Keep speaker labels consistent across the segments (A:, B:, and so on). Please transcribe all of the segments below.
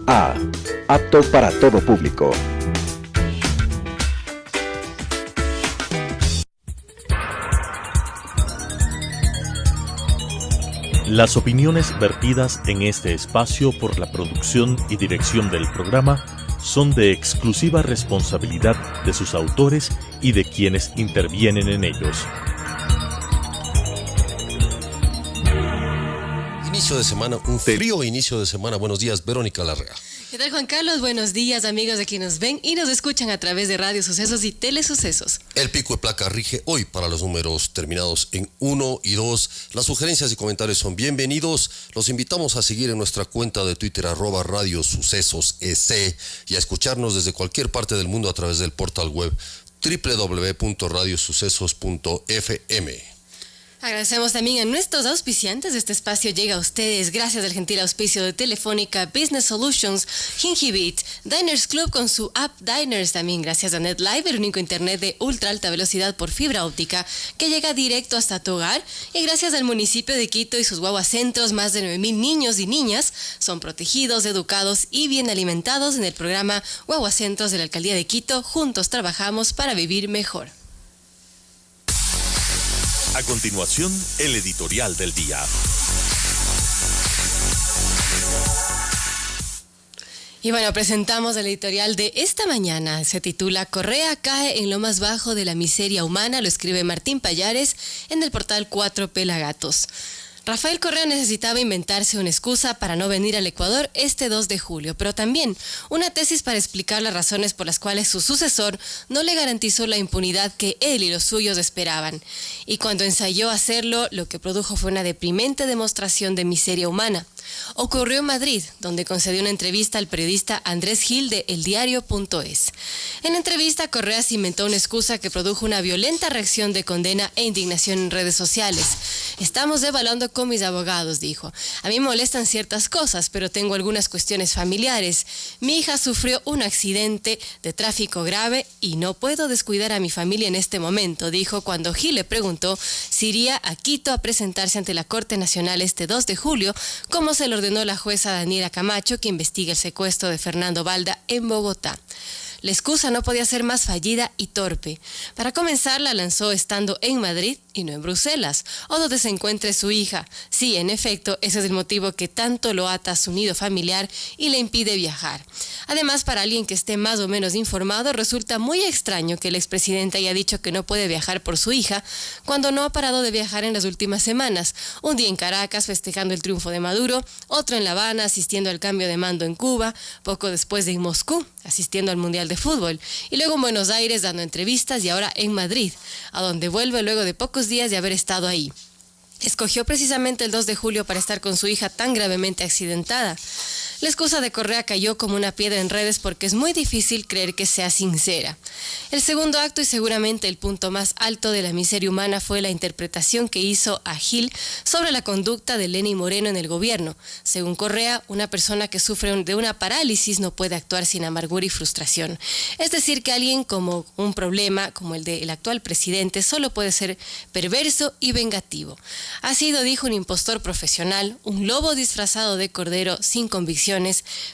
A: A. Apto para todo público.
B: Las opiniones vertidas en este espacio por la producción y dirección del programa son de exclusiva responsabilidad de sus autores y de quienes intervienen en ellos.
C: Inicio de semana, un frío inicio de semana. Buenos días, Verónica Larrea.
D: ¿Qué tal, Juan Carlos? Buenos días, amigos de quienes nos ven y nos escuchan a través de Radio Sucesos y Telesucesos.
C: El pico de placa rige hoy para los números terminados en 1 y 2. Las sugerencias y comentarios son bienvenidos. Los invitamos a seguir en nuestra cuenta de Twitter @Radio Sucesos EC y a escucharnos desde cualquier parte del mundo a través del portal web www.radiosucesos.fm.
D: Agradecemos también a nuestros auspiciantes. Este espacio llega a ustedes gracias al gentil auspicio de Telefónica, Business Solutions, Gingibit, Diners Club con su app Diners. También gracias a NetLive, el único internet de ultra alta velocidad por fibra óptica que llega directo hasta tu hogar. Y gracias al municipio de Quito y sus guaguacentros, más de 9,000 niños y niñas son protegidos, educados y bien alimentados en el programa Guaguacentros de la Alcaldía de Quito. Juntos trabajamos para vivir mejor.
B: A continuación, el editorial del día.
D: Y bueno, presentamos el editorial de esta mañana. Se titula Correa cae en lo más bajo de la miseria humana. Lo escribe Martín Pallares en el portal 4 Pelagatos. Rafael Correa necesitaba inventarse una excusa para no venir al Ecuador este 2 de julio, pero también una tesis para explicar las razones por las cuales su sucesor no le garantizó la impunidad que él y los suyos esperaban. Y cuando ensayó hacerlo, lo que produjo fue una deprimente demostración de miseria humana. Ocurrió en Madrid, donde concedió una entrevista al periodista Andrés Gil de eldiario.es. En la entrevista, Correa se inventó una excusa que produjo una violenta reacción de condena e indignación en redes sociales. Estamos evaluando con mis abogados, dijo. A mí me molestan ciertas cosas, pero tengo algunas cuestiones familiares. Mi hija sufrió un accidente de tráfico grave y no puedo descuidar a mi familia en este momento, dijo cuando Gil le preguntó si iría a Quito a presentarse ante la Corte Nacional este 2 de julio, como se lo ordenó la jueza Daniela Camacho, que investiga el secuestro de Fernando Balda en Bogotá. La excusa no podía ser más fallida y torpe. Para comenzar, la lanzó estando en Madrid y no en Bruselas, o donde se encuentre su hija. Sí, en efecto, ese es el motivo que tanto lo ata a su nido familiar y le impide viajar. Además, para alguien que esté más o menos informado, resulta muy extraño que el expresidente haya dicho que no puede viajar por su hija, cuando no ha parado de viajar en las últimas semanas. Un día en Caracas, festejando el triunfo de Maduro, otro en La Habana, asistiendo al cambio de mando en Cuba, poco después en Moscú, asistiendo al Mundial de Fútbol, y luego en Buenos Aires dando entrevistas y ahora en Madrid, a donde vuelve luego de pocos días de haber estado ahí. Escogió precisamente el 2 de julio para estar con su hija tan gravemente accidentada. La excusa de Correa cayó como una piedra en redes porque es muy difícil creer que sea sincera. El segundo acto y seguramente el punto más alto de la miseria humana fue la interpretación que hizo a Gil sobre la conducta de Lenín Moreno en el gobierno. Según Correa, una persona que sufre de una parálisis no puede actuar sin amargura y frustración. Es decir, que alguien como un problema como el del actual presidente solo puede ser perverso y vengativo. Ha sido, dijo, un impostor profesional, un lobo disfrazado de cordero sin convicción,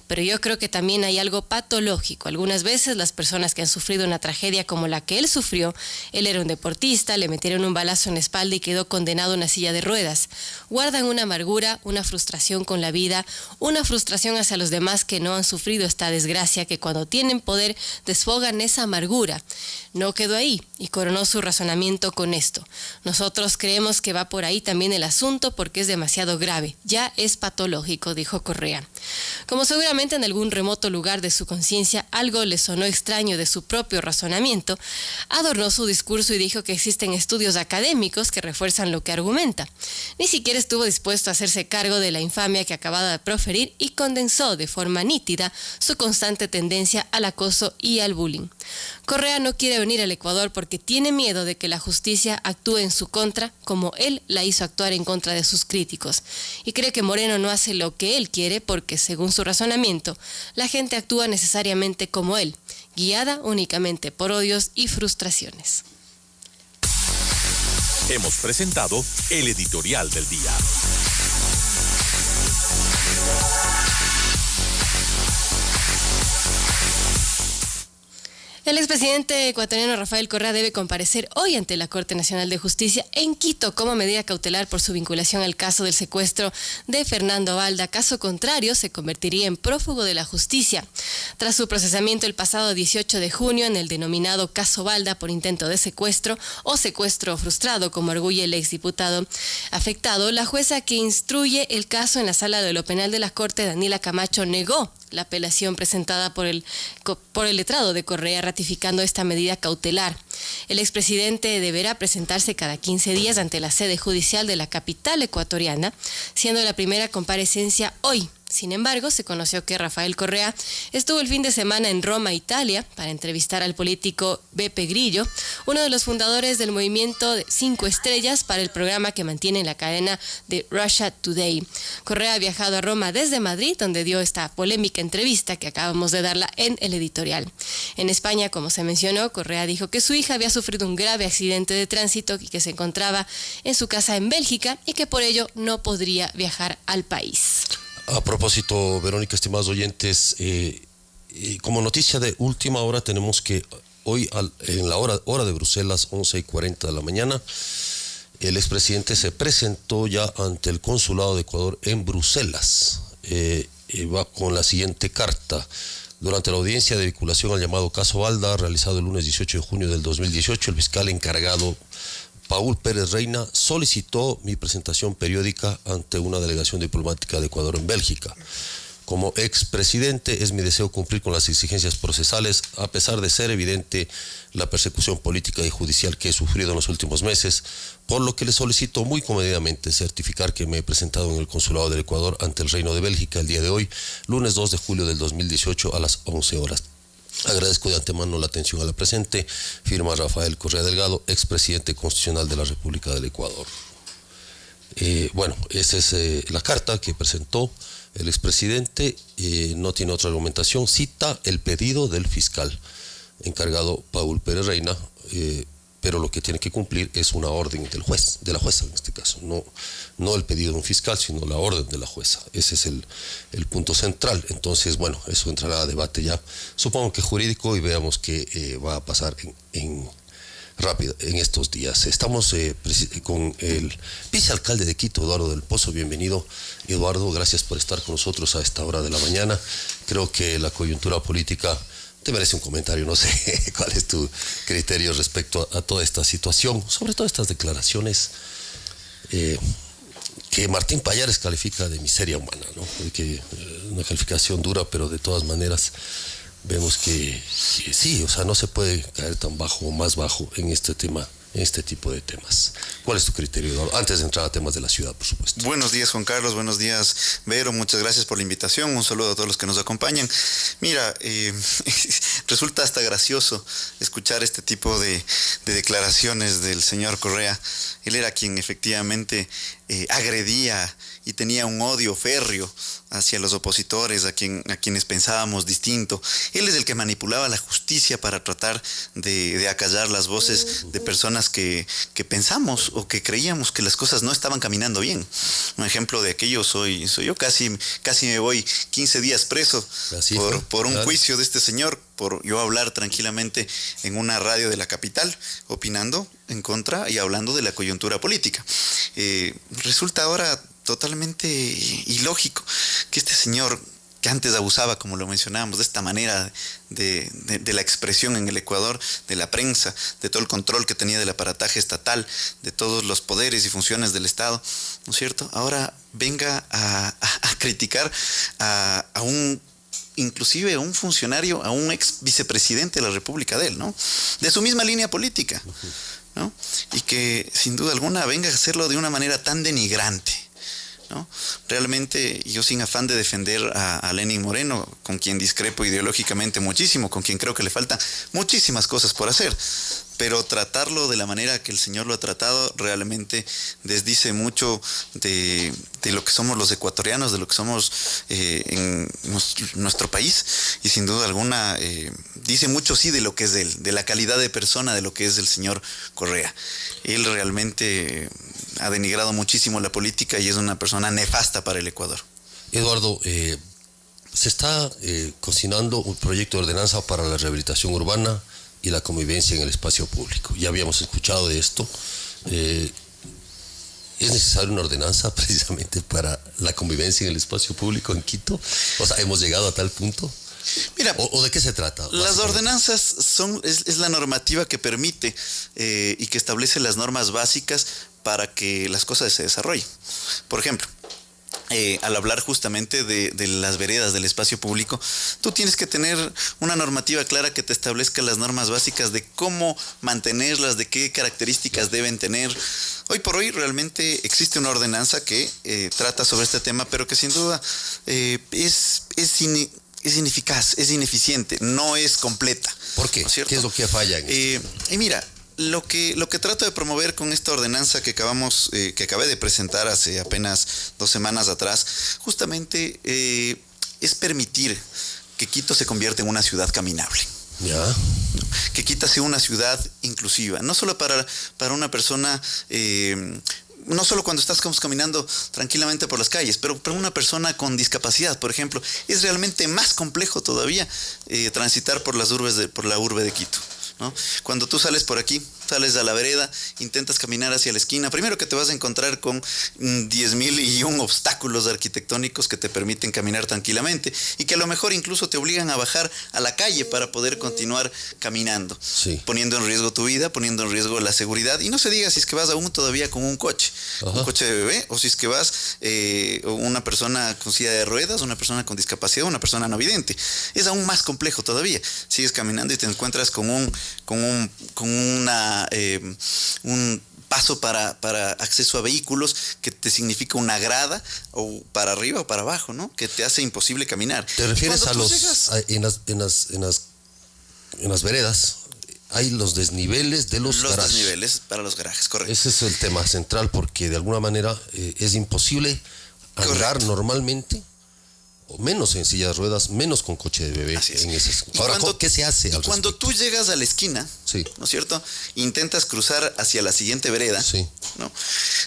D: pero yo creo que también hay algo patológico. Algunas veces las personas que han sufrido una tragedia como la que él sufrió, él era un deportista, le metieron un balazo en la espalda y quedó condenado a una silla de ruedas, guardan una amargura, una frustración con la vida, una frustración hacia los demás que no han sufrido esta desgracia, que cuando tienen poder desfogan esa amargura. No quedó ahí y coronó su razonamiento con esto. Nosotros creemos que va por ahí también el asunto porque es demasiado grave, ya es patológico, dijo Correa. Como seguramente en algún remoto lugar de su conciencia algo le sonó extraño de su propio razonamiento, adornó su discurso y dijo que existen estudios académicos que refuerzan lo que argumenta. Ni siquiera estuvo dispuesto a hacerse cargo de la infamia que acababa de proferir y condensó de forma nítida su constante tendencia al acoso y al bullying. Correa no quiere venir al Ecuador porque tiene miedo de que la justicia actúe en su contra como él la hizo actuar en contra de sus críticos. Y cree que Moreno no hace lo que él quiere porque, según su razonamiento, la gente actúa necesariamente como él, guiada únicamente por odios y frustraciones.
B: Hemos presentado el editorial del día.
D: El expresidente ecuatoriano Rafael Correa debe comparecer hoy ante la Corte Nacional de Justicia en Quito como medida cautelar por su vinculación al caso del secuestro de Fernando Balda. Caso contrario, se convertiría en prófugo de la justicia. Tras su procesamiento el pasado 18 de junio en el denominado caso Balda por intento de secuestro o secuestro frustrado, como arguye el exdiputado afectado, la jueza que instruye el caso en la Sala de lo Penal de la Corte, Daniela Camacho, negó la apelación presentada por el letrado de Correa, ratificando esta medida cautelar. El expresidente deberá presentarse cada 15 días ante la sede judicial de la capital ecuatoriana, siendo la primera comparecencia hoy. Sin embargo, se conoció que Rafael Correa estuvo el fin de semana en Roma, Italia, para entrevistar al político Beppe Grillo, uno de los fundadores del movimiento de 5 estrellas para el programa que mantiene la cadena de Russia Today. Correa ha viajado a Roma desde Madrid, donde dio esta polémica entrevista que acabamos de darla en el editorial. En España, como se mencionó, Correa dijo que su hija había sufrido un grave accidente de tránsito y que se encontraba en su casa en Bélgica y que por ello no podría viajar al país.
C: A propósito, Verónica, estimados oyentes, como noticia de última hora tenemos que hoy en la hora de Bruselas, 11:40 de la mañana, el expresidente se presentó ya ante el Consulado de Ecuador en Bruselas. Va con la siguiente carta. Durante la audiencia de vinculación al llamado caso Balda, realizado el lunes 18 de junio del 2018, el fiscal encargado Paul Pérez Reina solicitó mi presentación periódica ante una delegación diplomática de Ecuador en Bélgica. Como expresidente, es mi deseo cumplir con las exigencias procesales, a pesar de ser evidente la persecución política y judicial que he sufrido en los últimos meses, por lo que le solicito muy comedidamente certificar que me he presentado en el Consulado del Ecuador ante el Reino de Bélgica el día de hoy, lunes 2 de julio del 2018 a las 11 horas. Agradezco de antemano la atención a la presente. Firma Rafael Correa Delgado, expresidente constitucional de la República del Ecuador. Esa es la carta que presentó el expresidente. No tiene otra argumentación. Cita el pedido del fiscal encargado Paul Pérez Reina, pero lo que tiene que cumplir es una orden del juez, de la jueza en este caso, no el pedido de un fiscal, sino la orden de la jueza. Ese es el punto central. Entonces, eso entrará a debate ya, supongo que jurídico, y veamos qué va a pasar rápido en estos días. Estamos con el vicealcalde de Quito, Eduardo del Pozo. Bienvenido, Eduardo, gracias por estar con nosotros a esta hora de la mañana. Creo que la coyuntura política te merece un comentario, no sé cuál es tu criterio respecto a toda esta situación, sobre todo estas declaraciones que Martín Pallares califica de miseria humana, ¿no? Una calificación dura, pero de todas maneras vemos que sí, no se puede caer tan bajo o más bajo en este tema, en este tipo de temas. ¿Cuál es tu criterio, Eduardo? Antes de entrar a temas de la ciudad, por supuesto.
E: Buenos días, Juan Carlos. Buenos días, Vero. Muchas gracias por la invitación. Un saludo a todos los que nos acompañan. Mira, resulta hasta gracioso escuchar este tipo de declaraciones del señor Correa. Él era quien efectivamente agredía y tenía un odio férreo hacia los opositores, a quienes pensábamos distinto. Él es el que manipulaba la justicia para tratar de acallar las voces de personas que pensamos o que creíamos que las cosas no estaban caminando bien. Un ejemplo de aquello soy yo. Casi me voy 15 días preso por un juicio de este señor, por yo hablar tranquilamente en una radio de la capital, opinando en contra y hablando de la coyuntura política. Resulta ahora totalmente ilógico que este señor, que antes abusaba, como lo mencionábamos, de esta manera de la expresión en el Ecuador, de la prensa, de todo el control que tenía del aparataje estatal, de todos los poderes y funciones del Estado, ¿no es cierto? Ahora venga a criticar inclusive a un funcionario, a un ex vicepresidente de la República de él, ¿no? De su misma línea política, ¿no? Y que sin duda alguna venga a hacerlo de una manera tan denigrante, ¿no? Realmente, yo sin afán de defender a Lenín Moreno, con quien discrepo ideológicamente muchísimo, con quien creo que le faltan muchísimas cosas por hacer, pero tratarlo de la manera que el señor lo ha tratado realmente desdice mucho de lo que somos los ecuatorianos, de lo que somos en nuestro país, y sin duda alguna dice mucho, sí, de lo que es de él, de la calidad de persona, de lo que es el señor Correa. Él realmente ha denigrado muchísimo la política y es una persona nefasta para el Ecuador.
C: Eduardo, se está cocinando un proyecto de ordenanza para la rehabilitación urbana y la convivencia en el espacio público. Ya habíamos escuchado de esto. ¿Es necesaria una ordenanza precisamente para la convivencia en el espacio público en Quito? O sea, ¿hemos llegado a tal punto?
E: Mira,
C: ¿O de qué se trata?
E: Las ordenanzas es la normativa que permite y que establece las normas básicas para que las cosas se desarrollen. Por ejemplo, al hablar justamente de las veredas del espacio público, tú tienes que tener una normativa clara que te establezca las normas básicas de cómo mantenerlas, de qué características deben tener. Hoy por hoy realmente existe una ordenanza que trata sobre este tema, pero que sin duda es ineficaz, es ineficiente, no es completa.
C: ¿Por qué?
E: ¿No es cierto?
C: ¿Qué es lo que falla en esto?
E: Y mira, lo que trato de promover con esta ordenanza que acabé de presentar hace apenas 2 semanas atrás, justamente es permitir que Quito se convierta en una ciudad caminable.
C: Ya.
E: Que Quito sea una ciudad inclusiva, no solo para una persona, no solo cuando estás caminando tranquilamente por las calles, pero para una persona con discapacidad, por ejemplo, es realmente más complejo todavía transitar por la urbe de Quito, ¿no? Cuando tú sales por aquí, sales a la vereda, intentas caminar hacia la esquina, primero que te vas a encontrar con 10.001 obstáculos arquitectónicos que te permiten caminar tranquilamente y que a lo mejor incluso te obligan a bajar a la calle para poder continuar caminando,
C: sí,
E: poniendo en riesgo tu vida, poniendo en riesgo la seguridad. Y no se diga si es que vas aún todavía con un coche, un coche de bebé, o si es que vas una persona con silla de ruedas, una persona con discapacidad, una persona no vidente. Es aún más complejo todavía. Sigues caminando y te encuentras con un paso para acceso a vehículos que te significa una grada o para arriba o para abajo, ¿no? Que te hace imposible caminar.
C: ¿Te refieres a en las veredas? Hay los desniveles de los garajes. Los
E: desniveles para los garajes, correcto.
C: Ese es el tema central, porque de alguna manera es imposible andar normalmente, o menos en sillas de ruedas, menos con coche de bebé. En esas. Ahora, ¿qué se hace?
E: Cuando tú llegas a la esquina,
C: sí,
E: ¿no es cierto? Intentas cruzar hacia la siguiente vereda,
C: sí,
E: ¿no?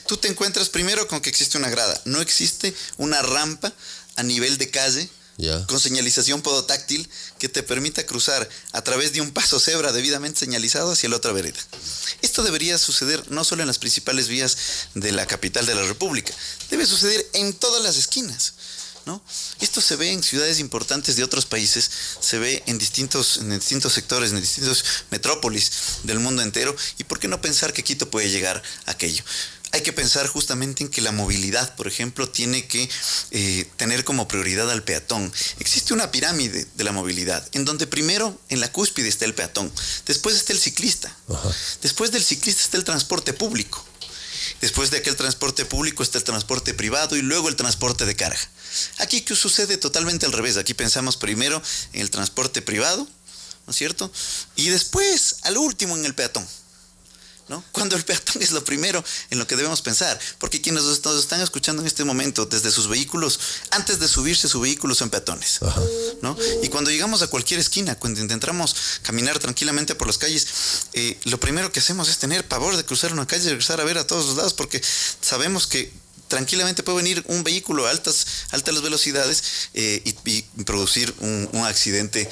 E: Tú te encuentras primero con que existe una grada. No existe una rampa a nivel de calle,
C: ya,
E: con señalización podotáctil que te permita cruzar a través de un paso cebra debidamente señalizado hacia la otra vereda. Esto debería suceder no solo en las principales vías de la capital de la República, debe suceder en todas las esquinas, ¿no? Esto se ve en ciudades importantes de otros países, se ve en distintos sectores, en distintos metrópolis del mundo entero. ¿Y por qué no pensar que Quito puede llegar a aquello? Hay que pensar justamente en que la movilidad, por ejemplo, tiene que tener como prioridad al peatón. Existe una pirámide de la movilidad, en donde primero en la cúspide está el peatón, después está el ciclista, después del ciclista está el transporte público, después de aquel transporte público está el transporte privado y luego el transporte de carga. Aquí que sucede totalmente al revés. Aquí pensamos primero en el transporte privado, ¿no es cierto? Y después, al último, en el peatón, ¿no? Cuando el peatón es lo primero en lo que debemos pensar, porque quienes nos están escuchando en este momento desde sus vehículos, antes de subirse a su vehículo son peatones, ¿no? Y cuando llegamos a cualquier esquina, cuando intentamos caminar tranquilamente por las calles, lo primero que hacemos es tener pavor de cruzar una calle y regresar a ver a todos los lados, porque sabemos que tranquilamente puede venir un vehículo a altas velocidades y producir un accidente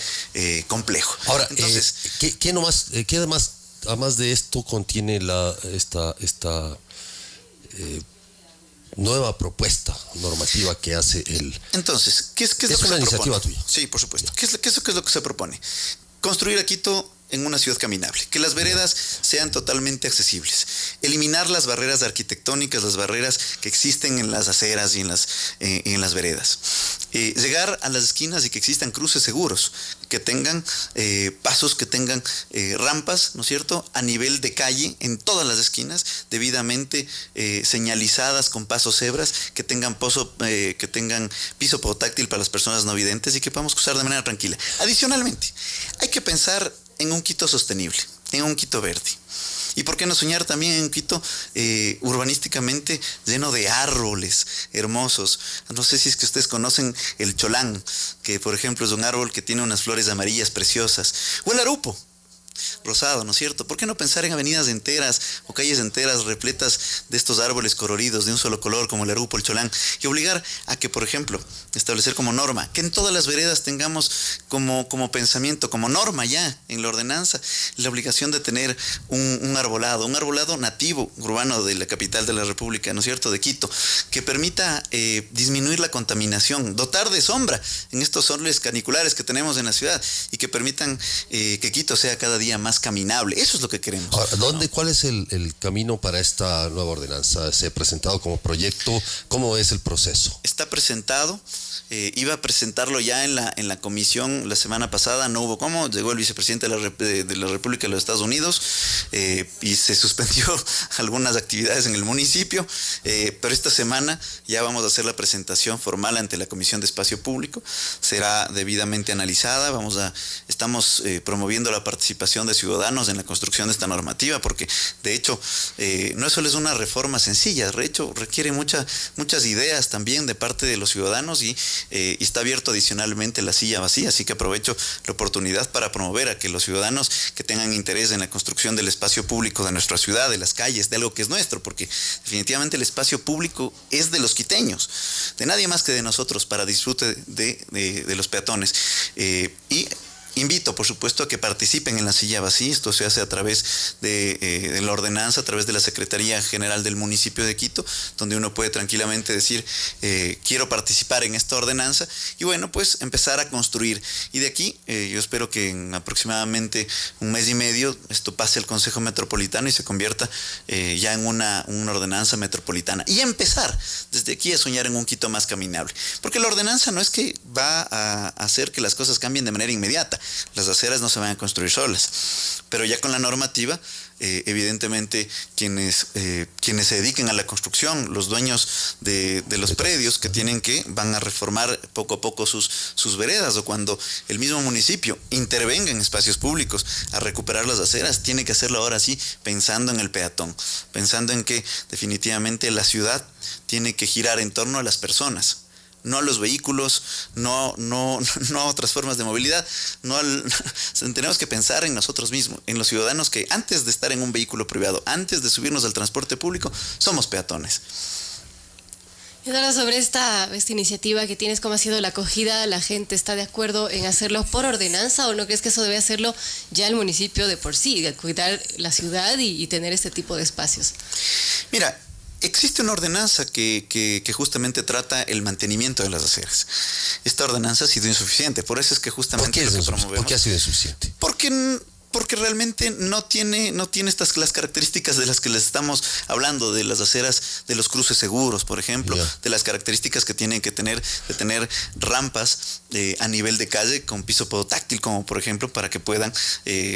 E: complejo.
C: Ahora,
E: entonces,
C: ¿qué además de esto contiene esta nueva propuesta normativa que hace el...
E: Entonces, ¿qué es lo que se propone? Es una iniciativa tuya. Sí, por supuesto. ¿Qué es lo que se propone? Construir a Quito en una ciudad caminable, que las veredas sean totalmente accesibles, eliminar las barreras arquitectónicas, las barreras que existen en las aceras y en las veredas, llegar a las esquinas y que existan cruces seguros, que tengan pasos, que tengan rampas, ¿no es cierto?, a nivel de calle en todas las esquinas, debidamente señalizadas con pasos cebras, que tengan piso podotáctil para las personas no videntes y que podamos cruzar de manera tranquila. Adicionalmente, hay que pensar en un Quito sostenible, en un Quito verde. ¿Y por qué no soñar también en un Quito urbanísticamente lleno de árboles hermosos? No sé si es que ustedes conocen el cholán, que por ejemplo es un árbol que tiene unas flores amarillas preciosas. O el arupo, rosado, ¿no es cierto? ¿Por qué no pensar en avenidas enteras o calles enteras repletas de estos árboles coloridos de un solo color como el Arupo, el Cholán, y obligar a que, por ejemplo, establecer como norma, que en todas las veredas tengamos como pensamiento, como norma ya en la ordenanza, la obligación de tener un arbolado nativo urbano de la capital de la República, ¿no es cierto?, de Quito, que permita disminuir la contaminación, dotar de sombra en estos soles caniculares que tenemos en la ciudad y que permitan que Quito sea cada día más caminable. Eso es lo que queremos.
C: Ahora, ¿cuál es el camino para esta nueva ordenanza? ¿Se ha presentado como proyecto? ¿Cómo es el proceso?
E: Está presentado. Iba a presentarlo ya en la comisión la semana pasada, no hubo cómo, llegó el vicepresidente de la República de los Estados Unidos y se suspendió algunas actividades en el municipio, pero esta semana ya vamos a hacer la presentación formal ante la Comisión de Espacio Público, será debidamente analizada, estamos promoviendo la participación de ciudadanos en la construcción de esta normativa, porque de hecho no solo es una reforma sencilla, de hecho requiere muchas ideas también de parte de los ciudadanos y está abierto adicionalmente la silla vacía, así que aprovecho la oportunidad para promover a que los ciudadanos que tengan interés en la construcción del espacio público de nuestra ciudad, de las calles, de algo que es nuestro, porque definitivamente el espacio público es de los quiteños, de nadie más que de nosotros, para disfrute de los peatones. Y invito, por supuesto, a que participen en la silla vacía. Esto se hace a través de la ordenanza, a través de la Secretaría General del municipio de Quito, donde uno puede tranquilamente decir, quiero participar en esta ordenanza, y bueno, pues empezar a construir. Y de aquí, yo espero que en aproximadamente un mes y medio esto pase al Consejo Metropolitano y se convierta ya en una ordenanza metropolitana. Y empezar desde aquí a soñar en un Quito más caminable. Porque la ordenanza no es que va a hacer que las cosas cambien de manera inmediata. Las aceras no se van a construir solas, pero ya con la normativa, evidentemente quienes se dediquen a la construcción, los dueños de los predios van a reformar poco a poco sus veredas, o cuando el mismo municipio intervenga en espacios públicos a recuperar las aceras, tiene que hacerlo ahora sí pensando en el peatón, pensando en que definitivamente la ciudad tiene que girar en torno a las personas, no a los vehículos, no a otras formas de movilidad, tenemos que pensar en nosotros mismos, en los ciudadanos que antes de estar en un vehículo privado, antes de subirnos al transporte público, somos peatones.
D: Y ahora sobre esta iniciativa que tienes, ¿cómo ha sido la acogida? ¿La gente está de acuerdo en hacerlo por ordenanza o no crees que eso debe hacerlo ya el municipio de por sí, de cuidar la ciudad y tener este tipo de espacios?
E: Mira, existe una ordenanza que justamente trata el mantenimiento de las aceras. Esta ordenanza ha sido insuficiente, por eso es que justamente lo que promovemos.
C: ¿Por qué ha sido insuficiente?
E: Porque realmente no tiene las características de las que les estamos hablando, de las aceras, de los cruces seguros, por ejemplo, de las características que tienen que tener, de tener rampas a nivel de calle con piso podotáctil, como por ejemplo, para que puedan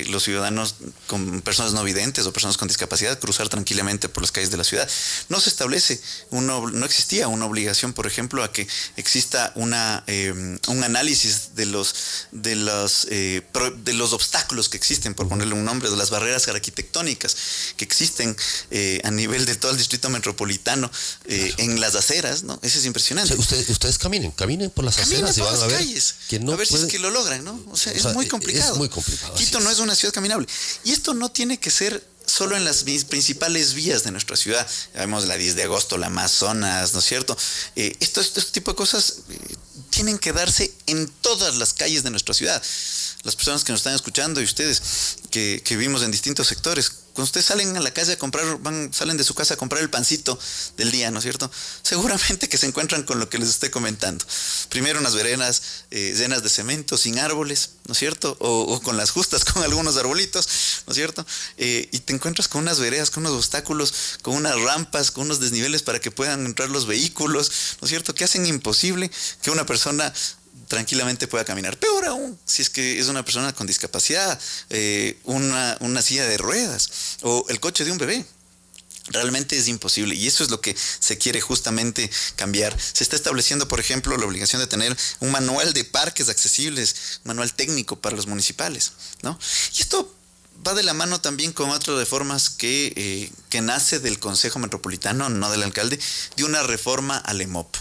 E: los ciudadanos con personas no videntes o personas con discapacidad cruzar tranquilamente por las calles de la ciudad. No se establece, no existía una obligación, por ejemplo, a que exista un análisis de los obstáculos que existen, por ponerle un nombre, de las barreras arquitectónicas que existen a nivel de todo el distrito metropolitano en las aceras, ¿no? Eso es impresionante.
C: O sea, ustedes caminen por las aceras y van a ver que no
E: a ver si es que lo logran, ¿no? O sea, es muy complicado.
C: Es muy complicado.
E: Quito no es una ciudad caminable. Y esto no tiene que ser solo en las principales vías de nuestra ciudad. Vemos la 10 de agosto, la Amazonas, ¿no es cierto? Este tipo de cosas tienen que darse en todas las calles de nuestra ciudad. Las personas que nos están escuchando y ustedes que vivimos en distintos sectores, cuando ustedes salen a la calle a comprar, salen de su casa a comprar el pancito del día, ¿no es cierto? Seguramente que se encuentran con lo que les estoy comentando. Primero unas veredas llenas de cemento, sin árboles, ¿no es cierto? O con las justas, con algunos arbolitos, ¿no es cierto? Y te encuentras con unas veredas, con unos obstáculos, con unas rampas, con unos desniveles para que puedan entrar los vehículos, ¿no es cierto? Que hacen imposible que una persona tranquilamente pueda caminar. Peor aún, si es que es una persona con discapacidad, una silla de ruedas o el coche de un bebé. Realmente es imposible, y eso es lo que se quiere justamente cambiar. Se está estableciendo, por ejemplo, la obligación de tener un manual de parques accesibles, un manual técnico para los municipales, ¿no? Y esto va de la mano también con otras reformas que nace del Consejo Metropolitano, no del alcalde, de una reforma al EMOP.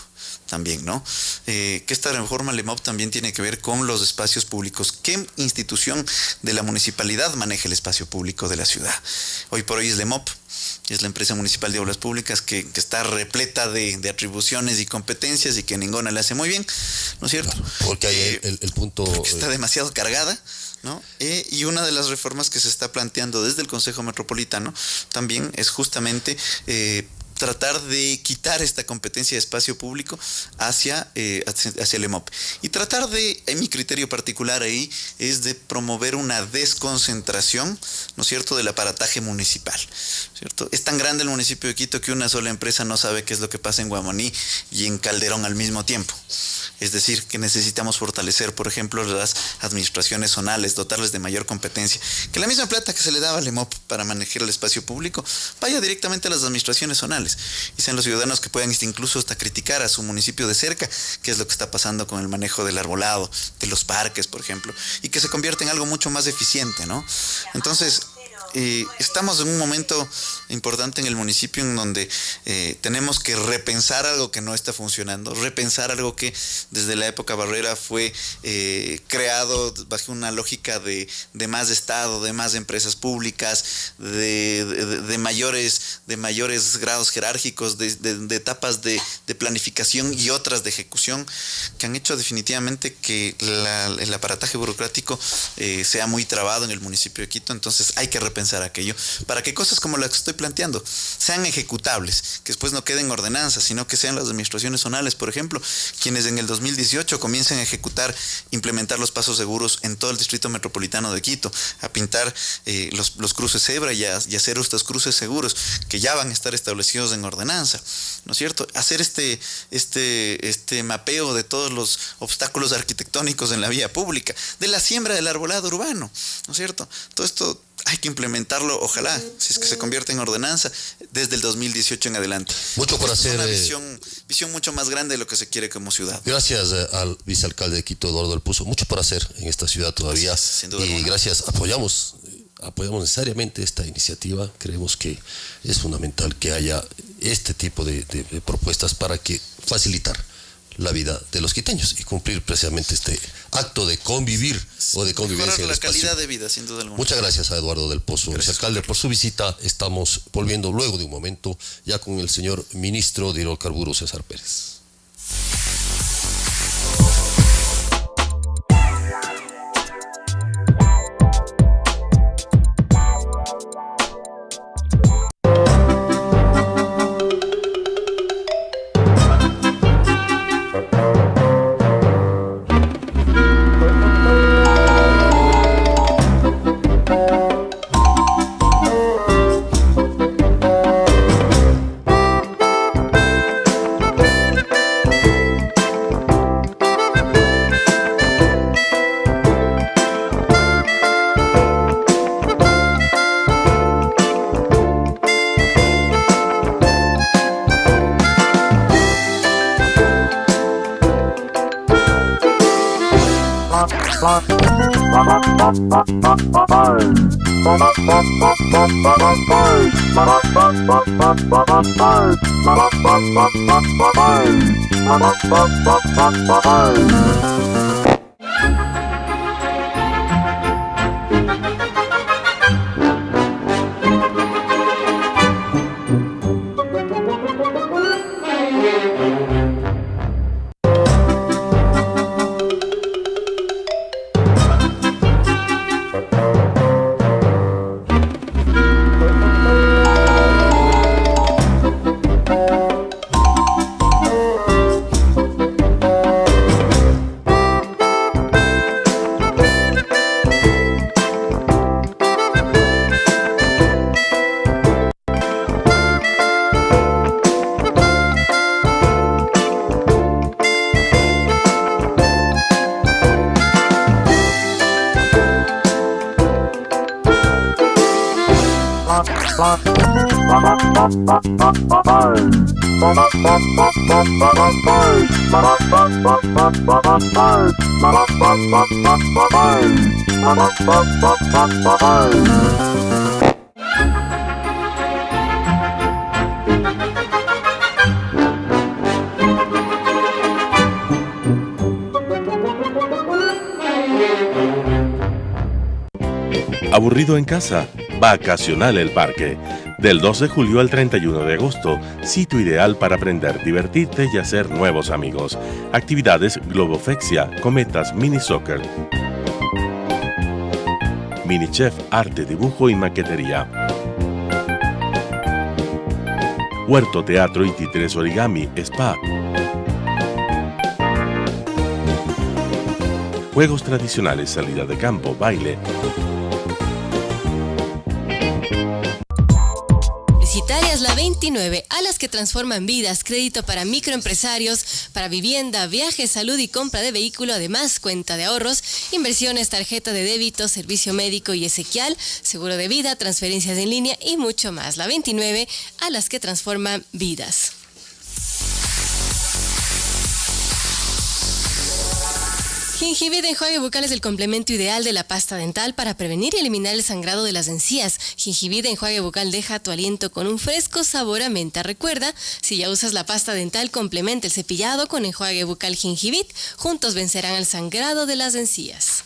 E: también, ¿no? Que esta reforma LEMOP también tiene que ver con los espacios públicos. ¿Qué institución de la municipalidad maneja el espacio público de la ciudad? Hoy por hoy es LEMOP, es la empresa municipal de obras públicas que está repleta de atribuciones y competencias y que ninguna le hace muy bien, ¿no es cierto?
C: Porque hay el punto...
E: Está demasiado cargada, ¿no? Y una de las reformas que se está planteando desde el Consejo Metropolitano también es justamente tratar de quitar esta competencia de espacio público hacia el EMOP. Y tratar de, en mi criterio particular ahí, es de promover una desconcentración, ¿no es cierto?, del aparataje municipal, ¿cierto? Es tan grande el municipio de Quito que una sola empresa no sabe qué es lo que pasa en Guamaní y en Calderón al mismo tiempo. Es decir, que necesitamos fortalecer, por ejemplo, las administraciones zonales, dotarles de mayor competencia. Que la misma plata que se le daba al EMOP para manejar el espacio público vaya directamente a las administraciones zonales. Y sean los ciudadanos que puedan incluso hasta criticar a su municipio de cerca, qué es lo que está pasando con el manejo del arbolado, de los parques, por ejemplo, y que se convierta en algo mucho más eficiente, ¿no? Entonces, estamos en un momento importante en el municipio en donde tenemos que repensar algo que no está funcionando, repensar algo que desde la época Barrera fue creado bajo una lógica de más Estado, de más empresas públicas, de mayores grados jerárquicos, de etapas de planificación y otras de ejecución, que han hecho definitivamente que el aparataje burocrático sea muy trabado en el municipio de Quito. Entonces hay que repensar aquello para que cosas como las que estoy planteando sean ejecutables, que después no queden ordenanzas, sino que sean las administraciones zonales, por ejemplo, quienes en el 2018 comiencen a ejecutar, implementar los pasos seguros en todo el distrito metropolitano de Quito, a pintar los cruces cebra y hacer estos cruces seguros que ya van a estar establecidos en ordenanza, ¿no es cierto? Hacer este mapeo de todos los obstáculos arquitectónicos en la vía pública, de la siembra del arbolado urbano, ¿no es cierto? Todo esto hay que implementarlo, ojalá, si es que se convierte en ordenanza, desde el 2018 en adelante.
C: Mucho por hacer.
E: Es una visión mucho más grande de lo que se quiere como ciudad.
C: Gracias al vicealcalde de Quito, Eduardo del Pozo. Mucho por hacer en esta ciudad todavía.
E: Gracias, sin duda
C: y
E: alguna.
C: gracias, apoyamos necesariamente esta iniciativa. Creemos que es fundamental que haya este tipo de propuestas para que facilitar la vida de los quiteños y cumplir precisamente este acto de convivir o de convivencia en el
E: la
C: espacio.
E: calidad de vida, sin duda alguna.
C: Muchas gracias a Eduardo del Pozo, vicealcalde, por su visita. Estamos volviendo luego de un momento ya con el señor ministro de Hidrocarburos, César Pérez.
F: ¿Aburrido en casa? Vacacional El Parque. Del 2 de julio al 31 de agosto, sitio ideal para aprender, divertirte y hacer nuevos amigos. Actividades globofexia, cometas, mini soccer, mini chef, arte, dibujo y maquetería. Huerto, teatro y títeres origami, spa. Juegos tradicionales, salida de campo, baile.
D: Visitarias La 29, alas que transforman vidas, crédito para microempresarios, para vivienda, viajes, salud y compra de vehículo, además cuenta de ahorros, inversiones, tarjeta de débito, servicio médico y esequial, seguro de vida, transferencias en línea y mucho más. La 29, alas que transforman vidas. Gingivit enjuague bucal es el complemento ideal de la pasta dental para prevenir y eliminar el sangrado de las encías. Gingivit enjuague bucal deja tu aliento con un fresco sabor a menta. Recuerda, si ya usas la pasta dental, complementa el cepillado con enjuague bucal Gingivit. Juntos vencerán el sangrado de las encías.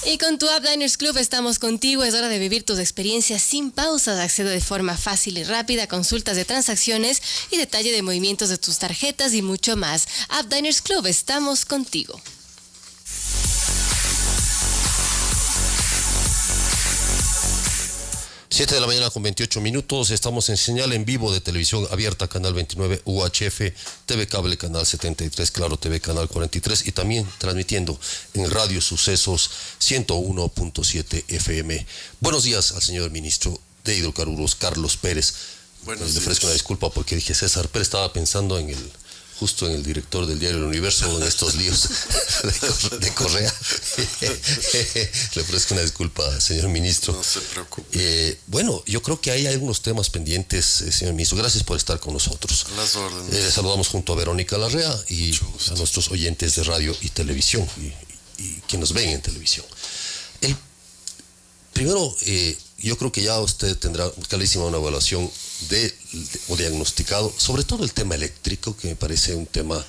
D: Y con tu app Diners Club estamos contigo. Es hora de vivir tus experiencias sin pausas. Accede de forma fácil y rápida a consultas de transacciones y detalle de movimientos de tus tarjetas y mucho más. App Diners Club, estamos contigo.
C: 7 de la mañana con 28 minutos, estamos en señal en vivo de televisión abierta, canal 29 UHF, TV Cable, canal 73, Claro TV, canal 43 y también transmitiendo en Radio Sucesos 101.7 FM. Buenos días al señor ministro de Hidrocarburos, Carlos Pérez.
G: Buenos
C: Le
G: días.
C: ofrezco una disculpa porque dije César Pérez, estaba pensando justo en el director del diario El Universo, en estos líos de Correa. Le ofrezco una disculpa, señor ministro.
G: No se preocupe.
C: Bueno, yo creo que hay algunos temas pendientes, señor ministro. Gracias por estar con nosotros.
G: A las órdenes.
C: Saludamos junto a Verónica Larrea y a nuestros oyentes de radio y televisión y que nos ven en televisión. Primero, yo creo que ya usted tendrá clarísima una evaluación o diagnosticado, sobre todo el tema eléctrico, que me parece un tema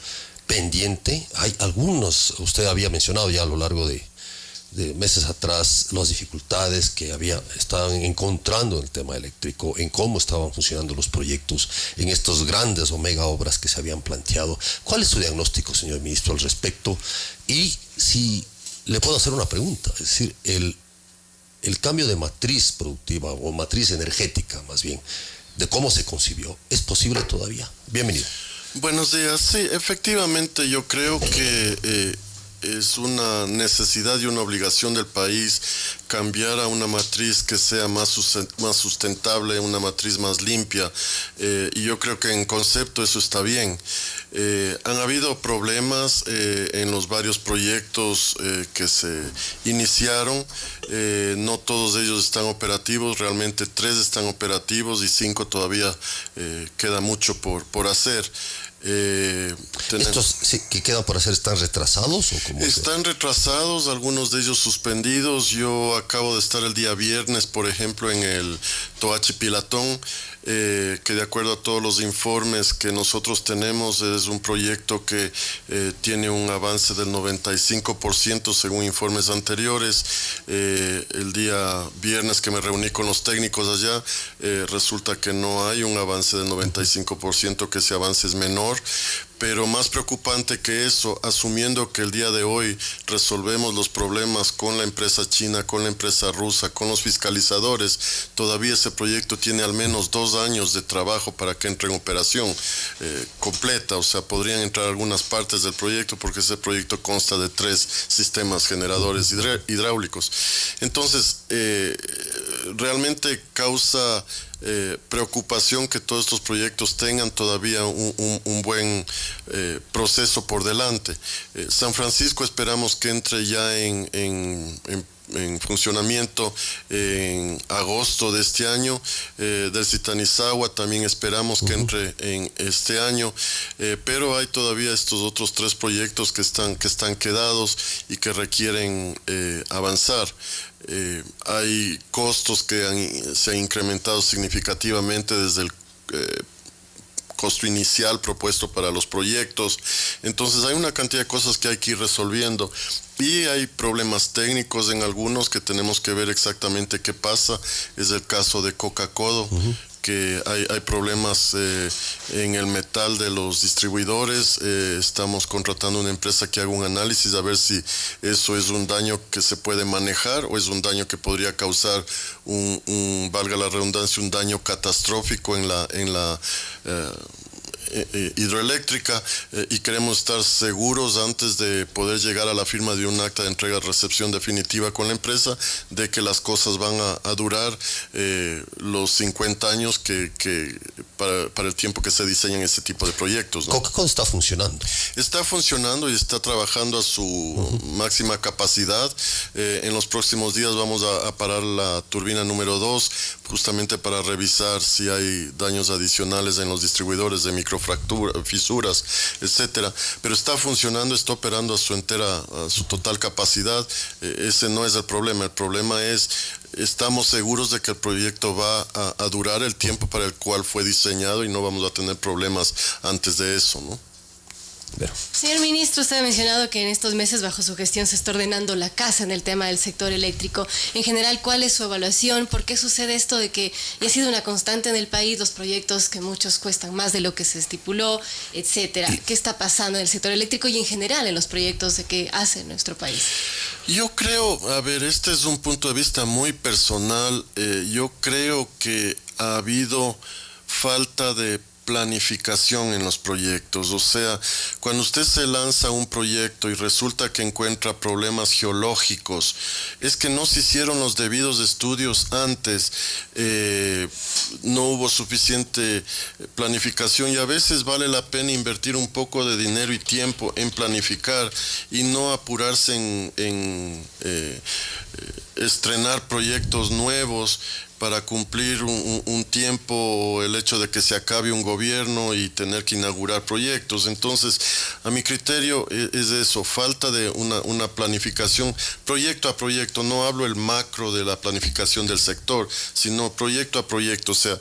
C: pendiente. Hay algunos, usted había mencionado ya a lo largo de meses atrás, las dificultades que estaban encontrando en el tema eléctrico, en cómo estaban funcionando los proyectos, en estos grandes o mega obras que se habían planteado. ¿Cuál es su diagnóstico, señor ministro, al respecto? Y si le puedo hacer una pregunta, es decir, el cambio de matriz productiva o matriz energética, más bien, de cómo se concibió, ¿es posible todavía? Bienvenido.
G: Buenos días. Sí, efectivamente yo creo que es una necesidad y una obligación del país cambiar a una matriz que sea más sustentable, una matriz más limpia, y yo creo que en concepto eso está bien. Han habido problemas en los varios proyectos que se iniciaron, no todos ellos están operativos, realmente 3 están operativos y 5 todavía queda mucho por hacer.
C: ¿Estos que quedan por hacer están retrasados o cómo?
G: Están retrasados, algunos de ellos suspendidos. Yo acabo de estar el día viernes, por ejemplo, en el Toachi Pilatón, que de acuerdo a todos los informes que nosotros tenemos es un proyecto que tiene un avance del 95% según informes anteriores. El día viernes que me reuní con los técnicos allá, resulta que no hay un avance del 95%, que ese avance es menor. Pero más preocupante que eso, asumiendo que el día de hoy resolvemos los problemas con la empresa china, con la empresa rusa, con los fiscalizadores, todavía ese proyecto tiene al menos 2 años de trabajo para que entre en operación completa. O sea, podrían entrar algunas partes del proyecto porque ese proyecto consta de 3 sistemas generadores hidráulicos. Entonces, realmente causa preocupación que todos estos proyectos tengan todavía un buen proceso por delante. San Francisco esperamos que entre ya en funcionamiento en agosto de este año. Del Zitanizagua también esperamos que entre en este año, pero hay todavía estos otros 3 proyectos que están quedados y que requieren avanzar. Hay costos que se han incrementado significativamente desde el costo inicial propuesto para los proyectos. Entonces hay una cantidad de cosas que hay que ir resolviendo. Y hay problemas técnicos en algunos que tenemos que ver exactamente qué pasa. Es el caso de Coca-Cola, que hay problemas en el metal de los distribuidores. Estamos contratando una empresa que haga un análisis a ver si eso es un daño que se puede manejar o es un daño que podría causar valga la redundancia, un daño catastrófico en la hidroeléctrica, y queremos estar seguros antes de poder llegar a la firma de un acta de entrega-recepción definitiva con la empresa de que las cosas van a durar los 50 años que para el tiempo que se diseñan este tipo de proyectos, ¿no?
C: Coca-Cola está funcionando.
G: Está funcionando y está trabajando a su máxima capacidad. En los próximos días vamos a parar la turbina número 2 justamente para revisar si hay daños adicionales en los distribuidores de fisuras, etcétera. Pero está funcionando, está operando a su total capacidad. Ese no es el problema. El problema es, estamos seguros de que el proyecto va a durar el tiempo para el cual fue diseñado y no vamos a tener problemas antes de eso, ¿no?
D: Señor ministro, usted ha mencionado que en estos meses bajo su gestión se está ordenando la casa en el tema del sector eléctrico. En general, ¿cuál es su evaluación? ¿Por qué sucede esto de que ya ha sido una constante en el país, los proyectos que muchos cuestan más de lo que se estipuló, etcétera? ¿Qué está pasando en el sector eléctrico y en general en los proyectos que hace nuestro país?
G: Yo creo, este es un punto de vista muy personal. Yo creo que ha habido falta de planificación en los proyectos. O sea, cuando usted se lanza un proyecto y resulta que encuentra problemas geológicos, es que no se hicieron los debidos estudios antes, no hubo suficiente planificación, y a veces vale la pena invertir un poco de dinero y tiempo en planificar y no apurarse en estrenar proyectos nuevos para cumplir un tiempo, el hecho de que se acabe un gobierno y tener que inaugurar proyectos. Entonces, a mi criterio es eso, falta de una planificación proyecto a proyecto. No hablo el macro de la planificación del sector, sino proyecto a proyecto. O sea,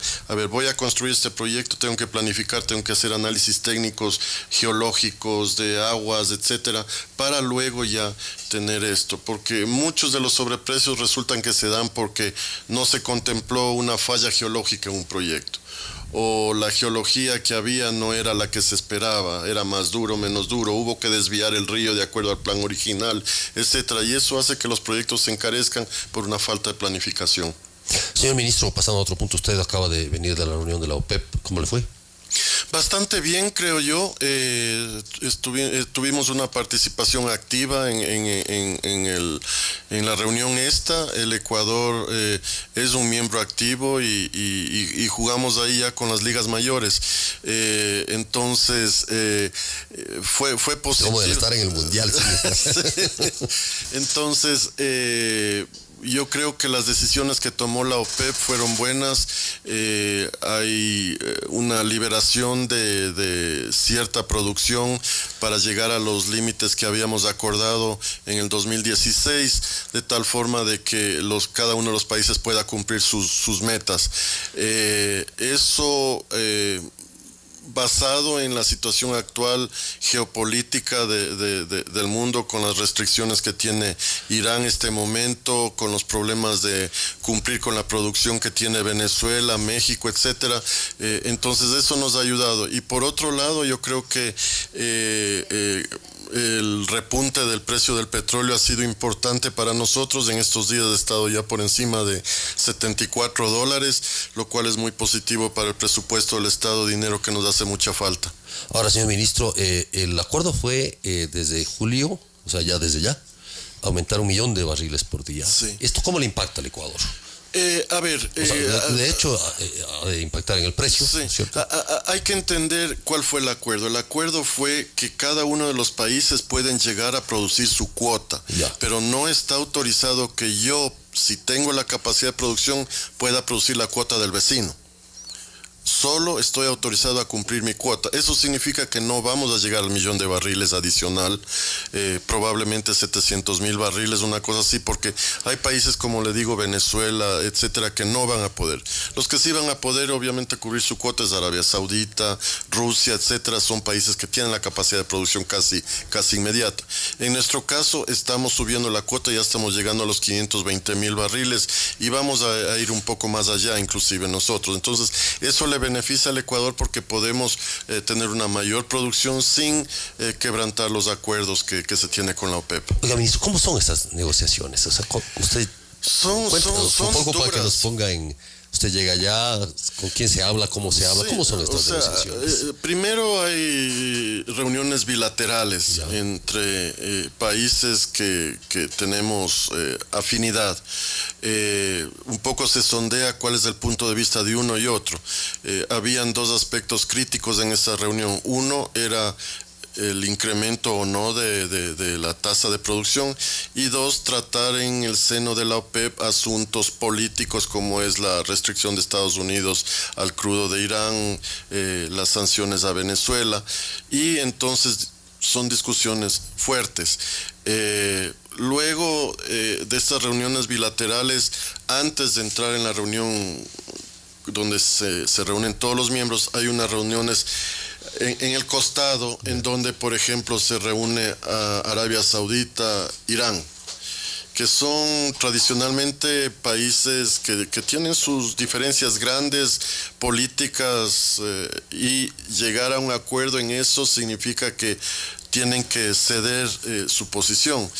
G: voy a construir este proyecto, tengo que planificar, tengo que hacer análisis técnicos, geológicos, de aguas, etcétera, para luego ya tener esto, porque muchos de los sobreprecios resultan que se dan porque no se contempló una falla geológica en un proyecto, o la geología que había no era la que se esperaba, era más duro, menos duro, hubo que desviar el río de acuerdo al plan original, etcétera, y eso hace que los proyectos se encarezcan por una falta de planificación.
C: Señor ministro, pasando a otro punto, usted acaba de venir de la reunión de la OPEP, ¿cómo le fue?
G: Bastante bien, creo yo. Tuvimos una participación activa en la reunión esta. El Ecuador es un miembro activo y jugamos ahí ya con las ligas mayores. Entonces, fue positivo.
C: Como de estar en el Mundial.
G: Sí. Entonces, yo creo que las decisiones que tomó la OPEP fueron buenas. Hay una liberación de cierta producción para llegar a los límites que habíamos acordado en el 2016, de tal forma de que cada uno de los países pueda cumplir sus metas. Eso basado en la situación actual geopolítica del mundo, con las restricciones que tiene Irán en este momento, con los problemas de cumplir con la producción que tiene Venezuela, México, etcétera. Entonces eso nos ha ayudado. Y por otro lado, yo creo que el repunte del precio del petróleo ha sido importante para nosotros. En estos días ha estado ya por encima de $74, lo cual es muy positivo para el presupuesto del Estado, dinero que nos hace mucha falta.
C: Ahora, señor ministro, el acuerdo fue desde julio, o sea, ya desde ya, aumentar 1 millón de barriles por día.
G: Sí.
C: ¿Esto cómo le impacta al Ecuador? De hecho, ha de impactar en el precio.
G: Sí.
C: ¿Cierto?
G: Hay que entender cuál fue el acuerdo. El acuerdo fue que cada uno de los países pueden llegar a producir su cuota, pero no está autorizado que yo, si tengo la capacidad de producción, pueda producir la cuota del vecino. solo estoy autorizado a cumplir mi cuota. Eso significa que no vamos a llegar al 1.000.000 de barriles adicional, probablemente 700.000 barriles, una cosa así, porque hay países como le digo, Venezuela, etcétera, que no van a poder. Los que sí van a poder obviamente cubrir su cuota es Arabia Saudita, Rusia, etcétera, son países que tienen la capacidad de producción casi inmediata. En nuestro caso estamos subiendo la cuota, ya estamos llegando a los 520.000 barriles y vamos a ir un poco más allá inclusive nosotros. Entonces eso le beneficia al Ecuador porque podemos tener una mayor producción sin quebrantar los acuerdos que se tiene con la OPEP.
C: Oiga, ministro, ¿cómo son estas negociaciones? O sea, usted cuéntanos un poco para que nos ponga en... Usted llega allá, ¿con quién se habla? ¿Cómo se habla? ¿Cómo son estas negociaciones?
G: Primero hay reuniones bilaterales entre países que tenemos afinidad. Un poco se sondea cuál es el punto de vista de uno y otro. Habían dos aspectos críticos en esa reunión. Uno era el incremento o no de la tasa de producción, y dos, tratar en el seno de la OPEP asuntos políticos como es la restricción de Estados Unidos al crudo de Irán, las sanciones a Venezuela, y entonces son discusiones fuertes. Luego de estas reuniones bilaterales, antes de entrar en la reunión donde se reúnen todos los miembros, hay unas reuniones en el costado, en donde, por ejemplo, se reúne a Arabia Saudita, Irán, que son tradicionalmente países que tienen sus diferencias grandes políticas, y llegar a un acuerdo en eso significa que tienen que ceder su posición.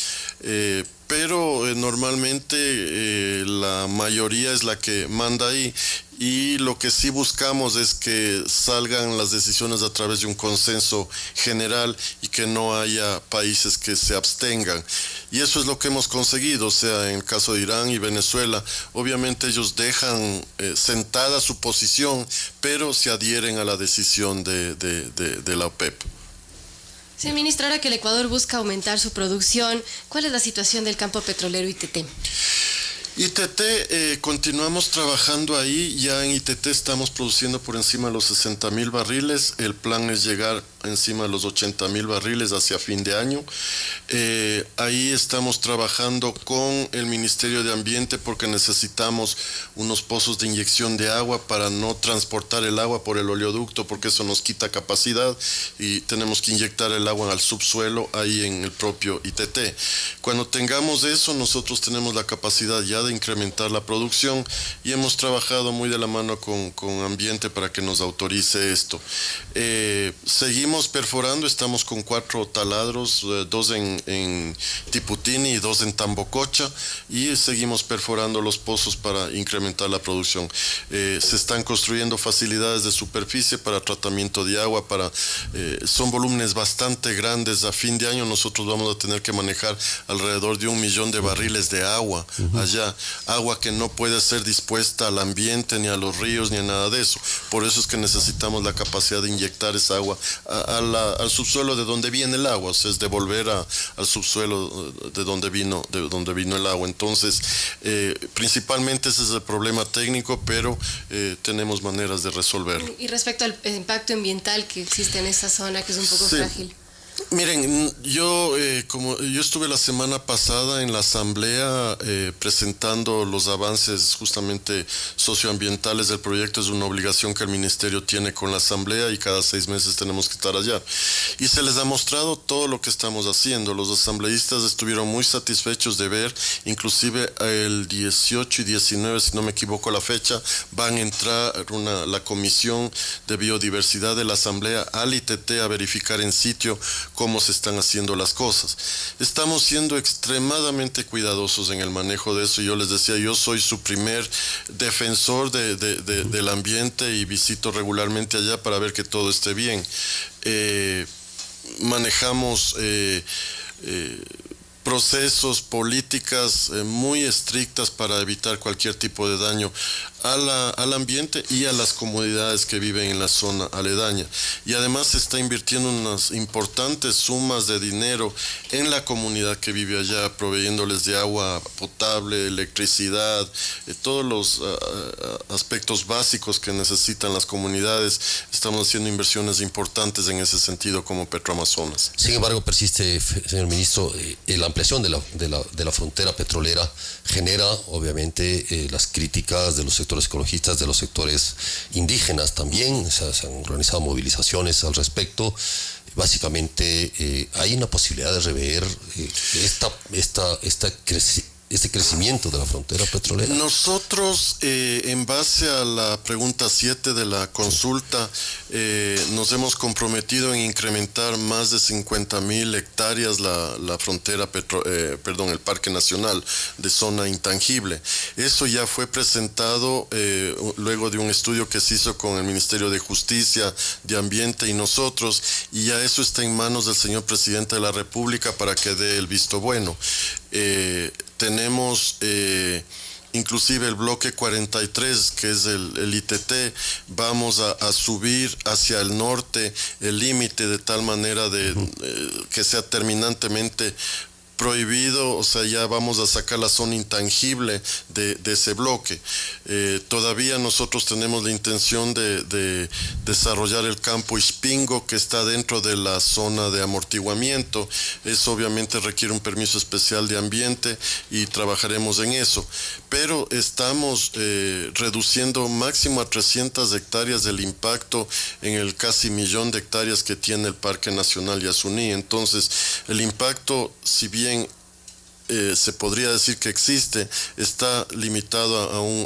G: Pero normalmente la mayoría es la que manda ahí, y lo que sí buscamos es que salgan las decisiones a través de un consenso general y que no haya países que se abstengan. Y eso es lo que hemos conseguido, o sea, en el caso de Irán y Venezuela, obviamente ellos dejan sentada su posición, pero se adhieren a la decisión de la OPEP.
D: Sí, ministro, ahora que el Ecuador busca aumentar su producción, ¿cuál es la situación del campo petrolero ITT?
G: ITT, continuamos trabajando ahí. Ya en ITT estamos produciendo por encima de los 60.000 barriles. El plan es llegar encima de los 80.000 barriles hacia fin de año. Ahí estamos trabajando con el Ministerio de Ambiente porque necesitamos unos pozos de inyección de agua para no transportar el agua por el oleoducto, porque eso nos quita capacidad y tenemos que inyectar el agua al subsuelo ahí en el propio ITT. Cuando tengamos eso, nosotros tenemos la capacidad ya de incrementar la producción, y hemos trabajado muy de la mano con Ambiente para que nos autorice esto. Seguimos perforando, estamos con 4 taladros, 2 en Tiputini y 2 en Tambococha, y seguimos perforando los pozos para incrementar la producción. Se están construyendo facilidades de superficie para tratamiento de agua, son volúmenes bastante grandes. A fin de año nosotros vamos a tener que manejar alrededor de 1.000.000 de barriles de agua allá, agua que no puede ser dispuesta al ambiente, ni a los ríos, ni a nada de eso. Por eso es que necesitamos la capacidad de inyectar esa agua al subsuelo de donde viene el agua, o sea, es devolver al subsuelo de donde vino el agua. Entonces, principalmente ese es el problema técnico, pero tenemos maneras de resolverlo.
D: Y respecto al impacto ambiental que existe en esa zona, que es un poco frágil.
G: Miren, yo estuve la semana pasada en la asamblea presentando los avances justamente socioambientales del proyecto. Es una obligación que el ministerio tiene con la asamblea y cada 6 meses tenemos que estar allá. Y se les ha mostrado todo lo que estamos haciendo. Los asambleístas estuvieron muy satisfechos de ver, inclusive el 18 y 19, si no me equivoco la fecha, van a entrar la comisión de biodiversidad de la asamblea al ITT a verificar en sitio cómo se están haciendo las cosas. Estamos siendo extremadamente cuidadosos en el manejo de eso. Yo les decía, yo soy su primer defensor del ambiente y visito regularmente allá para ver que todo esté bien. Manejamos procesos, políticas muy estrictas para evitar cualquier tipo de daño al ambiente y a las comunidades que viven en la zona aledaña. Y además se está invirtiendo unas importantes sumas de dinero en la comunidad que vive allá, proveyéndoles de agua potable, electricidad, todos los aspectos básicos que necesitan las comunidades. Estamos haciendo inversiones importantes en ese sentido como Petroamazonas.
C: Sin embargo, persiste, señor ministro, la ampliación de la frontera petrolera genera obviamente las críticas de los sectores ecologistas, de los sectores indígenas también. Se han organizado movilizaciones al respecto. Básicamente hay una posibilidad de rever este crecimiento de la frontera petrolera.
G: Nosotros, en base a la pregunta 7 de la consulta, nos hemos comprometido en incrementar más de 50,000 hectáreas la frontera, el Parque Nacional de Zona Intangible. Eso ya fue presentado luego de un estudio que se hizo con el Ministerio de Justicia, de Ambiente y nosotros, y ya eso está en manos del señor Presidente de la República para que dé el visto bueno. Tenemos inclusive el bloque 43, que es el ITT, vamos a subir hacia el norte el límite de tal manera que sea terminantemente prohibido, o sea, ya vamos a sacar la zona intangible de ese bloque. Todavía nosotros tenemos la intención de desarrollar el campo Ispingo, que está dentro de la zona de amortiguamiento. Eso obviamente requiere un permiso especial de ambiente y trabajaremos en eso. Pero estamos reduciendo máximo a 300 hectáreas del impacto en el casi 1,000,000 de hectáreas que tiene el Parque Nacional Yasuní. Entonces, el impacto, si bien se podría decir que existe, está limitado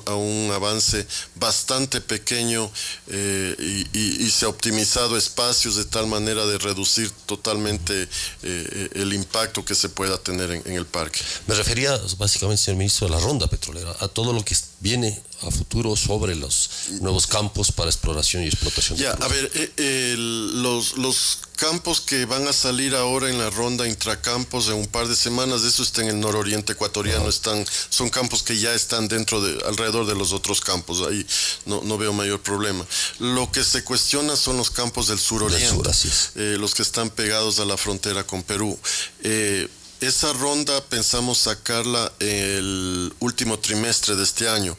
G: a un avance bastante pequeño y se ha optimizado espacios de tal manera de reducir totalmente el impacto que se pueda tener en el parque.
C: Me refería básicamente, señor ministro, a la ronda petrolera, a todo lo que viene a futuro sobre los nuevos campos para exploración y explotación.
G: Ya, a ver, los campos que van a salir ahora en la ronda intracampos en un par de semanas, eso está en el nororiente ecuatoriano, son campos que ya están alrededor de los otros campos, ahí no veo mayor problema. Lo que se cuestiona son los campos del suroriente, los que están pegados a la frontera con Perú. Esa ronda pensamos sacarla el último trimestre de este año.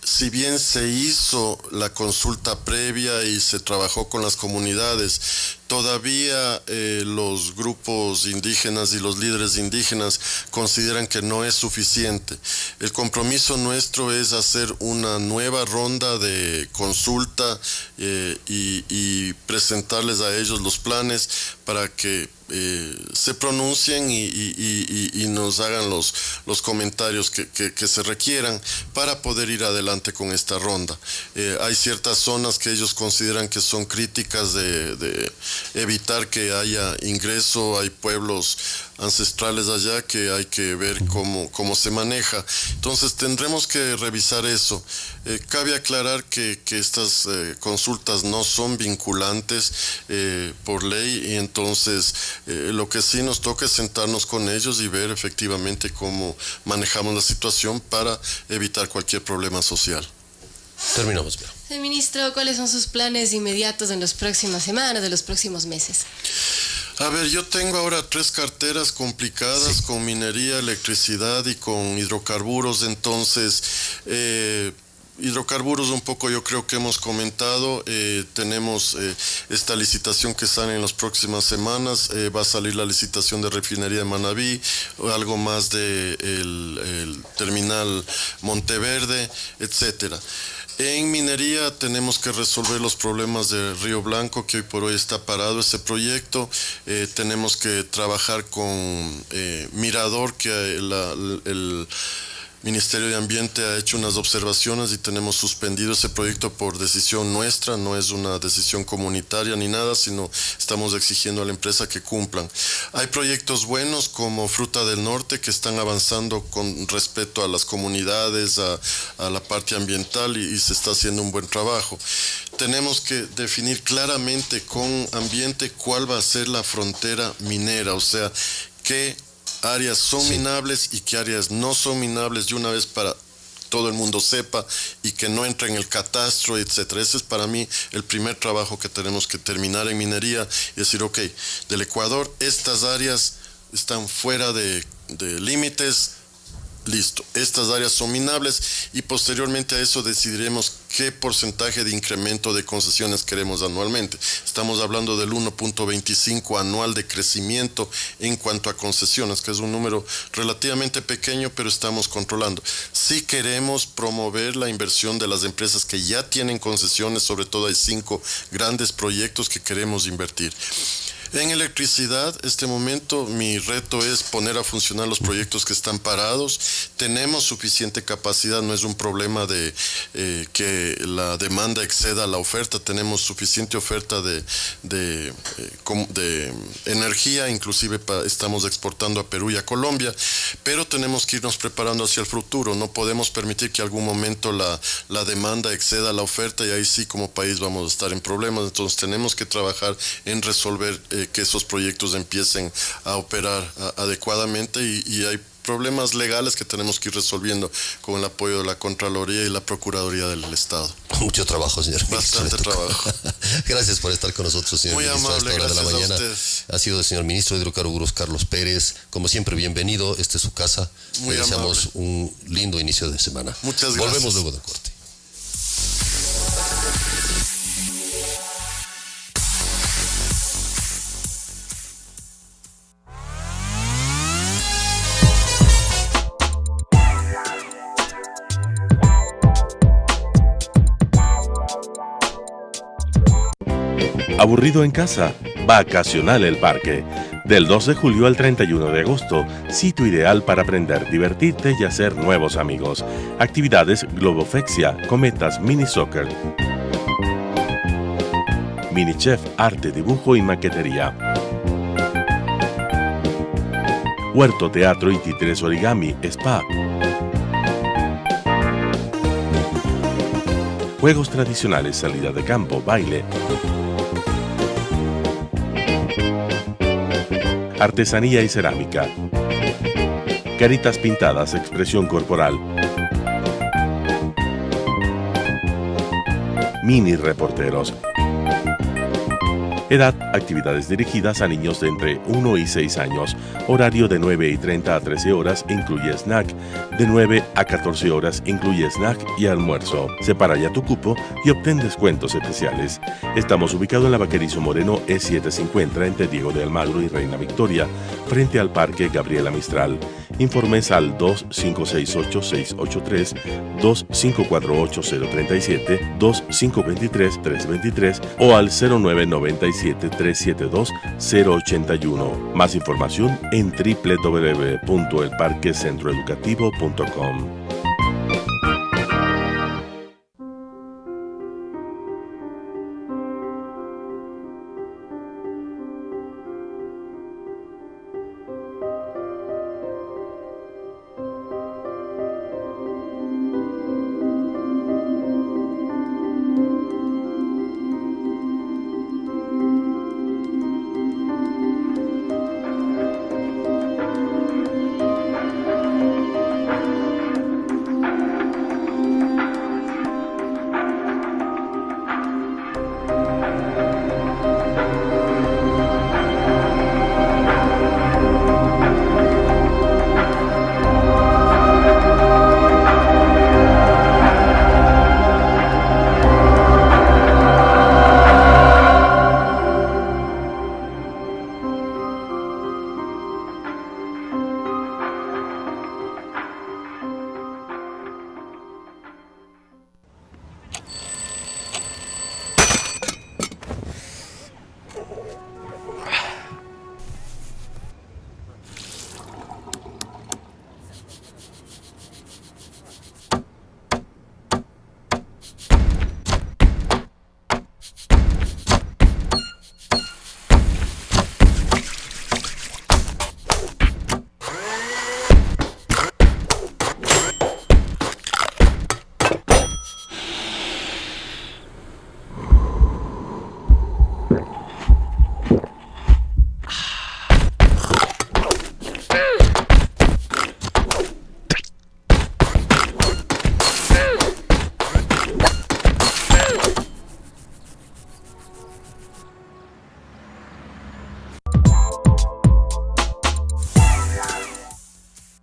G: Si bien se hizo la consulta previa y se trabajó con las comunidades, todavía los grupos indígenas y los líderes indígenas consideran que no es suficiente. El compromiso nuestro es hacer una nueva ronda de consulta y presentarles a ellos los planes para que se pronuncien y nos hagan los comentarios que se requieran para poder ir adelante con esta ronda. Hay ciertas zonas que ellos consideran que son críticas de evitar que haya ingreso, hay pueblos ancestrales allá que hay que ver cómo se maneja. Entonces tendremos que revisar eso. Cabe aclarar que estas consultas no son vinculantes por ley, y entonces lo que sí nos toca es sentarnos con ellos y ver efectivamente cómo manejamos la situación para evitar cualquier problema social.
C: Terminamos, Vero.
D: Ministro, ¿cuáles son sus planes inmediatos en las próximas semanas, de los próximos meses?
G: A ver, yo tengo ahora 3 carteras complicadas con minería, electricidad y con hidrocarburos. Entonces, hidrocarburos un poco yo creo que hemos comentado. Tenemos esta licitación que sale en las próximas semanas. Va a salir la licitación de refinería de Manabí, algo más de el terminal Monteverde, etcétera. En minería tenemos que resolver los problemas de Río Blanco, que hoy por hoy está parado ese proyecto. Tenemos que trabajar con Mirador, que el Ministerio de Ambiente ha hecho unas observaciones y tenemos suspendido ese proyecto por decisión nuestra. No es una decisión comunitaria ni nada, sino estamos exigiendo a la empresa que cumplan. Hay proyectos buenos como Fruta del Norte que están avanzando con respecto a las comunidades, a la parte ambiental y se está haciendo un buen trabajo. Tenemos que definir claramente con ambiente cuál va a ser la frontera minera, o sea, qué áreas son minables y qué áreas no son minables de una vez para todo el mundo sepa y que no entre en el catastro, etcétera. Ese es para mí el primer trabajo que tenemos que terminar en minería y decir, ok, del Ecuador estas áreas están fuera de límites, listo, estas áreas son minables y posteriormente a eso decidiremos qué porcentaje de incremento de concesiones queremos anualmente. Estamos hablando del 1.25 anual de crecimiento en cuanto a concesiones, que es un número relativamente pequeño, pero estamos controlando. Sí queremos promover la inversión de las empresas que ya tienen concesiones, sobre todo hay 5 grandes proyectos que queremos invertir. En electricidad, este momento mi reto es poner a funcionar los proyectos que están parados. Tenemos suficiente capacidad, no es un problema de que la demanda exceda la oferta. Tenemos suficiente oferta de energía, inclusive estamos exportando a Perú y a Colombia, pero tenemos que irnos preparando hacia el futuro. No podemos permitir que algún momento la demanda exceda la oferta y ahí sí como país vamos a estar en problemas. Entonces tenemos que trabajar en resolver que esos proyectos empiecen a operar adecuadamente y hay problemas legales que tenemos que ir resolviendo con el apoyo de la Contraloría y la Procuraduría del Estado.
C: Mucho trabajo, señor ministro.
G: Bastante trabajo.
C: Gracias por estar con nosotros, señor ministro.
G: Muy amable,
C: a esta hora de la mañana.
G: a
C: ha sido el señor ministro de Hidrocarburos, Carlos Pérez. Como siempre, bienvenido. Esta es su casa.
G: Muy
C: Le deseamos
G: amable.
C: un lindo inicio de semana.
G: Muchas gracias.
C: Volvemos luego del corte.
F: ¿Aburrido en casa? Vacacional el Parque. Del 2 de julio al 31 de agosto, sitio ideal para aprender, divertirte y hacer nuevos amigos. Actividades Globofexia, Cometas, Mini Soccer, Mini Chef, Arte, Dibujo y Maquetería. Huerto, Teatro y Títeres Origami, Spa. Juegos tradicionales, salida de campo, baile. Artesanía y cerámica. Caritas pintadas, expresión corporal. Mini reporteros. Edad, actividades dirigidas a niños de entre 1 y 6 años. Horario de 9:30 a 13 horas, incluye snack. De 9 a 14 horas, incluye snack y almuerzo. Separa ya tu cupo y obtén descuentos especiales. Estamos ubicados en la Vaquerizo Moreno E750 entre Diego de Almagro y Reina Victoria, frente al Parque Gabriela Mistral. Informes al 2568-683, 2548-037, 2523-323 o al 0997-372-081. Más información en www.elparquecentroeducativo.com.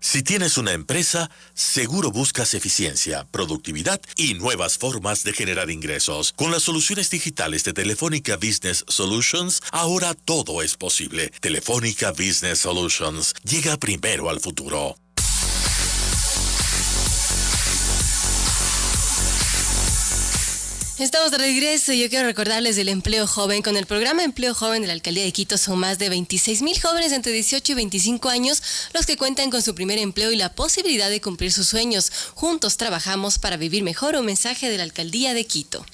B: Si tienes una empresa, seguro buscas eficiencia, productividad y nuevas formas de generar ingresos. Con las soluciones digitales de Telefónica Business Solutions, ahora todo es posible. Telefónica Business Solutions llega primero al futuro.
D: Estamos de regreso y yo quiero recordarles del empleo joven. Con el programa Empleo Joven de la Alcaldía de Quito son más de 26,000 jóvenes entre 18 y 25 años los que cuentan con su primer empleo y la posibilidad de cumplir sus sueños. Juntos trabajamos para vivir mejor, un mensaje de la Alcaldía de Quito.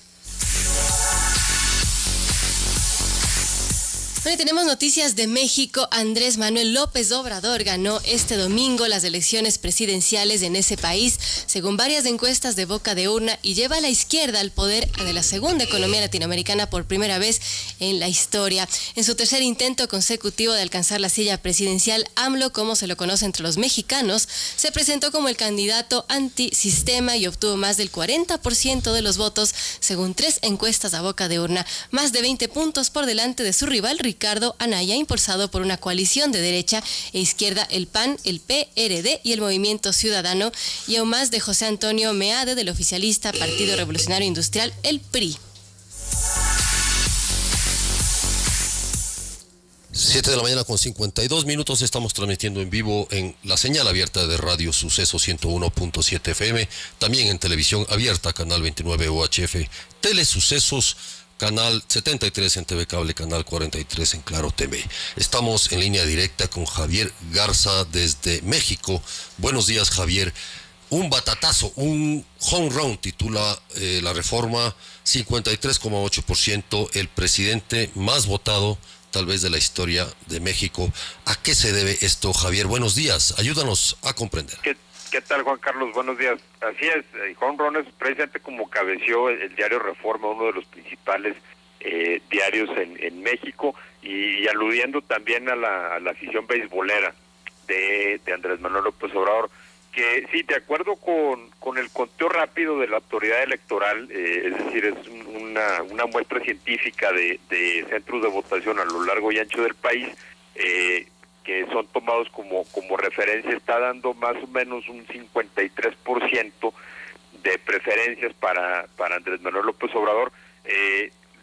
D: Bueno, tenemos noticias de México. Andrés Manuel López Obrador ganó este domingo las elecciones presidenciales en ese país, según varias encuestas de boca de urna, y lleva a la izquierda al poder de la segunda economía latinoamericana por primera vez en la historia. En su tercer intento consecutivo de alcanzar la silla presidencial, AMLO, como se lo conoce entre los mexicanos, se presentó como el candidato antisistema y obtuvo más del 40% de los votos, según 3 encuestas a boca de urna, más de 20 puntos por delante de su rival Ricardo Anaya, impulsado por una coalición de derecha e izquierda, el PAN, el PRD y el Movimiento Ciudadano, y aún más de José Antonio Meade del oficialista Partido Revolucionario Industrial, el PRI.
C: 7 de la mañana con 52 minutos, estamos transmitiendo en vivo en la señal abierta de Radio Suceso 101.7 FM, también en televisión abierta, canal 29 UHF, Telesucesos, canal 73 en TV Cable, canal 43 en Claro TV. Estamos en línea directa con Javier Garza desde México. Buenos días, Javier. Un batatazo, un home run titula la reforma, 53,8%, el presidente más votado tal vez de la historia de México. ¿A qué se debe esto, Javier? Buenos días, ayúdanos a comprender.
H: ¿Qué tal, Juan Carlos? Buenos días. Así es, home run es precisamente como cabeció el diario Reforma, uno de los principales diarios en México, y aludiendo también a la afición beisbolera de Andrés Manuel López Obrador, que sí, de acuerdo con el conteo rápido de la autoridad electoral, es decir, es una muestra científica de centros de votación a lo largo y ancho del país, que son tomados como referencia, está dando más o menos un 53% de preferencias para Andrés Manuel López Obrador,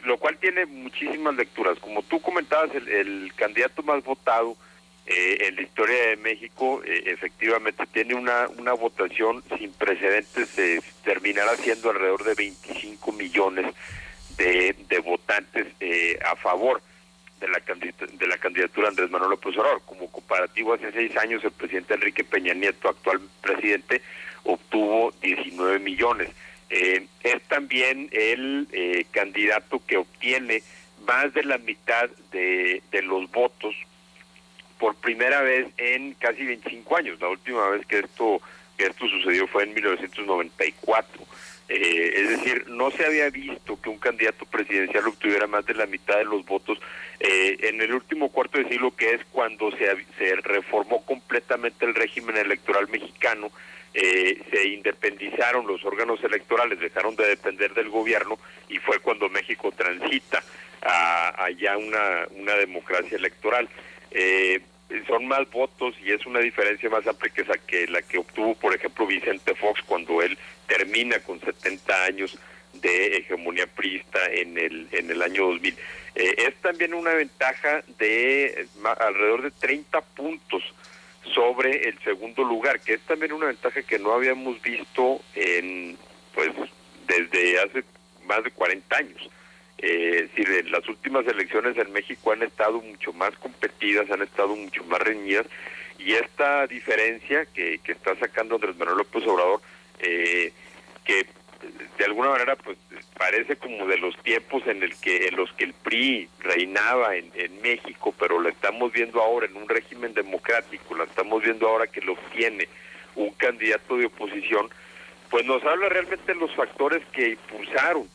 H: lo cual tiene muchísimas lecturas. Como tú comentabas, el candidato más votado en la historia de México, efectivamente tiene una votación sin precedentes, terminará siendo alrededor de 25 millones de votantes a favor de la candidatura de Andrés Manuel López Obrador. Como comparativo, hace 6 años el presidente Enrique Peña Nieto, actual presidente, obtuvo 19 millones. Es también el candidato que obtiene más de la mitad de los votos por primera vez en casi 25 años. La última vez que esto sucedió fue en 1994. Es decir, no se había visto que un candidato presidencial obtuviera más de la mitad de los votos en el último cuarto de siglo, que es cuando se reformó completamente el régimen electoral mexicano. Se independizaron los órganos electorales, dejaron de depender del gobierno, y fue cuando México transita a ya una democracia electoral. Son más votos y es una diferencia más amplia que la que obtuvo, por ejemplo, Vicente Fox cuando él termina con 70 años de hegemonía priista en el año 2000. Es también una ventaja de alrededor de 30 puntos sobre el segundo lugar, que es también una ventaja que no habíamos visto desde hace más de 40 años. Las últimas elecciones en México han estado mucho más competidas, han estado mucho más reñidas, y esta diferencia que está sacando Andrés Manuel López Obrador, que de alguna manera pues parece como de los tiempos en los que el PRI reinaba en México, pero lo estamos viendo ahora en un régimen democrático, la estamos viendo ahora que lo obtiene un candidato de oposición, pues nos habla realmente de los factores que impulsaron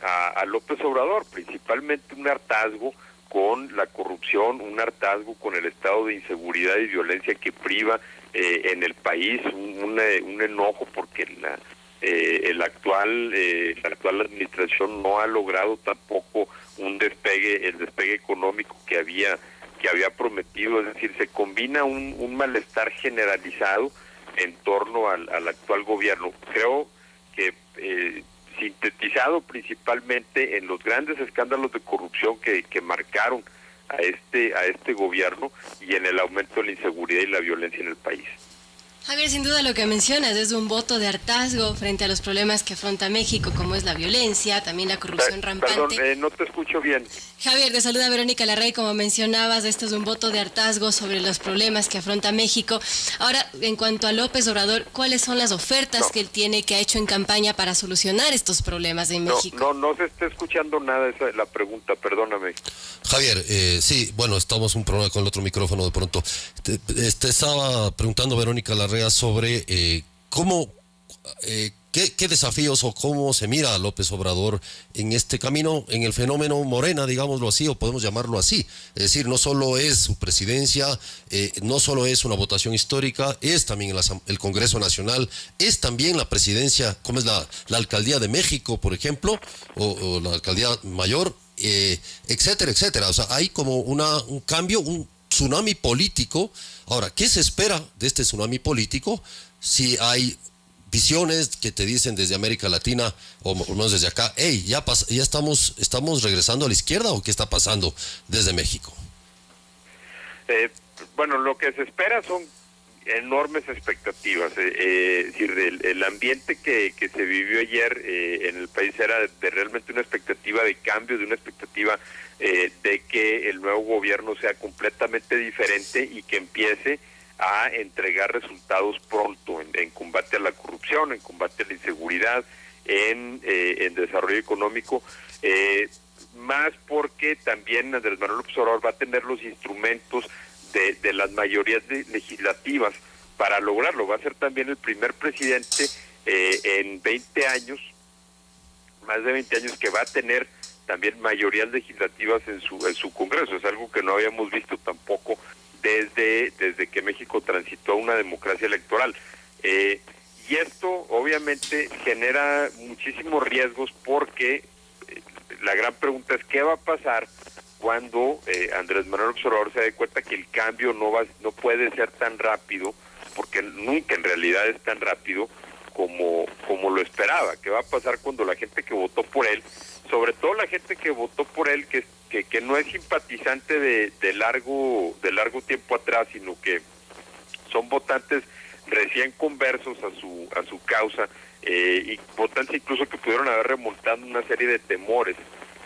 H: a López Obrador, principalmente un hartazgo con la corrupción, un hartazgo con el estado de inseguridad y violencia que priva en el país, un enojo porque la actual administración no ha logrado tampoco el despegue económico que había que había prometido. Es decir, se combina un malestar generalizado en torno al actual gobierno. Creo que sintetizado principalmente en los grandes escándalos de corrupción que marcaron a este gobierno y en el aumento de la inseguridad y la violencia en el país.
D: Javier, sin duda lo que mencionas es un voto de hartazgo frente a los problemas que afronta México, como es la violencia, también la corrupción rampante.
H: Perdón, no te escucho bien.
D: Javier, te saluda Verónica Larrey. Como mencionabas, esto es un voto de hartazgo sobre los problemas que afronta México. Ahora, en cuanto a López Obrador, ¿cuáles son las ofertas que él tiene, que ha hecho en campaña para solucionar estos problemas en México?
H: No se está escuchando nada esa la pregunta, perdóname.
C: Javier, sí, bueno, estamos un problema con el otro micrófono de pronto. Estaba preguntando Verónica Larrea sobre qué desafíos o cómo se mira a López Obrador en este camino, en el fenómeno Morena, digámoslo así, o podemos llamarlo así. Es decir, no solo es su presidencia, no solo es una votación histórica, es también el Congreso Nacional, es también la presidencia, como es la alcaldía de México, por ejemplo, o la alcaldía mayor, etcétera, etcétera. O sea, hay como un cambio, un tsunami político. Ahora, ¿qué se espera de este tsunami político? Si hay visiones que te dicen desde América Latina, o por lo menos desde acá, hey, ya estamos regresando a la izquierda, ¿o qué está pasando desde México?
H: Bueno, lo que se espera son enormes expectativas. Es decir, el ambiente que se vivió ayer en el país era de realmente una expectativa de cambio, de una expectativa de que el nuevo gobierno sea completamente diferente y que empiece a entregar resultados pronto en combate a la corrupción, en combate a la inseguridad, en desarrollo económico, más porque también Andrés Manuel López Obrador va a tener los instrumentos de las mayorías legislativas para lograrlo. Va a ser también el primer presidente en 20 años, más de 20 años, que va a tener también mayorías legislativas en su Congreso. Es algo que no habíamos visto tampoco desde que México transitó a una democracia electoral. Y esto obviamente genera muchísimos riesgos porque la gran pregunta es ¿qué va a pasar cuando Andrés Manuel López Obrador se dé cuenta que el cambio no puede ser tan rápido, porque nunca en realidad es tan rápido como lo esperaba? ¿Qué va a pasar cuando la gente que votó por él, sobre todo la gente que votó por él, que no es simpatizante de largo tiempo atrás, sino que son votantes recién conversos a su causa, y votantes incluso que pudieron haber remontado una serie de temores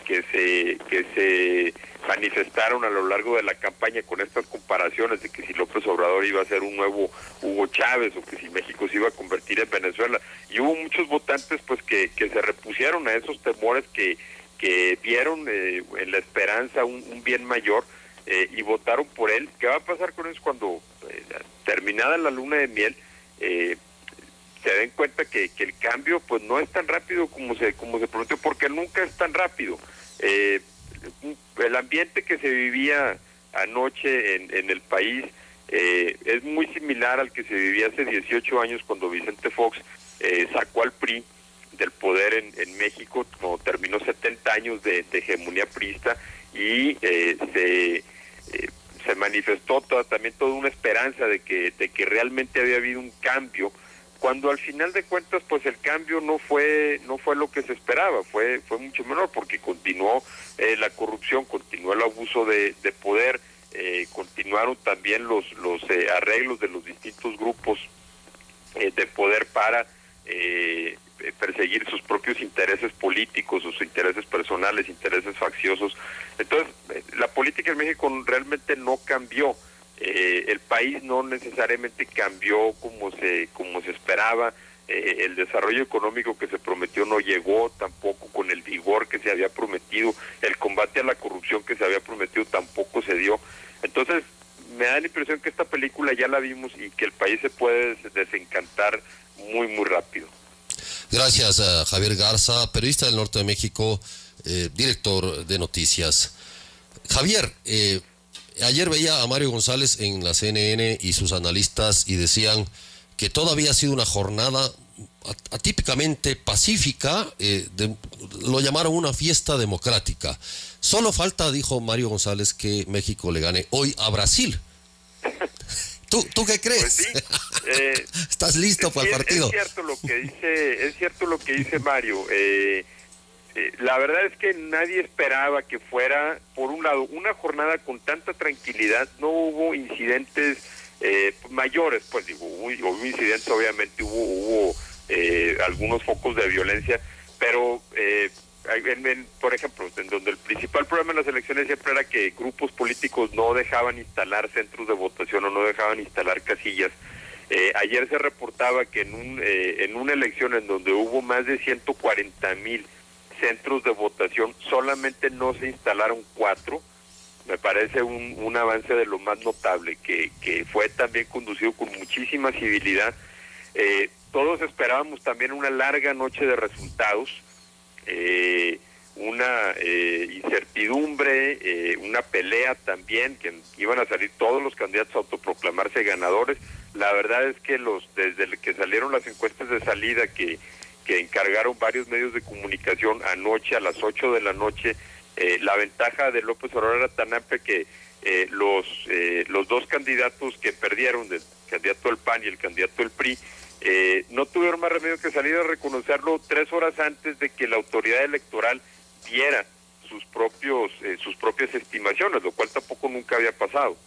H: que se manifestaron a lo largo de la campaña con estas comparaciones de que si López Obrador iba a ser un nuevo Hugo Chávez o que si México se iba a convertir en Venezuela? Y hubo muchos votantes pues que se repusieron a esos temores, que vieron en la esperanza un bien mayor, y votaron por él. ¿Qué va a pasar con eso cuando terminada la luna de miel se den cuenta que el cambio pues no es tan rápido como se prometió? Porque nunca es tan rápido. El ambiente que se vivía anoche en el país es muy similar al que se vivía hace 18 años cuando Vicente Fox sacó al PRI del poder en México, cuando terminó 70 años de hegemonía priista, y se manifestó también toda una esperanza de que realmente había habido un cambio, cuando al final de cuentas pues el cambio no fue lo que se esperaba, fue mucho menor, porque continuó la corrupción, continuó el abuso de poder, continuaron también los arreglos de los distintos grupos de poder para perseguir sus propios intereses políticos, sus intereses personales, intereses facciosos. Entonces, la política en México realmente no cambió. El país no necesariamente cambió como se esperaba. El desarrollo económico que se prometió no llegó tampoco con el vigor que se había prometido. El combate a la corrupción que se había prometido tampoco se dio. Entonces, me da la impresión que esta película ya la vimos y que el país se puede desencantar muy, muy rápido.
C: Gracias a Javier Garza, periodista del Norte de México, director de noticias. Javier, ayer veía a Mario González en la CNN y sus analistas y decían que todavía ha sido una jornada atípicamente pacífica, lo llamaron una fiesta democrática. Solo falta, dijo Mario González, que México le gane hoy a Brasil. ¿Tú qué crees?
H: Pues sí,
C: ¿Estás listo para el partido?
H: Es cierto lo que dice Mario. La verdad es que nadie esperaba que fuera, por un lado, una jornada con tanta tranquilidad. No hubo incidentes mayores, pues digo, hubo incidentes, obviamente hubo algunos focos de violencia, pero por ejemplo, en donde el principal problema en las elecciones siempre era que grupos políticos no dejaban instalar centros de votación o no dejaban instalar casillas. Ayer se reportaba que en una elección en donde hubo más de 140,000 centros de votación, solamente no se instalaron 4. Me parece un avance de lo más notable, que fue también conducido con muchísima civilidad. Todos esperábamos también una larga noche de resultados, una incertidumbre, una pelea también, que iban a salir todos los candidatos a autoproclamarse ganadores. La verdad es que desde que salieron las encuestas de salida que encargaron varios medios de comunicación anoche a las 8 de la noche, la ventaja de López Obrador era tan amplia que los dos candidatos que perdieron, el candidato del PAN y el candidato del PRI, no tuvieron más remedio que salir a reconocerlo 3 horas antes de que la autoridad electoral diera sus propias estimaciones, lo cual tampoco nunca había pasado.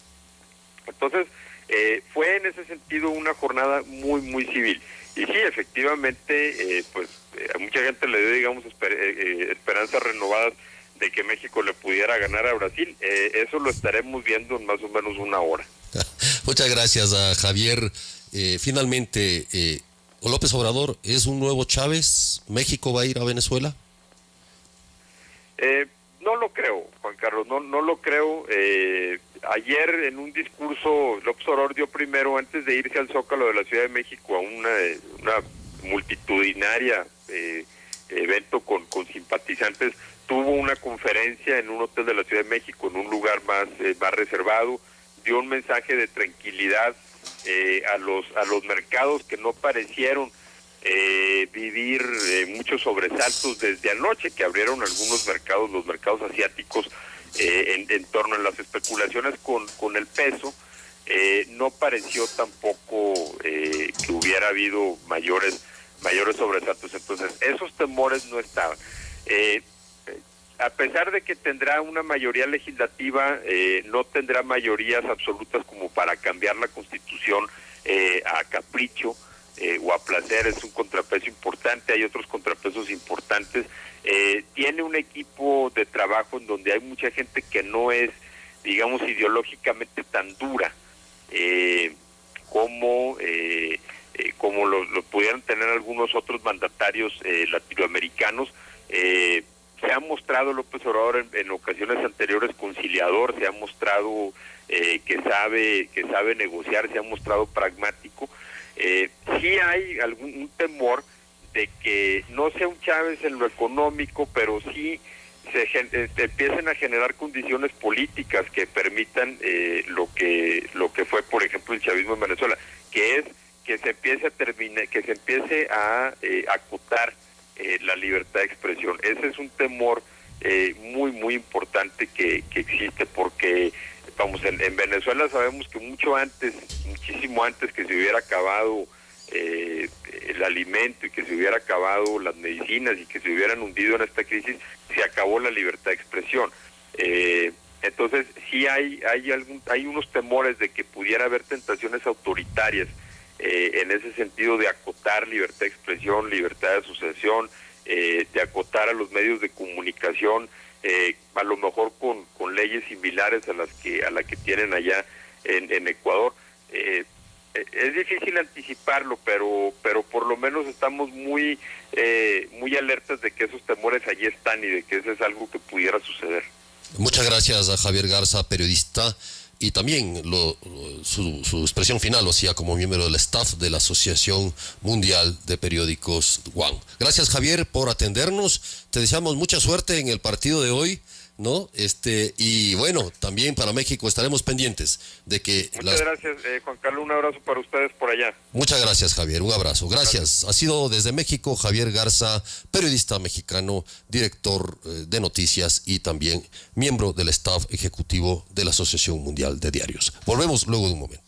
H: Entonces, fue en ese sentido una jornada muy, muy civil. Y sí, efectivamente, a mucha gente le dio, digamos, esperanzas renovadas de que México le pudiera ganar a Brasil. Eso lo estaremos viendo en más o menos una hora.
C: Muchas gracias a Javier. Finalmente, López Obrador es un nuevo Chávez. ¿México va a ir a Venezuela?
H: No lo creo, Juan Carlos, no lo creo. Ayer en un discurso López Obrador dio primero, antes de irse al Zócalo de la Ciudad de México, a una multitudinaria evento con simpatizantes, tuvo una conferencia en un hotel de la Ciudad de México, en un lugar más reservado, dio un mensaje de tranquilidad a los mercados que no parecieron vivir muchos sobresaltos desde anoche, que abrieron algunos mercados, los mercados asiáticos, en torno a las especulaciones con el peso. No pareció tampoco que hubiera habido mayores sobresaltos. Entonces, esos temores no estaban. A pesar de que tendrá una mayoría legislativa, no tendrá mayorías absolutas como para cambiar la Constitución a capricho o a placer. Es un contrapeso importante, hay otros contrapesos importantes. Tiene un equipo de trabajo en donde hay mucha gente que no es, digamos, ideológicamente tan dura como lo pudieran tener algunos otros mandatarios latinoamericanos. Se ha mostrado López Obrador en ocasiones anteriores conciliador, se ha mostrado que sabe negociar, se ha mostrado pragmático. Sí hay un temor de que no sea un Chávez en lo económico, pero sí se empiecen a generar condiciones políticas que permitan lo que fue, por ejemplo, el chavismo en Venezuela, que es que se empiece a acotar la libertad de expresión. Ese es un temor muy, muy importante que existe, porque vamos, en Venezuela sabemos que muchísimo antes que se hubiera acabado el alimento y que se hubiera acabado las medicinas y que se hubieran hundido en esta crisis, se acabó la libertad de expresión. Entonces sí hay unos temores de que pudiera haber tentaciones autoritarias en ese sentido, de acotar libertad de expresión, libertad de asociación, de acotar a los medios de comunicación, a lo mejor con leyes similares a la que tienen allá en Ecuador. Es difícil anticiparlo, pero por lo menos estamos muy alertas de que esos temores allí están y de que eso es algo que pudiera suceder.
C: Muchas gracias a Javier Garza, periodista, y también su expresión final lo hacía como miembro del staff de la Asociación Mundial de Periódicos WAN. Gracias, Javier, por atendernos. Te deseamos mucha suerte en el partido de hoy. ¿no? Y bueno, también para México estaremos pendientes de que...
H: Muchas gracias, Juan Carlos, un abrazo para ustedes por allá.
C: Muchas gracias, Javier, un abrazo. Gracias. Ha sido desde México Javier Garza, periodista mexicano, director de noticias y también miembro del staff ejecutivo de la Asociación Mundial de Diarios. Volvemos luego de un momento.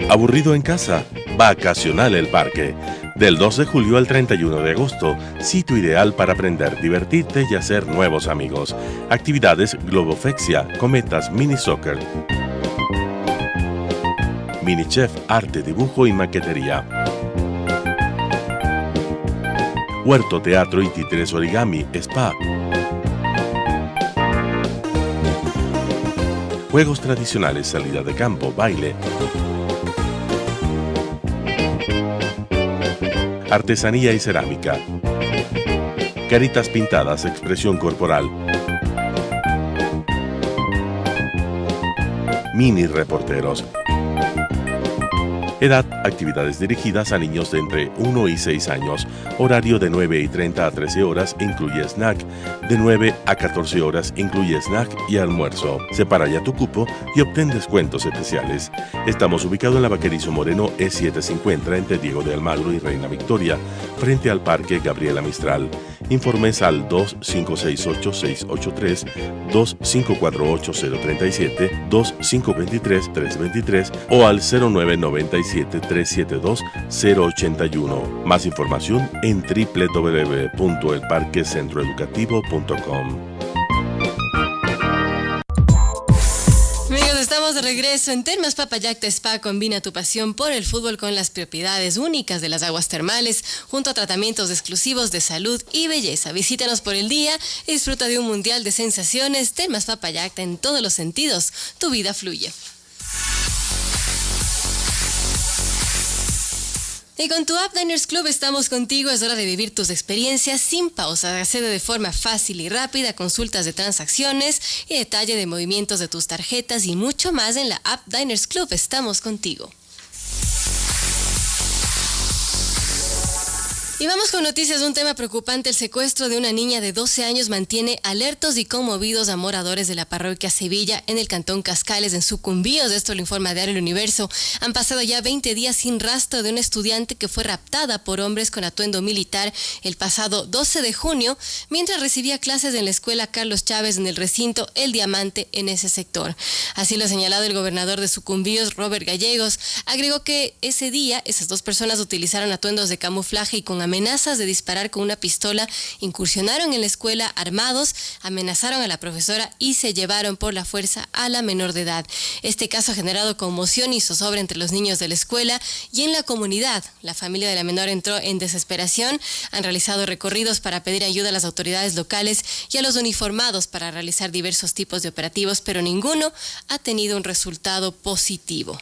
F: ¿Aburrido en casa? Vacacional el Parque. Del 2 de julio al 31 de agosto, sitio ideal para aprender, divertirte y hacer nuevos amigos. Actividades Globofexia, Cometas, Mini Soccer, Mini Chef, arte, dibujo y maquetería. Huerto, teatro y títeres origami, spa. Juegos tradicionales, salida de campo, baile. Artesanía y cerámica. Caritas pintadas, expresión corporal. Mini reporteros. Edad, actividades dirigidas a niños de entre 1 y 6 años. Horario de 9:30 a 13 horas, incluye snack. De 9 a 14 horas, incluye snack y almuerzo. Separa ya tu cupo y obtén descuentos especiales. Estamos ubicados en la Vaquerizo Moreno E750 entre Diego de Almagro y Reina Victoria, frente al Parque Gabriela Mistral. Informes al 2568-683, 2548-037, 2523-323 o al 0997-372-081. Más información en www.elparquecentroeducativo.com.
D: Estamos de regreso en Termas Papayacta Spa. Combina tu pasión por el fútbol con las propiedades únicas de las aguas termales, junto a tratamientos exclusivos de salud y belleza. Visítanos por el día y disfruta de un mundial de sensaciones. Termas Papayacta, en todos los sentidos, tu vida fluye. Y con tu app Diners Club estamos contigo. Es hora de vivir tus experiencias sin pausa. Accede de forma fácil y rápida a consultas de transacciones y detalle de movimientos de tus tarjetas y mucho más en la app Diners Club. Estamos contigo. Y vamos con noticias de un tema preocupante. El secuestro de una niña de 12 años mantiene alertos y conmovidos a moradores de la parroquia Sevilla en el cantón Cascales, en Sucumbíos. Esto lo informa Diario El Universo. Han pasado ya 20 días sin rastro de una estudiante que fue raptada por hombres con atuendo militar el pasado 12 de junio, mientras recibía clases en la escuela Carlos Chávez en el recinto El Diamante en ese sector. Así lo ha señalado el gobernador de Sucumbíos, Robert Gallegos. Agregó que ese día esas dos personas utilizaron atuendos de camuflaje y con amenazas de disparar con una pistola, incursionaron en la escuela armados, amenazaron a la profesora y se llevaron por la fuerza a la menor de edad. Este caso ha generado conmoción y zozobra entre los niños de la escuela y en la comunidad. La familia de la menor entró en desesperación. Han realizado recorridos para pedir ayuda a las autoridades locales y a los uniformados para realizar diversos tipos de operativos, pero ninguno ha tenido un resultado positivo.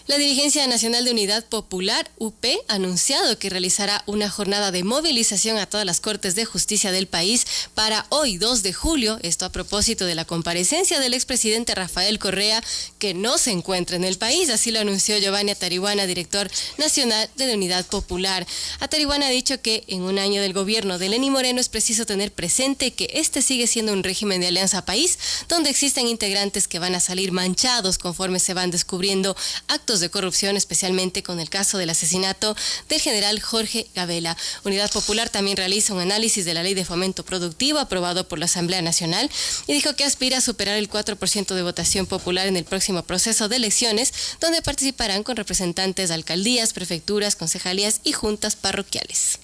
D: La Dirigencia Nacional de Unidad Popular, UP, ha anunciado que realizará una jornada de movilización a todas las Cortes de Justicia del país para hoy, 2 de julio, esto a propósito de la comparecencia del expresidente Rafael Correa, que no se encuentra en el país. Así lo anunció Giovanni Atariwana, director nacional de la Unidad Popular. Atariwana ha dicho que en un año del gobierno de Lenín Moreno es preciso tener presente que este sigue siendo un régimen de alianza país, donde existen integrantes que van a salir manchados conforme se van descubriendo actos de corrupción, especialmente con el caso del asesinato del general Jorge Gabela. Unidad Popular también realiza un análisis de la Ley de Fomento Productivo aprobado por la Asamblea Nacional y dijo que aspira a superar el 4% de votación popular en el próximo proceso de elecciones, donde participarán con representantes de alcaldías, prefecturas, concejalías y juntas parroquiales.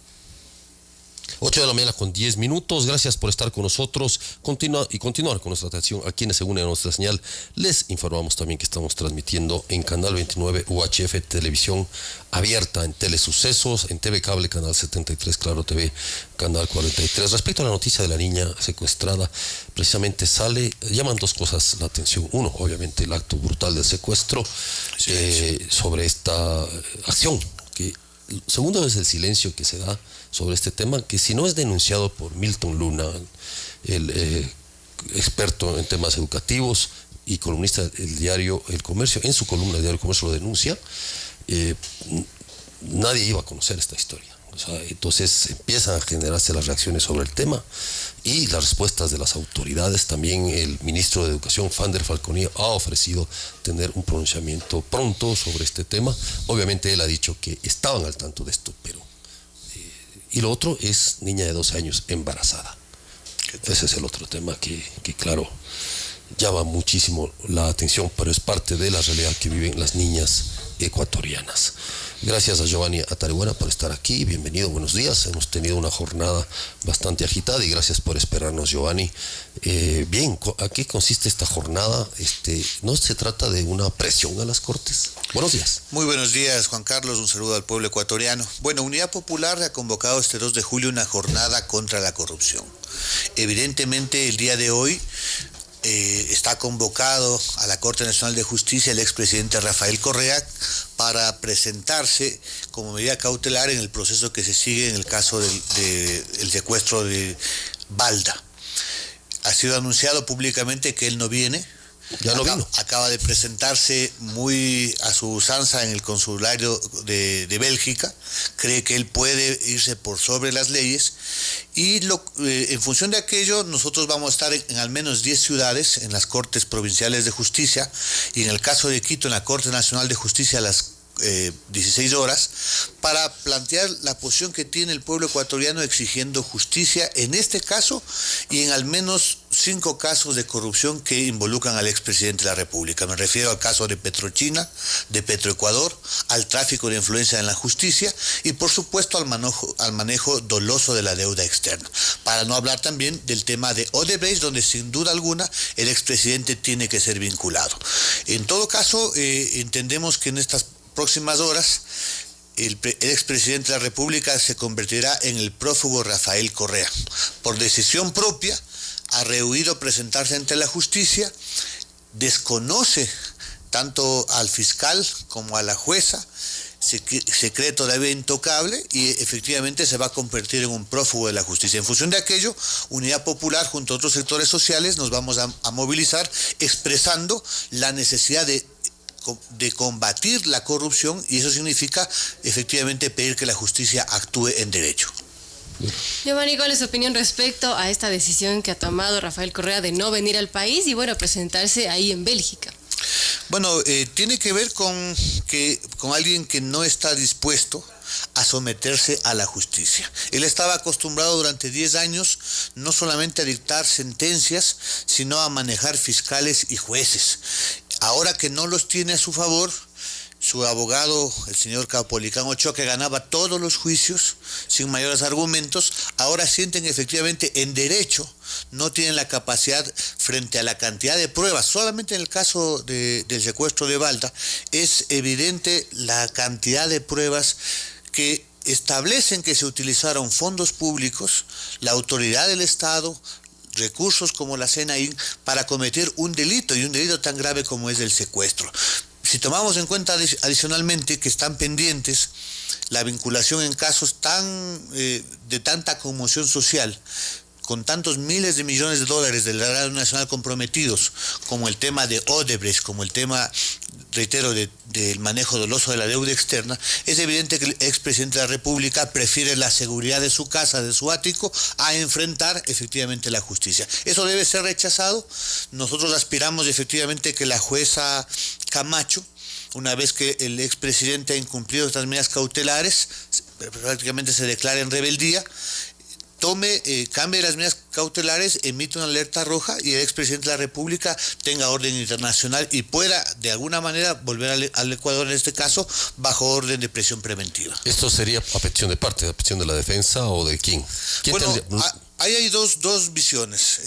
C: 8 de la mañana con 10 minutos. Gracias por estar con nosotros. Continuar con nuestra atención a quienes se unen a nuestra señal. Les informamos también que estamos transmitiendo en Canal 29 UHF Televisión Abierta, en Telesucesos, en TV Cable, Canal 73, Claro TV, Canal 43. Respecto a la noticia de la niña secuestrada, precisamente llaman dos cosas la atención. Uno, obviamente, el acto brutal del secuestro, sobre esta acción. Segundo, es el silencio que se da sobre este tema, que si no es denunciado por Milton Luna, el experto en temas educativos, y columnista del diario El Comercio, en su columna del diario El Comercio lo denuncia, nadie iba a conocer esta historia. O sea, entonces empiezan a generarse las reacciones sobre el tema y las respuestas de las autoridades. También el ministro de Educación, Fander Falconía, ha ofrecido tener un pronunciamiento pronto sobre este tema. Obviamente él ha dicho que estaban al tanto de esto, pero... y lo otro es niña de 12 años embarazada. Ese es el otro tema que claro, llama muchísimo la atención, pero es parte de la realidad que viven las niñas ecuatorianas. Gracias a Giovanni Atareguera por estar aquí, bienvenido, buenos días. Hemos tenido una jornada bastante agitada y gracias por esperarnos, Giovanni. Bien, ¿a qué consiste esta jornada? ¿No se trata de una presión a las Cortes? Buenos días.
I: Muy buenos días, Juan Carlos, un saludo al pueblo ecuatoriano. Bueno, Unidad Popular ha convocado este 2 de julio una jornada contra la corrupción. Evidentemente, el día de hoy está convocado a la Corte Nacional de Justicia el expresidente Rafael Correa para presentarse como medida cautelar en el proceso que se sigue en el caso del secuestro de Balda. Ha sido anunciado públicamente que él no viene.
C: Ya no vino.
I: Acaba de presentarse muy a su usanza en el consulario de Bélgica. Cree que él puede irse por sobre las leyes. Y en función de aquello, nosotros vamos a estar en al menos 10 ciudades, en las Cortes Provinciales de Justicia, y en el caso de Quito, en la Corte Nacional de Justicia, a las 16 horas, para plantear la posición que tiene el pueblo ecuatoriano exigiendo justicia en este caso y en al menos 5 casos de corrupción que involucran al expresidente de la República. Me refiero al caso de Petrochina, de Petroecuador, al tráfico de influencia en la justicia y por supuesto al manejo doloso de la deuda externa. Para no hablar también del tema de Odebrecht, donde sin duda alguna el expresidente tiene que ser vinculado. En todo caso, entendemos que en estas próximas horas el expresidente de la República se convertirá en el prófugo Rafael Correa. Por decisión propia, ha rehuido presentarse ante la justicia, desconoce tanto al fiscal como a la jueza, se cree todavía intocable y efectivamente se va a convertir en un prófugo de la justicia. En función de aquello, Unidad Popular junto a otros sectores sociales nos vamos a movilizar expresando la necesidad de combatir la corrupción y eso significa efectivamente pedir que la justicia actúe en derecho.
D: Giovanni, ¿cuál es su opinión respecto a esta decisión que ha tomado Rafael Correa de no venir al país y bueno, presentarse ahí en Bélgica?
I: Bueno, tiene que ver con alguien que no está dispuesto a someterse a la justicia. Él estaba acostumbrado durante 10 años no solamente a dictar sentencias, sino a manejar fiscales y jueces. Ahora que no los tiene a su favor, su abogado, el señor Caupolicán Ochoa, que ganaba todos los juicios sin mayores argumentos, ahora sienten efectivamente en derecho, no tienen la capacidad frente a la cantidad de pruebas. Solamente en el caso del secuestro de Balda es evidente la cantidad de pruebas que establecen que se utilizaron fondos públicos, la autoridad del Estado, recursos como la SENAIN para cometer un delito y un delito tan grave como es el secuestro. Si tomamos en cuenta adicionalmente que están pendientes la vinculación en casos de tanta conmoción social, con tantos miles de millones de dólares del erario nacional comprometidos, como el tema de Odebrecht, como el tema, reitero, del manejo doloso de la deuda externa, es evidente que el expresidente de la República prefiere la seguridad de su casa, de su ático, a enfrentar efectivamente la justicia. Eso debe ser rechazado. Nosotros aspiramos efectivamente que la jueza Camacho, una vez que el expresidente ha incumplido estas medidas cautelares, prácticamente se declara en rebeldía, cambie las medidas cautelares, emite una alerta roja y el expresidente de la República tenga orden internacional y pueda de alguna manera volver al Ecuador, en este caso, bajo orden de prisión preventiva.
C: ¿Esto sería a petición de parte, a petición de la defensa o de quién?
I: Ahí hay dos visiones.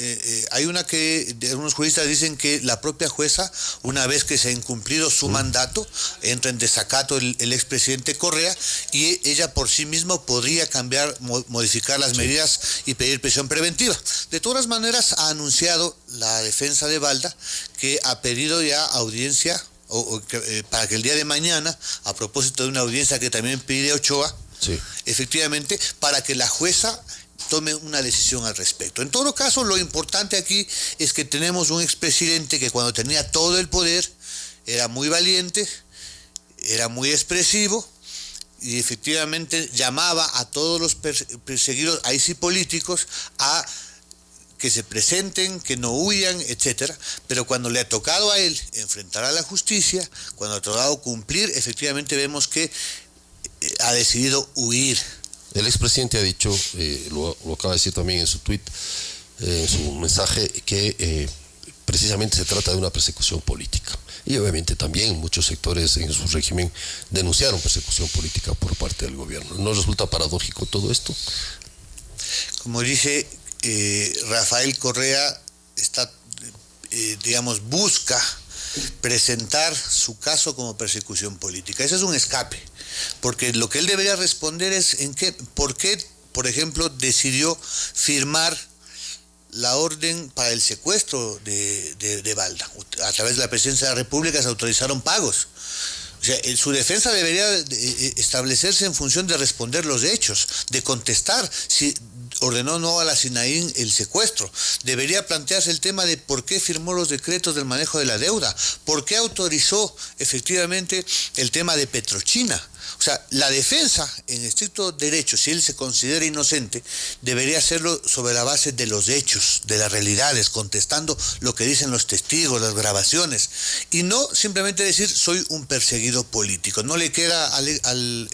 I: Hay una que algunos juristas dicen que la propia jueza, una vez que se ha incumplido su mandato, entra en desacato el expresidente Correa y ella por sí misma podría modificar las medidas y pedir prisión preventiva. De todas maneras, ha anunciado la defensa de Balda que ha pedido ya audiencia para que el día de mañana, a propósito de una audiencia que también pide Ochoa, efectivamente, para que la jueza tome una decisión al respecto. En todo caso, lo importante aquí es que tenemos un expresidente que cuando tenía todo el poder era muy valiente, era muy expresivo y efectivamente llamaba a todos los perseguidos, ahí sí políticos, a que se presenten, que no huyan, etcétera. Pero cuando le ha tocado a él enfrentar a la justicia, cuando ha tocado cumplir, efectivamente vemos que ha decidido huir.
C: El expresidente ha dicho, lo acaba de decir también en su tweet, en su mensaje, que precisamente se trata de una persecución política. Y obviamente también muchos sectores en su régimen denunciaron persecución política por parte del gobierno. ¿No resulta paradójico todo esto?
I: Como dice Rafael Correa, busca presentar su caso como persecución política. Ese es un escape, porque lo que él debería responder es por qué, por ejemplo, decidió firmar la orden para el secuestro de Balda. A través de la Presidencia de la República se autorizaron pagos. O sea, su defensa debería establecerse en función de responder los hechos, de contestar si ordenó o no a la SINAIN el secuestro. Debería plantearse el tema de por qué firmó los decretos del manejo de la deuda, por qué autorizó efectivamente el tema de Petrochina. O sea, la defensa, en estricto derecho, si él se considera inocente, debería hacerlo sobre la base de los hechos, de las realidades, contestando lo que dicen los testigos, las grabaciones, y no simplemente decir soy un perseguido político. No le queda al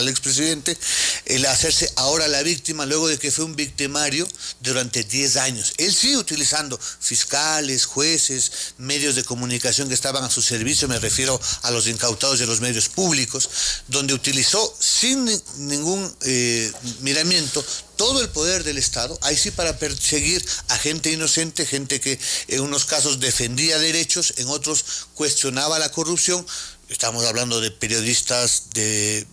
I: expresidente el hacerse ahora la víctima luego de que fue un victimario durante 10 años. Él sigue utilizando fiscales, jueces, medios de comunicación que estaban a su servicio, me refiero a los incautados de los medios públicos, donde utilizó sin ningún miramiento todo el poder del Estado, ahí sí para perseguir a gente inocente, gente que en unos casos defendía derechos, en otros cuestionaba la corrupción. Estamos hablando de periodistas, de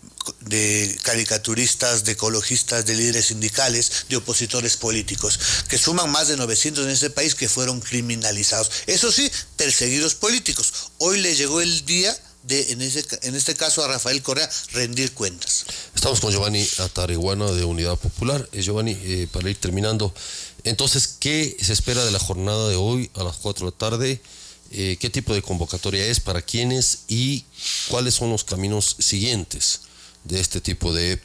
I: caricaturistas, de ecologistas, de líderes sindicales, de opositores políticos, que suman más de 900 en este país que fueron criminalizados. Eso sí, perseguidos políticos. Hoy le llegó el día de, en este caso a Rafael Correa, rendir cuentas. Estamos con Giovanni Atareguana de Unidad Popular. Giovanni, para ir terminando, entonces, ¿qué se espera de la jornada de hoy a las 4 de la tarde? ¿Qué tipo de convocatoria es, para quiénes y cuáles son los caminos siguientes de este tipo de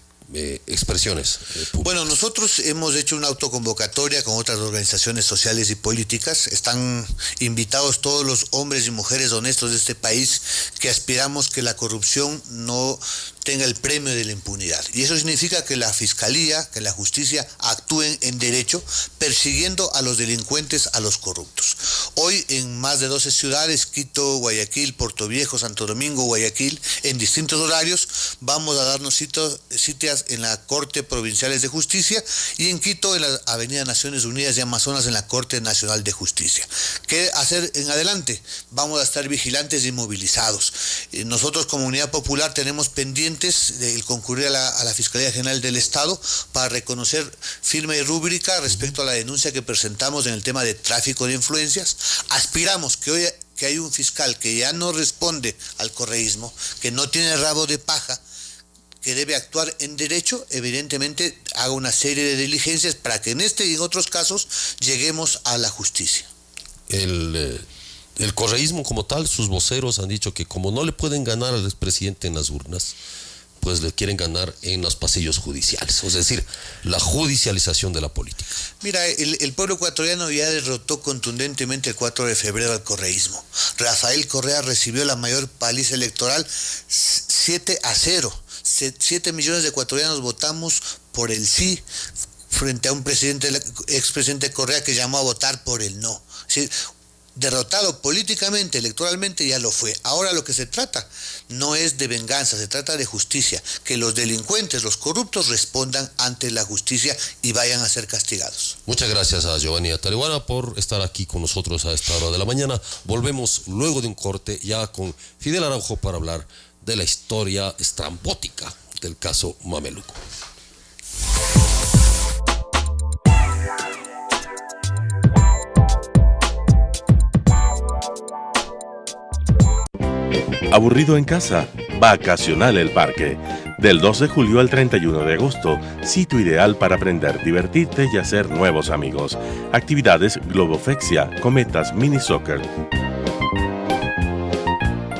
I: expresiones públicas? Bueno, nosotros hemos hecho una autoconvocatoria con otras organizaciones sociales y políticas. Están invitados todos los hombres y mujeres honestos de este país que aspiramos que la corrupción no tenga el premio de la impunidad. Y eso significa que la Fiscalía, que la justicia actúen en derecho, persiguiendo a los delincuentes, a los corruptos. Hoy en más de 12 ciudades, Quito, Guayaquil, Puerto Viejo, Santo Domingo, Guayaquil, en distintos horarios, vamos a darnos citas en la Corte Provinciales de Justicia y en Quito en la Avenida Naciones Unidas y Amazonas en la Corte Nacional de Justicia. ¿Qué hacer en adelante? Vamos a estar vigilantes y movilizados. Nosotros como Unidad Popular tenemos pendiente el concurrir a la Fiscalía General del Estado para reconocer firma y rúbrica respecto a la denuncia que presentamos en el tema de tráfico de influencias. Aspiramos que hoy que hay un fiscal que ya no responde al correísmo, que no tiene rabo de paja, que debe actuar en derecho, evidentemente haga una serie de diligencias para que en este y en otros casos lleguemos a la justicia. El correísmo como tal, sus voceros han dicho que como no le pueden ganar al expresidente en las urnas, pues le quieren ganar en los pasillos judiciales, es decir, la judicialización de la política. Mira, el pueblo ecuatoriano ya derrotó contundentemente el 4 de febrero al correísmo. Rafael Correa recibió la mayor paliza electoral, 7-0. 7 millones de ecuatorianos votamos por el sí frente a un expresidente Correa que llamó a votar por el no. Es decir, derrotado políticamente, electoralmente, ya lo fue. Ahora lo que se trata no es de venganza, se trata de justicia, que los delincuentes, los corruptos respondan ante la justicia y vayan a ser castigados. Muchas gracias a Giovanni Atareguana por estar aquí con nosotros a esta hora de la mañana. Volvemos luego de un corte ya con Fidel Araujo para hablar de la historia estrambótica del caso Mameluco.
F: ¿Aburrido en casa? Vacacional El Parque. Del 2 de julio al 31 de agosto, sitio ideal para aprender, divertirte y hacer nuevos amigos. Actividades Globofexia, Cometas, Mini Soccer,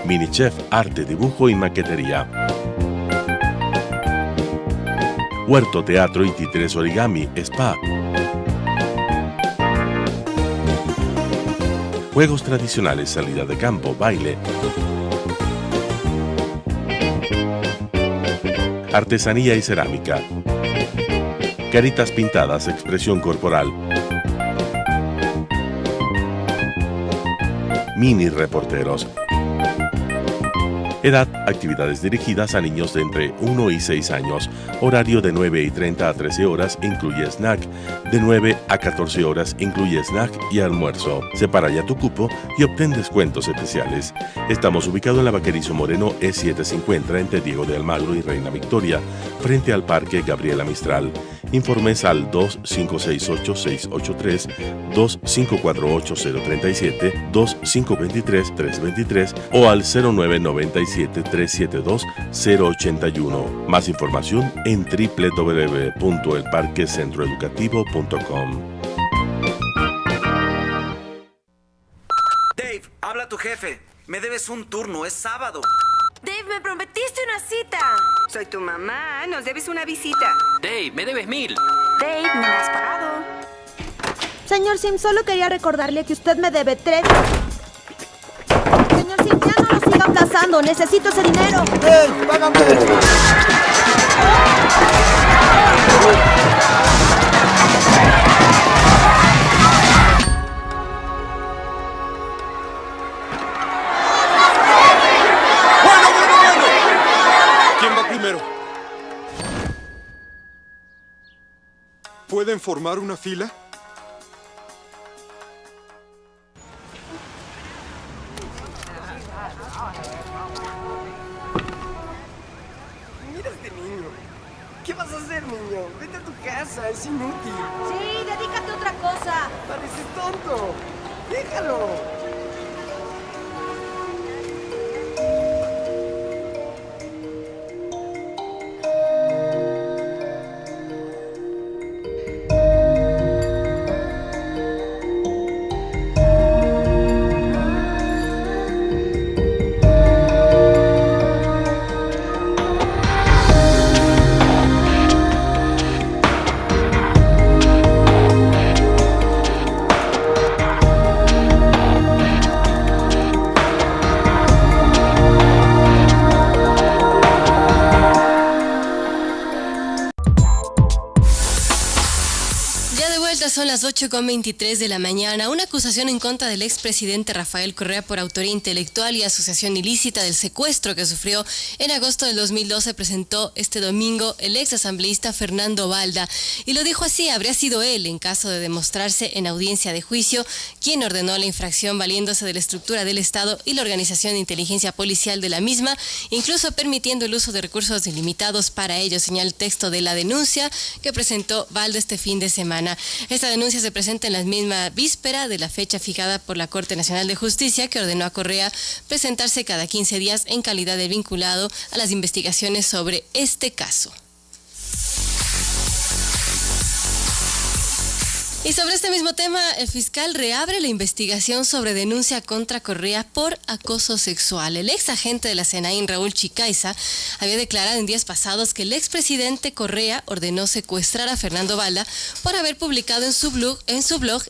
F: Mini Chef, arte, dibujo y maquetería. Huerto, teatro y títeres origami, spa. Juegos tradicionales, salida de campo, baile. Artesanía y cerámica. Caritas pintadas, expresión corporal. Mini reporteros. Edad, actividades dirigidas a niños de entre 1 y 6 años. Horario de 9:30 a 13 horas, incluye snack. De 9 a 14 horas, incluye snack y almuerzo. Separa ya tu cupo y obtén descuentos especiales. Estamos ubicados en la Vaquerizo Moreno E750 entre Diego de Almagro y Reina Victoria, frente al Parque Gabriela Mistral. Informes al 2568-683, 2548-037, 2523-323 o al 0997-372-081. Más información en www.elparquecentroeducativo.com.
J: Dave, habla tu jefe. Me debes un turno, es sábado.
K: Dave, me prometiste una cita. Soy tu mamá, nos debes una visita.
J: Dave, me debes 1000.
K: Dave, no me has pagado.
L: Señor Sim, solo quería recordarle que usted me debe 3. Señor Sim, ya no lo siga aplazando. Necesito ese dinero.
M: ¡Hey, págame!
N: ¿Pueden formar una fila?
O: Mira este niño. ¿Qué vas a hacer, niño? Vete a tu casa, es inútil.
L: Sí, dedícate a otra cosa.
O: Pareces tonto. Déjalo.
D: Son las 8:23 de la mañana. Una acusación en contra del expresidente Rafael Correa por autoría intelectual y asociación ilícita del secuestro que sufrió en agosto del 2012 presentó este domingo el exasambleísta Fernando Balda. Y lo dijo así: habría sido él, en caso de demostrarse en audiencia de juicio, quien ordenó la infracción valiéndose de la estructura del Estado y la organización de inteligencia policial de la misma, incluso permitiendo el uso de recursos ilimitados para ello, señala el texto de la denuncia que presentó Balda este fin de semana. Esta denuncia se presenta en la misma víspera de la fecha fijada por la Corte Nacional de Justicia, que ordenó a Correa presentarse cada 15 días en calidad de vinculado a las investigaciones sobre este caso. Y sobre este mismo tema, el fiscal reabre la investigación sobre denuncia contra Correa por acoso sexual. El ex agente de la SENAIN, Raúl Chicaiza, había declarado en días pasados que el expresidente Correa ordenó secuestrar a Fernando Balda por haber publicado en su blog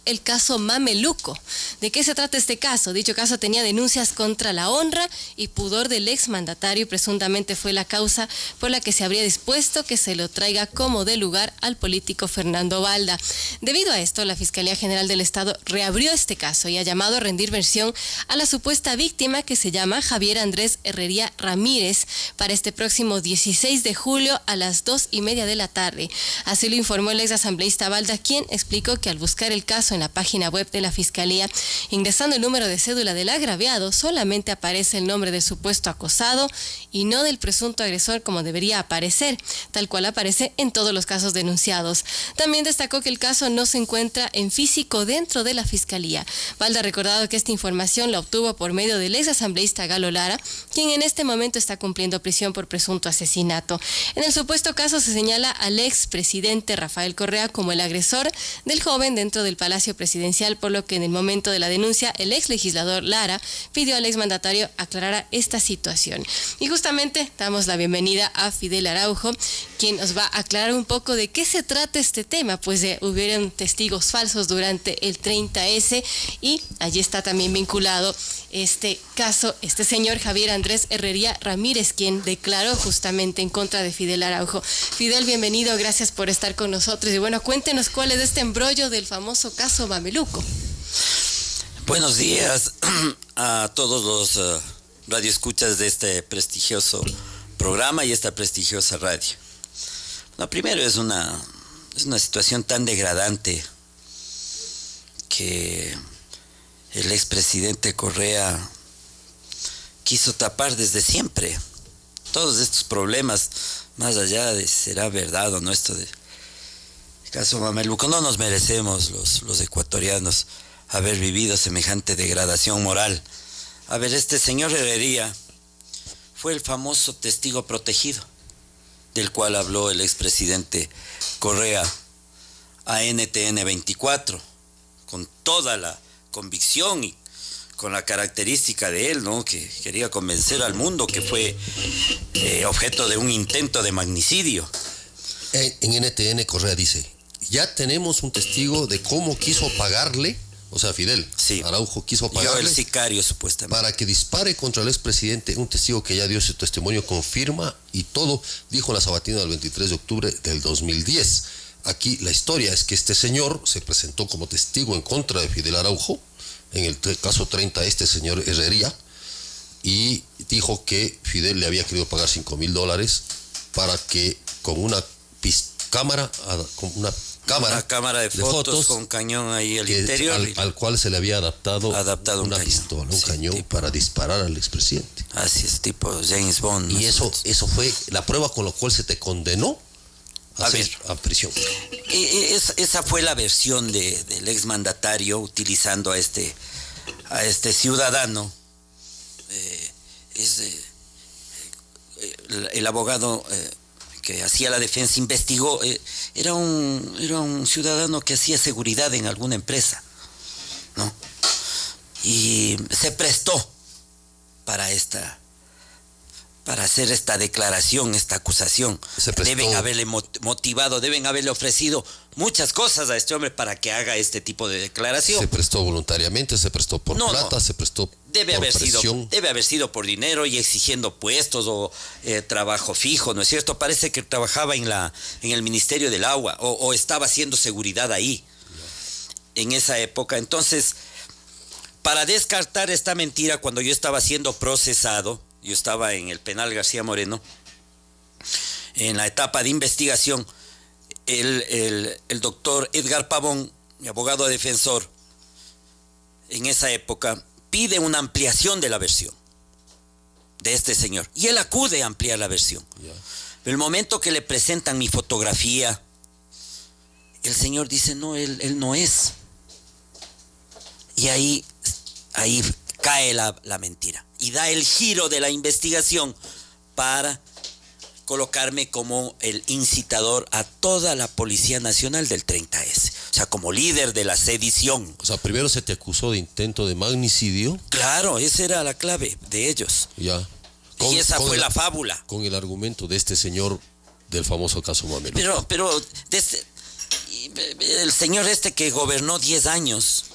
D: el caso Mameluco. ¿De qué se trata este caso? Dicho caso tenía denuncias contra la honra y pudor del exmandatario y presuntamente fue la causa por la que se habría dispuesto que se lo traiga como de lugar al político Fernando Balda. Debido a esto, la Fiscalía General del Estado reabrió este caso y ha llamado a rendir versión a la supuesta víctima, que se llama Javier Andrés Herrería Ramírez, para este próximo 16 de julio a las 2:30 de la tarde. Así lo informó el exasambleísta Balda, quien explicó que al buscar el caso en la página web de la Fiscalía, ingresando el número de cédula del agraviado, solamente aparece el nombre del supuesto acosado y no del presunto agresor, como debería aparecer, tal cual aparece en todos los casos denunciados. También destacó que el caso no se encuentra encuentra en físico dentro de la Fiscalía. Balda ha recordado que esta información la obtuvo por medio del ex asambleísta Galo Lara, quien en este momento está cumpliendo prisión por presunto asesinato. En el supuesto caso se señala al ex presidente Rafael Correa como el agresor del joven dentro del Palacio Presidencial, por lo que en el momento de la denuncia el ex legislador Lara pidió al ex mandatario aclarar esta situación. Y justamente damos la bienvenida a Fidel Araujo, quien nos va a aclarar un poco de qué se trata este tema, pues hubieron testigos falsos durante el 30S y allí está también vinculado este caso, este señor Javier Andrés Herrería Ramírez, quien declaró justamente en contra de Fidel Araujo. Fidel, bienvenido, gracias por estar con nosotros y bueno, cuéntenos cuál es este embrollo del famoso caso Mameluco.
M: Buenos días a todos los radioescuchas de este prestigioso programa y esta prestigiosa radio. No, primero es una situación tan degradante que el expresidente Correa quiso tapar desde siempre. Todos estos problemas, más allá de si será verdad o no esto de caso Mameluco, no nos merecemos los ecuatorianos haber vivido semejante degradación moral. A ver, este señor Herrería fue el famoso testigo protegido del cual habló el expresidente Correa a NTN 24, con toda la convicción y con la característica de él, ¿no? Que quería convencer al mundo que fue objeto de un intento de magnicidio.
C: En NTN Correa dice, ya tenemos un testigo de cómo quiso pagarle, o sea, Fidel, sí. Araujo quiso pagarle.
M: Yo, el sicario, supuestamente.
C: Para que dispare contra el expresidente, un testigo que ya dio su testimonio, confirma y todo, dijo en la sabatina del 23 de octubre del 2010. Aquí la historia es que este señor se presentó como testigo en contra de Fidel Araujo, en el caso 30 este señor Herrería, y dijo que Fidel le había querido pagar $5,000 para que con una cámara de fotos
M: con cañón ahí al interior.
C: Al cual se le había adaptado una pistola, un cañón tipo, para disparar al expresidente.
M: Así es, tipo James Bond.
C: Y eso fue la prueba con la cual se te condenó a prisión.
M: Esa fue la versión del exmandatario utilizando a este ciudadano. El abogado que hacía la defensa investigó, era un ciudadano que hacía seguridad en alguna empresa, ¿no? Y se prestó para hacer esta declaración, esta acusación. Deben haberle motivado, deben haberle ofrecido muchas cosas a este hombre para que haga este tipo de declaración.
C: Se prestó voluntariamente, se prestó por plata, se prestó por presión.
M: Debe haber sido por dinero y exigiendo puestos o trabajo fijo, ¿no es cierto? Parece que trabajaba en el Ministerio del Agua o estaba haciendo seguridad ahí en esa época. Entonces, para descartar esta mentira, cuando yo estaba siendo procesado, yo estaba en el penal García Moreno, en la etapa de investigación, el doctor Edgar Pavón, mi abogado defensor, en esa época, pide una ampliación de la versión de este señor. Y él acude a ampliar la versión. Pero el momento que le presentan mi fotografía, el señor dice, no, él no es. Y ahí cae la mentira. Y da el giro de la investigación para colocarme como el incitador a toda la Policía Nacional del 30S. O sea, como líder de la sedición.
C: O sea, primero se te acusó de intento de magnicidio.
M: Claro, esa era la clave de ellos.
C: Ya.
M: Y esa fue la fábula.
C: Con el argumento de este señor del famoso caso Mameluco.
M: Pero el señor que gobernó 10 años...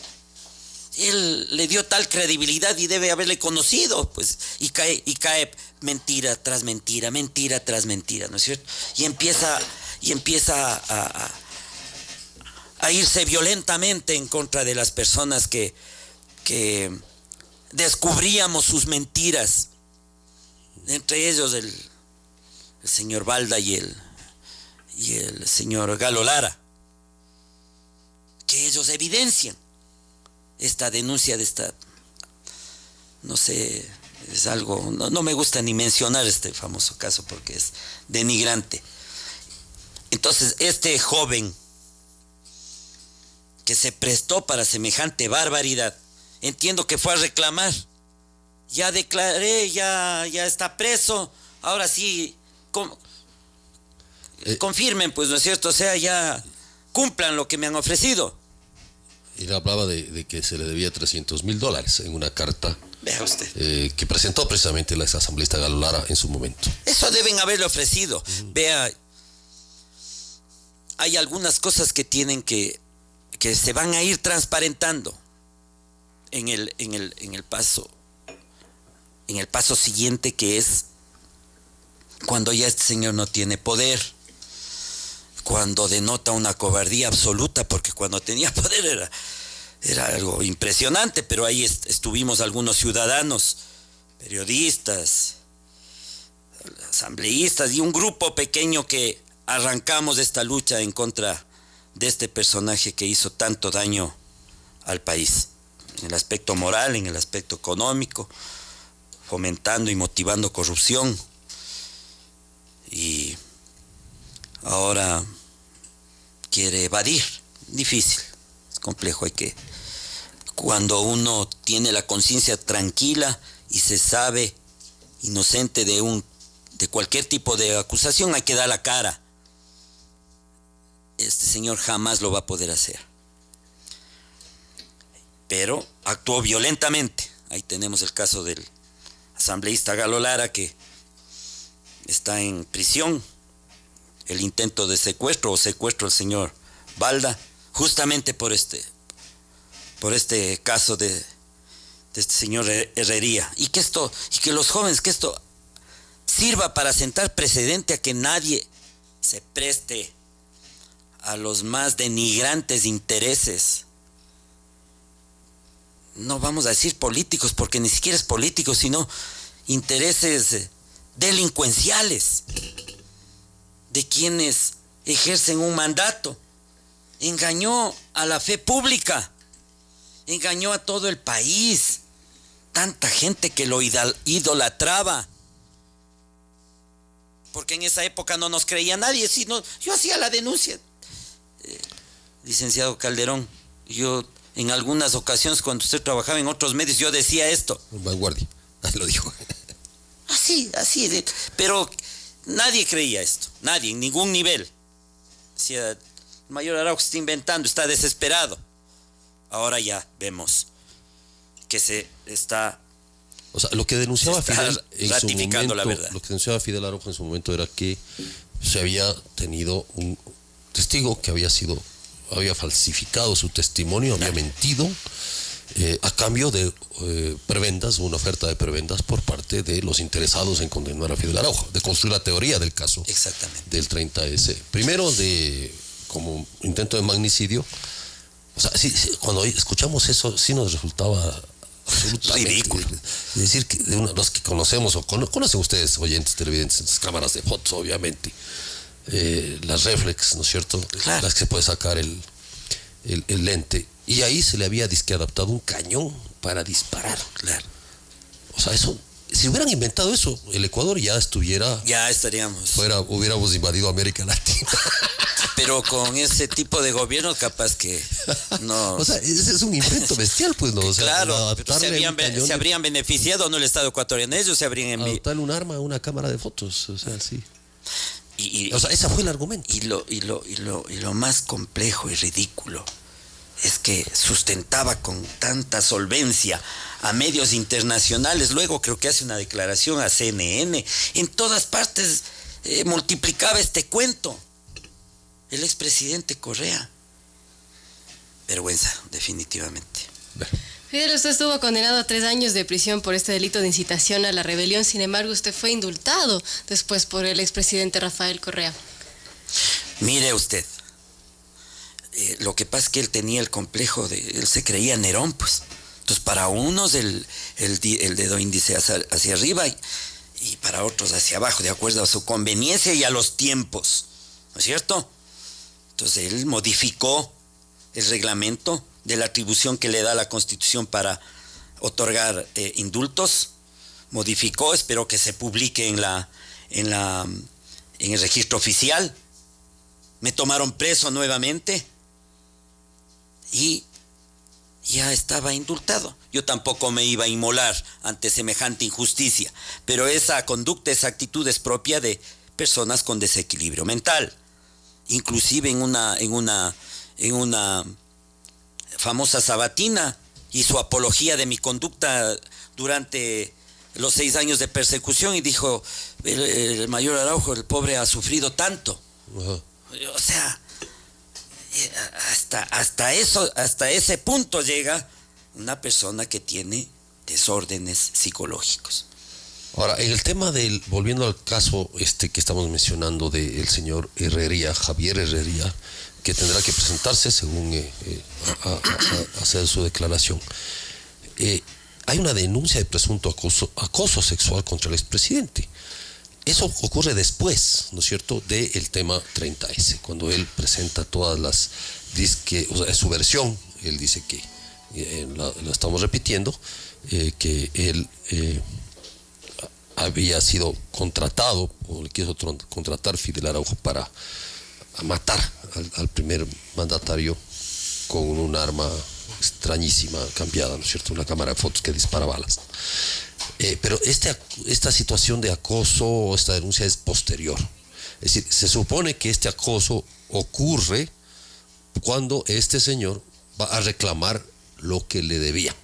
M: Él le dio tal credibilidad y debe haberle conocido, pues, y cae mentira tras mentira, mentira tras mentira, ¿no es cierto? Y empieza a irse violentamente en contra de las personas que descubríamos sus mentiras, entre ellos el señor Balda y el señor Galo Lara, que ellos evidencian esta denuncia de esta, no sé, es algo, no me gusta ni mencionar este famoso caso porque es denigrante. Entonces, este joven que se prestó para semejante barbaridad. Entiendo que fue a reclamar. Ya declaré, ya está preso. Ahora sí, confirmen, pues, ¿no es cierto? O sea, ya cumplan lo que me han ofrecido.
C: Él hablaba de que se le debía $300,000 en una carta.
M: Vea usted.
C: Que presentó precisamente la exasambleísta Galo Lara en su momento.
M: Eso deben haberle ofrecido. Vea, hay algunas cosas que tienen que se van a ir transparentando en el paso siguiente, que es cuando ya este señor no tiene poder, cuando denota una cobardía absoluta, porque cuando tenía poder era algo impresionante, pero ahí estuvimos algunos ciudadanos, periodistas, asambleístas y un grupo pequeño que arrancamos esta lucha en contra de este personaje que hizo tanto daño al país, en el aspecto moral, en el aspecto económico, fomentando y motivando corrupción. Y ahora quiere evadir. Difícil, es complejo. Cuando uno tiene la conciencia tranquila y se sabe inocente de cualquier tipo de acusación, hay que dar la cara. Este señor jamás lo va a poder hacer. Pero actuó violentamente. Ahí tenemos el caso del asambleísta Galo Lara, que está en prisión. El intento de secuestro del señor Balda, justamente por este caso de este señor Herrería. Y que los jóvenes, que esto sirva para sentar precedente a que nadie se preste a los más denigrantes intereses. No vamos a decir políticos, porque ni siquiera es político, sino intereses delincuenciales de quienes ejercen un mandato. Engañó a la fe pública, engañó a todo el país, tanta gente que lo idolatraba, porque en esa época no nos creía nadie, sino yo hacía la denuncia. Licenciado Calderón, yo en algunas ocasiones cuando usted trabajaba en otros medios, yo decía esto.
C: Vanguardia, ahí lo dijo.
M: Así, pero nadie creía esto, nadie, en ningún nivel. Decía, el mayor Araujo está inventando, está desesperado. Ahora ya vemos que se está...
C: O sea, lo que denunciaba Fidel en su momento,
M: la verdad.
C: Lo que denunciaba Fidel Araujo en su momento era que se había tenido un testigo que había falsificado su testimonio, había mentido a cambio de prebendas, una oferta de prebendas por parte de los interesados en condenar a Fidel Araujo, de construir la teoría del caso.
M: Exactamente.
C: Del 30S. Primero como intento de magnicidio. O sea, sí, cuando escuchamos eso, sí nos resultaba absolutamente
M: ridículo.
C: Es decir, que los que conocemos, o conocen ustedes, oyentes, televidentes, las cámaras de fotos, obviamente, las reflex, ¿no es cierto?
M: Claro.
C: Las que se puede sacar el lente. Y ahí se le había disque adaptado un cañón para disparar.
M: Claro.
C: O sea, eso, si hubieran inventado eso, el Ecuador ya estuviera...
M: Ya estaríamos.
C: Hubiéramos invadido América Latina.
M: Pero con ese tipo de gobierno capaz que no...
C: O sea, ese es un invento bestial, pues, ¿no? O sea,
M: claro, pero se habrían beneficiado, ¿no? El Estado ecuatoriano, ellos se habrían...
C: Adoptarle un arma a una cámara de fotos, o sea, sí.
M: O
C: sea, ese fue el argumento.
M: Y lo más complejo y ridículo es que sustentaba con tanta solvencia a medios internacionales. Luego creo que hace una declaración a CNN. En todas partes multiplicaba este cuento. El expresidente Correa. Vergüenza, definitivamente.
D: Fidel, usted estuvo condenado a 3 años de prisión por este delito de incitación a la rebelión. Sin embargo, usted fue indultado después por el expresidente Rafael Correa.
M: Mire usted, lo que pasa es que él tenía el complejo él se creía Nerón, pues. Entonces, para unos el dedo índice hacia arriba y para otros hacia abajo, de acuerdo a su conveniencia y a los tiempos, ¿no es cierto? Entonces, él modificó el reglamento de la atribución que le da la Constitución para otorgar indultos, modificó, espero que se publique en el registro oficial. Me tomaron preso nuevamente y ya estaba indultado. Yo tampoco me iba a inmolar ante semejante injusticia, pero esa conducta, esa actitud es propia de personas con desequilibrio mental. Inclusive en una famosa sabatina hizo apología de mi conducta durante los 6 años de persecución y dijo, el mayor Araujo, el pobre, ha sufrido tanto. O sea, hasta ese punto llega una persona que tiene desórdenes psicológicos.
C: Ahora, en el tema volviendo al caso que estamos mencionando del señor Herrería, Javier Herrería, que tendrá que presentarse según hacer su declaración. Hay una denuncia de presunto acoso sexual contra el expresidente. Eso ocurre después, ¿no es cierto?, del tema 30S, cuando él presenta todas las... su versión, él dice que, lo estamos repitiendo, que él había sido contratado, o le quiso contratar Fidel Araujo para matar al primer mandatario con un arma extrañísima, cambiada, ¿no es cierto?, una cámara de fotos que dispara balas. Pero esta situación de acoso o esta denuncia es posterior. Es decir, se supone que este acoso ocurre cuando este señor va a reclamar lo que le debían.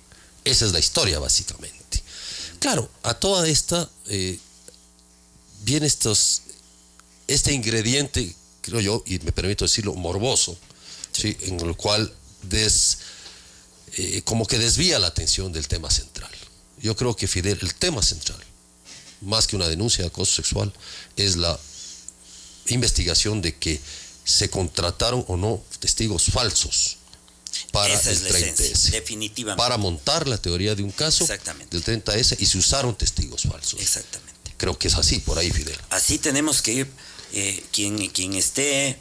C: Esa es la historia, básicamente. Claro, a toda esta viene este ingrediente, creo yo, y me permito decirlo, morboso, ¿sí?, en el cual como que desvía la atención del tema central. Yo creo que Fidel, el tema central, más que una denuncia de acoso sexual, es la investigación de que se contrataron o no testigos falsos para
M: esa
C: el 30S.
M: Definitivamente.
C: Para montar la teoría de un caso del 30S y se usaron testigos falsos.
M: Exactamente.
C: Creo que es así, por ahí, Fidel.
M: Así tenemos que ir. Quien esté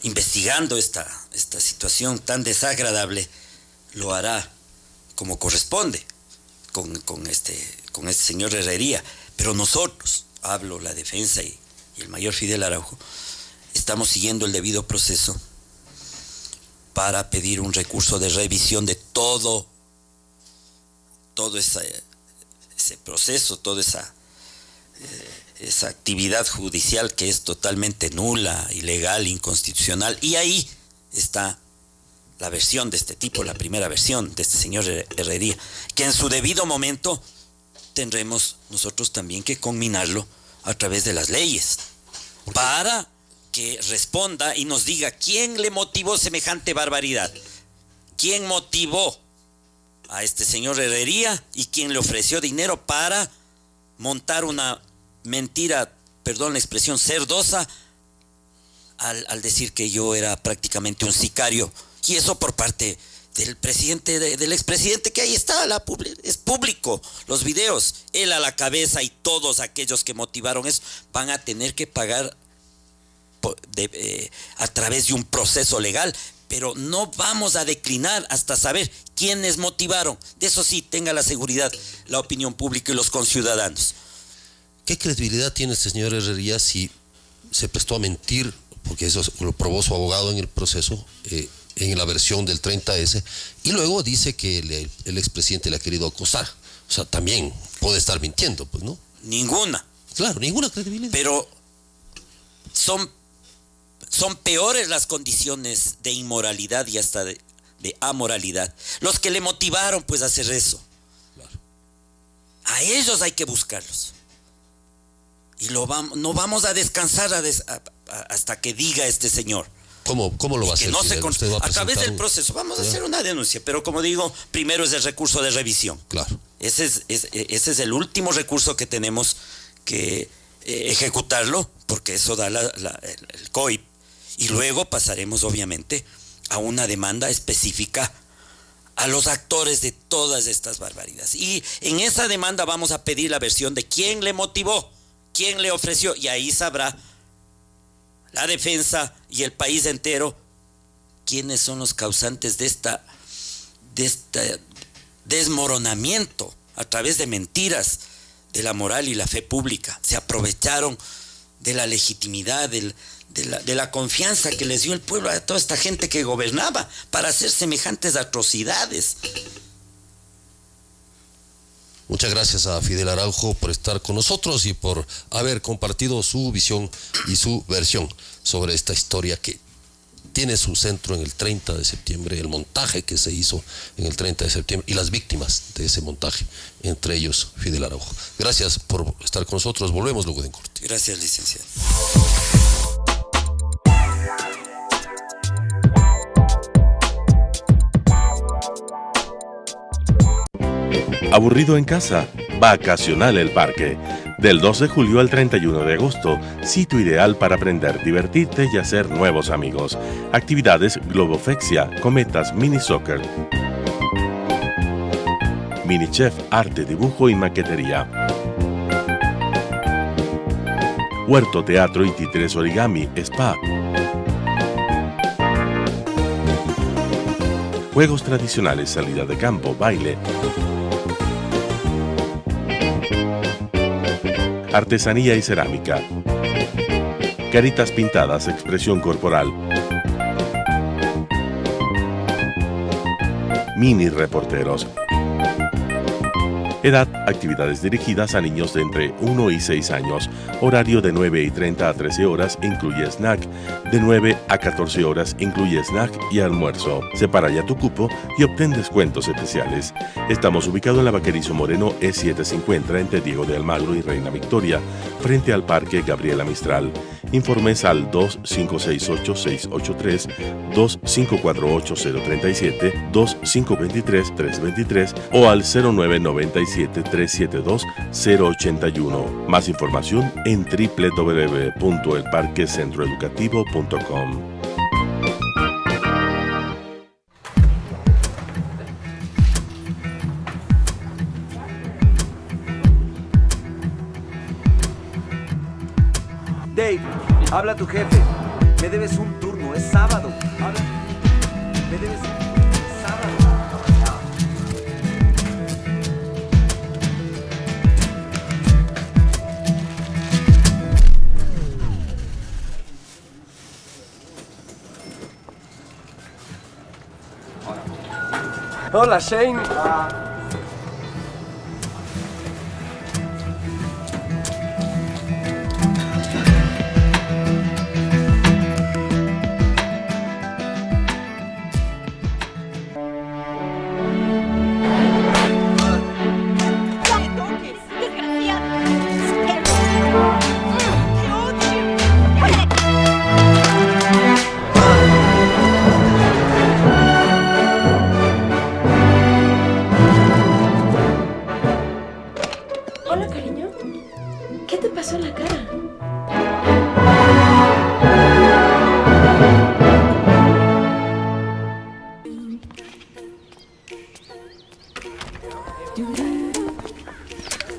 M: investigando esta situación tan desagradable, lo hará como corresponde con este señor Herrería. Pero nosotros, hablo la defensa y el mayor Fidel Araujo, estamos siguiendo el debido proceso para pedir un recurso de revisión de todo ese proceso, toda esa actividad judicial que es totalmente nula, ilegal, inconstitucional. Y ahí está la versión de este tipo, la primera versión de este señor Herrería, que en su debido momento tendremos nosotros también que conminarlo a través de las leyes, para que responda y nos diga quién le motivó semejante barbaridad, quién motivó a este señor Herrería y quién le ofreció dinero para montar una mentira, perdón la expresión, cerdosa, al decir que yo era prácticamente un sicario, y eso por parte del presidente, del expresidente, que ahí está, es público, los videos, él a la cabeza, y todos aquellos que motivaron eso van a tener que pagar a través de un proceso legal, pero no vamos a declinar hasta saber quiénes motivaron. De eso sí, tenga la seguridad la opinión pública y los conciudadanos.
C: ¿Qué credibilidad tiene este señor Herrería si se prestó a mentir? Porque eso lo probó su abogado en el proceso, en la versión del 30S, y luego dice que el expresidente le ha querido acosar. O sea, también puede estar mintiendo, pues, ¿no?
M: Ninguna.
C: Claro, ninguna credibilidad.
M: Pero son peores las condiciones de inmoralidad y hasta de amoralidad. Los que le motivaron, pues, a hacer eso. Claro. A ellos hay que buscarlos. Y no vamos a descansar hasta que diga este señor.
C: ¿Cómo lo va a hacer?
M: No a través del proceso. Vamos a hacer una denuncia, pero como digo, primero es el recurso de revisión.
C: Claro.
M: Ese es el último recurso que tenemos que ejecutarlo, porque eso da el COIP. Y luego pasaremos, obviamente, a una demanda específica a los actores de todas estas barbaridades. Y en esa demanda vamos a pedir la versión de quién le motivó, quién le ofreció, y ahí sabrá la defensa y el país entero quiénes son los causantes de este desmoronamiento a través de mentiras de la moral y la fe pública. Se aprovecharon de la legitimidad, de la confianza que les dio el pueblo a toda esta gente que gobernaba para hacer semejantes atrocidades.
C: Muchas gracias a Fidel Araujo por estar con nosotros y por haber compartido su visión y su versión sobre esta historia que tiene su centro en el 30 de septiembre, el montaje que se hizo en el 30 de septiembre y las víctimas de ese montaje, entre ellos Fidel Araujo. Gracias por estar con nosotros, volvemos luego de un corte.
M: Gracias, licenciado.
F: ¿Aburrido en casa? Vacacional el Parque. Del 2 de julio al 31 de agosto, sitio ideal para aprender, divertirte y hacer nuevos amigos. Actividades globofexia, cometas, mini soccer, mini chef, arte, dibujo y maquetería. Huerto, teatro y títeres origami, spa. Juegos tradicionales, salida de campo, baile. Artesanía y cerámica. Caritas pintadas, expresión corporal. Mini reporteros. Edad, actividades dirigidas a niños de entre 1 y 6 años. Horario de 9:30 a 13 horas, incluye snack. De 9 a 14 horas, incluye snack y almuerzo. Separa ya tu cupo y obtén descuentos especiales. Estamos ubicados en la Vaquerizo Moreno E750 entre Diego de Almagro y Reina Victoria, frente al Parque Gabriela Mistral. Informes al 2568-683, 2548-037, 2523-323 o al 0997-372-081. Más información en www.elparquecentroeducativo.com.
J: Dave, habla tu jefe. Me debes un turno, es sábado. Me debes un turno, es sábado.
O: Hola, Shane.
L: Hola, cariño. ¿Qué te pasó en la cara?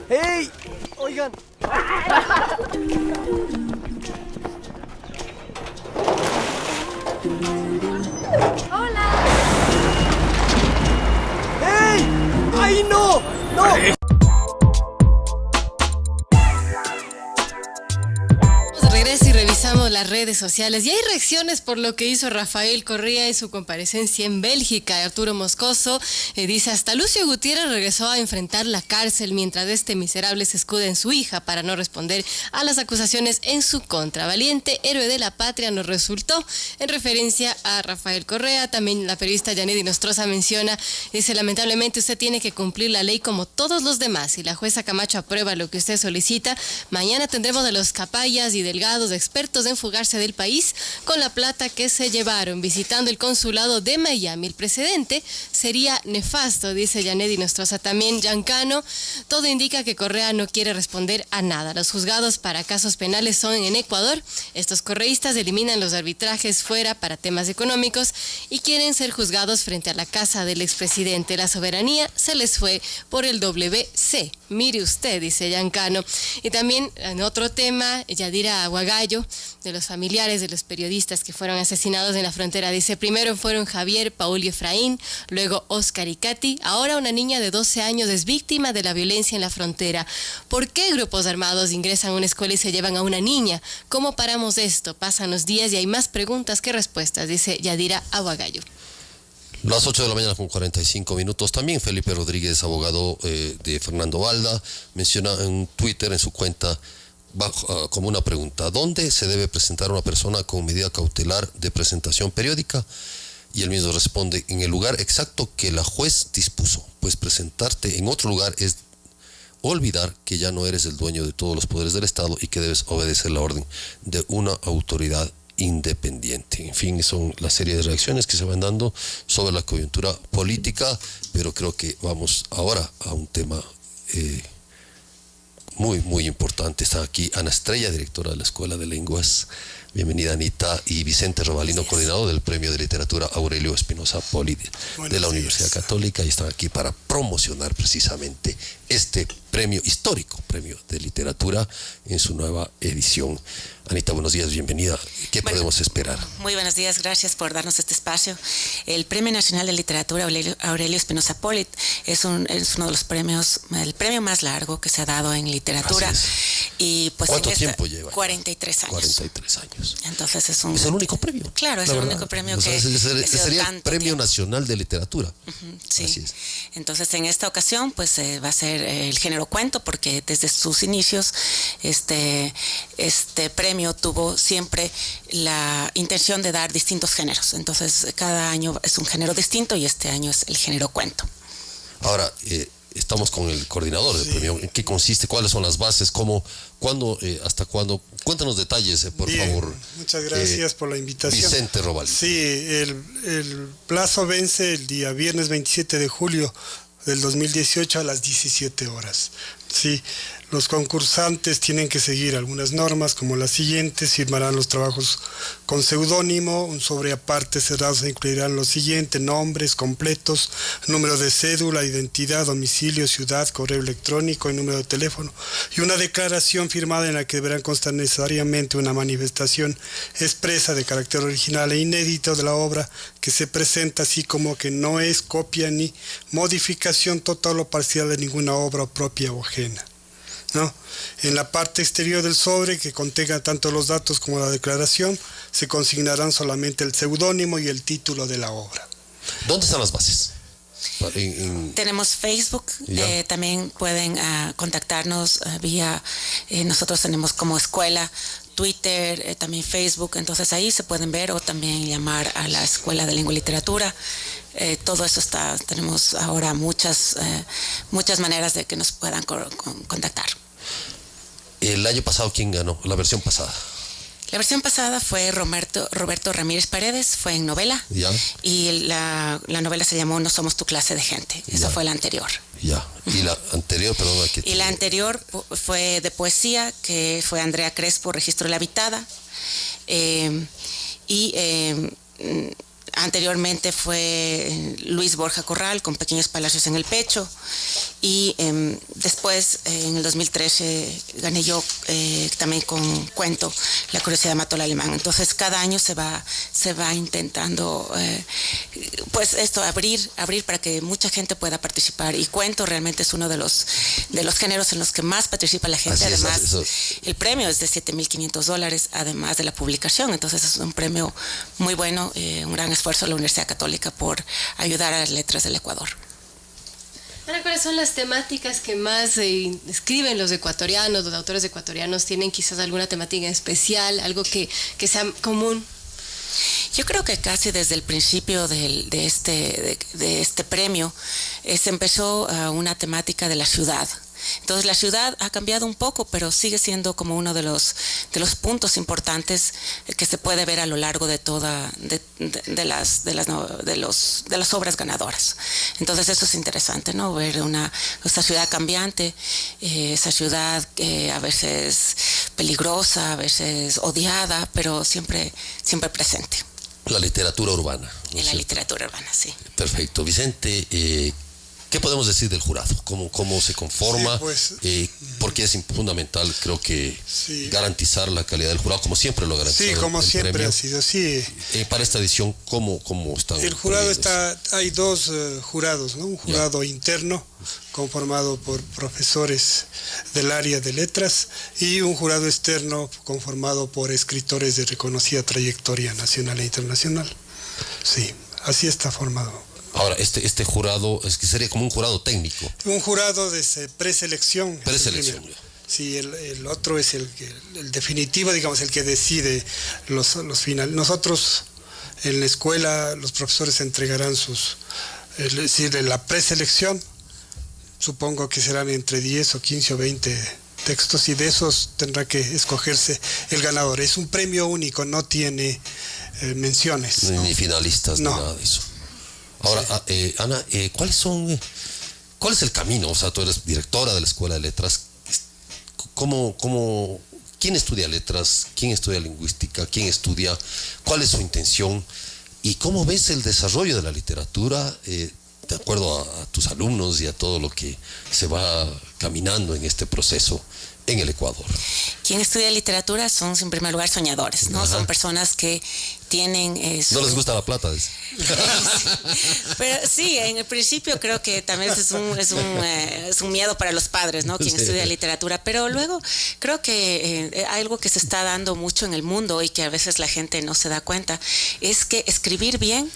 O: ¡Hey! Oigan.
L: ¡Hola!
O: ¡Hey! ¡Ay, no! ¡No!
D: Regresa y revisamos las redes sociales y hay reacciones por lo que hizo Rafael Correa en su comparecencia en Bélgica. Arturo Moscoso dice: hasta Lucio Gutiérrez regresó a enfrentar la cárcel mientras este miserable se escuda en su hija para no responder a las acusaciones en su contra. Valiente héroe de la patria nos resultó, en referencia a Rafael Correa. También la periodista Yanedi Nostroza menciona, dice: lamentablemente usted tiene que cumplir la ley como todos los demás y la jueza Camacho aprueba lo que usted solicita. Mañana tendremos de los capayas y delgados expertos en fugarse del país con la plata que se llevaron visitando el consulado de Miami. El precedente sería nefasto, dice Yanedi Nostroza. También Giancano: todo indica que Correa no quiere responder a nada. Los juzgados para casos penales son en Ecuador. Estos correístas eliminan los arbitrajes fuera para temas económicos y quieren ser juzgados frente a la casa del expresidente. La soberanía se les fue por el WC. Mire usted, dice Giancano. Y también en otro tema, Yadira Aguagallo de los familiares de los periodistas que fueron asesinados en la frontera. Dice, primero fueron Javier, Paul y Efraín, luego Oscar y Katy. Ahora una niña de 12 años es víctima de la violencia en la frontera. ¿Por qué grupos armados ingresan a una escuela y se llevan a una niña? ¿Cómo paramos esto? Pasan los días y hay más preguntas que respuestas, dice Yadira Aguagallo.
C: Las 8 de la mañana con 45 minutos. También Felipe Rodríguez, abogado de Fernando Valda, menciona en Twitter, en su cuenta, como una pregunta: ¿dónde se debe presentar una persona con medida cautelar de presentación periódica? Y él mismo responde: en el lugar exacto que la juez dispuso, pues presentarte en otro lugar es olvidar que ya no eres el dueño de todos los poderes del Estado y que debes obedecer la orden de una autoridad independiente. En fin, son la serie de reacciones que se van dando sobre la coyuntura política, pero creo que vamos ahora a un tema muy importante. Está aquí Ana Estrella, directora de la Escuela de Lenguas. Bienvenida, Anita. Y Vicente Robalino, coordinador del Premio de Literatura Aurelio Espinosa Poli de la Universidad Católica, y están aquí para promocionar precisamente este premio histórico, Premio de Literatura, en su nueva edición. Anita, buenos días, bienvenida. ¿Qué podemos esperar?
P: Muy buenos días, gracias por darnos este espacio. El Premio Nacional de Literatura Aurelio Espinosa Poli es uno de los premios, el premio más largo que se ha dado en literatura. Y pues
C: ¿cuánto tiempo lleva?
P: 43 años.
C: 43 años.
P: Entonces es
C: el único premio.
P: Claro, es el único premio que
C: sería el Premio Nacional de Literatura.
P: Sí.
C: Así es.
P: Entonces en esta ocasión pues va a ser el género cuento, porque desde sus inicios este premio tuvo siempre la intención de dar distintos géneros. Entonces cada año es un género distinto y este año es el género cuento.
C: Ahora, estamos con el coordinador del premio. ¿En qué consiste? ¿Cuáles son las bases? ¿Cómo? ¿Cuándo? ¿Hasta cuándo? Cuéntanos detalles, por favor.
Q: Muchas gracias por la invitación.
C: Vicente Robalino.
Q: Sí, el plazo vence el día viernes 27 de julio del 2018 a las 17 horas. Sí, los concursantes tienen que seguir algunas normas como las siguientes: firmarán los trabajos con seudónimo, un sobre aparte cerrado se incluirán los siguientes: nombres completos, número de cédula, identidad, domicilio, ciudad, correo electrónico y número de teléfono, y una declaración firmada en la que deberán constar necesariamente una manifestación expresa de carácter original e inédito de la obra que se presenta, así como que no es copia ni modificación total o parcial de ninguna obra propia o ajena, ¿no? En la parte exterior del sobre, que contenga tanto los datos como la declaración, se consignarán solamente el seudónimo y el título de la obra.
C: ¿Dónde están las bases?
P: Tenemos Facebook, también pueden contactarnos vía, nosotros tenemos como escuela Twitter, también Facebook, entonces ahí se pueden ver, o también llamar a la Escuela de Lengua y Literatura. Todo eso está, tenemos ahora muchas maneras de que nos puedan contactar.
C: El año pasado, ¿quién ganó? La versión pasada.
P: La versión pasada fue Roberto Ramírez Paredes, fue en novela.
C: Ya.
P: Y la novela se llamó No somos tu clase de gente. Esa fue la anterior.
C: Ya. Y la anterior, perdón.
P: Y la anterior fue de poesía, que fue Andrea Crespo, Registro de la Habitada. Anteriormente fue Luis Borja Corral, con Pequeños Palacios en el Pecho. Y después, en el 2013, gané yo también con cuento La curiosidad mató al alemán. Entonces, cada año se va intentando, pues esto, abrir para que mucha gente pueda participar. Y cuento realmente es uno de los géneros en los que más participa la gente. Además, el premio es de $7,500, además de la publicación. Entonces, es un premio muy bueno, un gran esfuerzo de la Universidad Católica por ayudar a las letras del Ecuador.
D: Ahora, ¿cuáles son las temáticas que más escriben los ecuatorianos, los autores ecuatorianos? ¿Tienen quizás alguna temática especial, algo que sea común?
P: Yo creo que casi desde el principio de este premio se empezó una temática de la ciudad. Entonces la ciudad ha cambiado un poco, pero sigue siendo como uno de los puntos importantes que se puede ver a lo largo de de las obras ganadoras. Entonces eso es interesante, ¿no? Ver esa ciudad cambiante, esa ciudad a veces peligrosa, a veces odiada, pero siempre presente.
C: La literatura urbana.
P: En la literatura urbana, sí.
C: Perfecto. Vicente, ¿Qué podemos decir del jurado? ¿Cómo se conforma?
Q: Sí, pues,
C: porque es fundamental, creo que,
Q: sí,
C: garantizar la calidad del jurado, como siempre lo garantiza.
Q: Sí, como siempre
C: premio.
Q: ha sido, sí.
C: Para esta edición, ¿cómo están?
Q: El jurado hay dos jurados, ¿no? Un jurado interno, conformado por profesores del área de letras, y un jurado externo, conformado por escritores de reconocida trayectoria nacional e internacional. Sí, así está formado.
C: Ahora, este jurado es que sería como un jurado técnico.
Q: Un jurado de preselección.
C: Preselección.
Q: Sí, el otro es el definitivo, digamos, el que decide los finales. Nosotros en la escuela, los profesores entregarán es decir, en la preselección, supongo que serán entre 10 o 15 o 20 textos, y de esos tendrá que escogerse el ganador. Es un premio único, no tiene menciones.
C: Ni finalistas, ni nada de eso. Ahora, sí. Ana, ¿cuál es el camino? O sea, tú eres directora de la Escuela de Letras. ¿Quién estudia letras? ¿Quién estudia lingüística? ¿Quién estudia? ¿Cuál es su intención? ¿Y cómo ves el desarrollo de la literatura de acuerdo a tus alumnos y a todo lo que se va caminando en este proceso en el Ecuador?
P: Quien estudia literatura son, en primer lugar, soñadores, ¿no? Ajá. Son personas que tienen...
C: No les gusta la plata.
P: Pero sí, en el principio creo que también es un miedo para los padres, ¿no? Quien estudia literatura. Pero luego creo que algo que se está dando mucho en el mundo y que a veces la gente no se da cuenta es que escribir bien,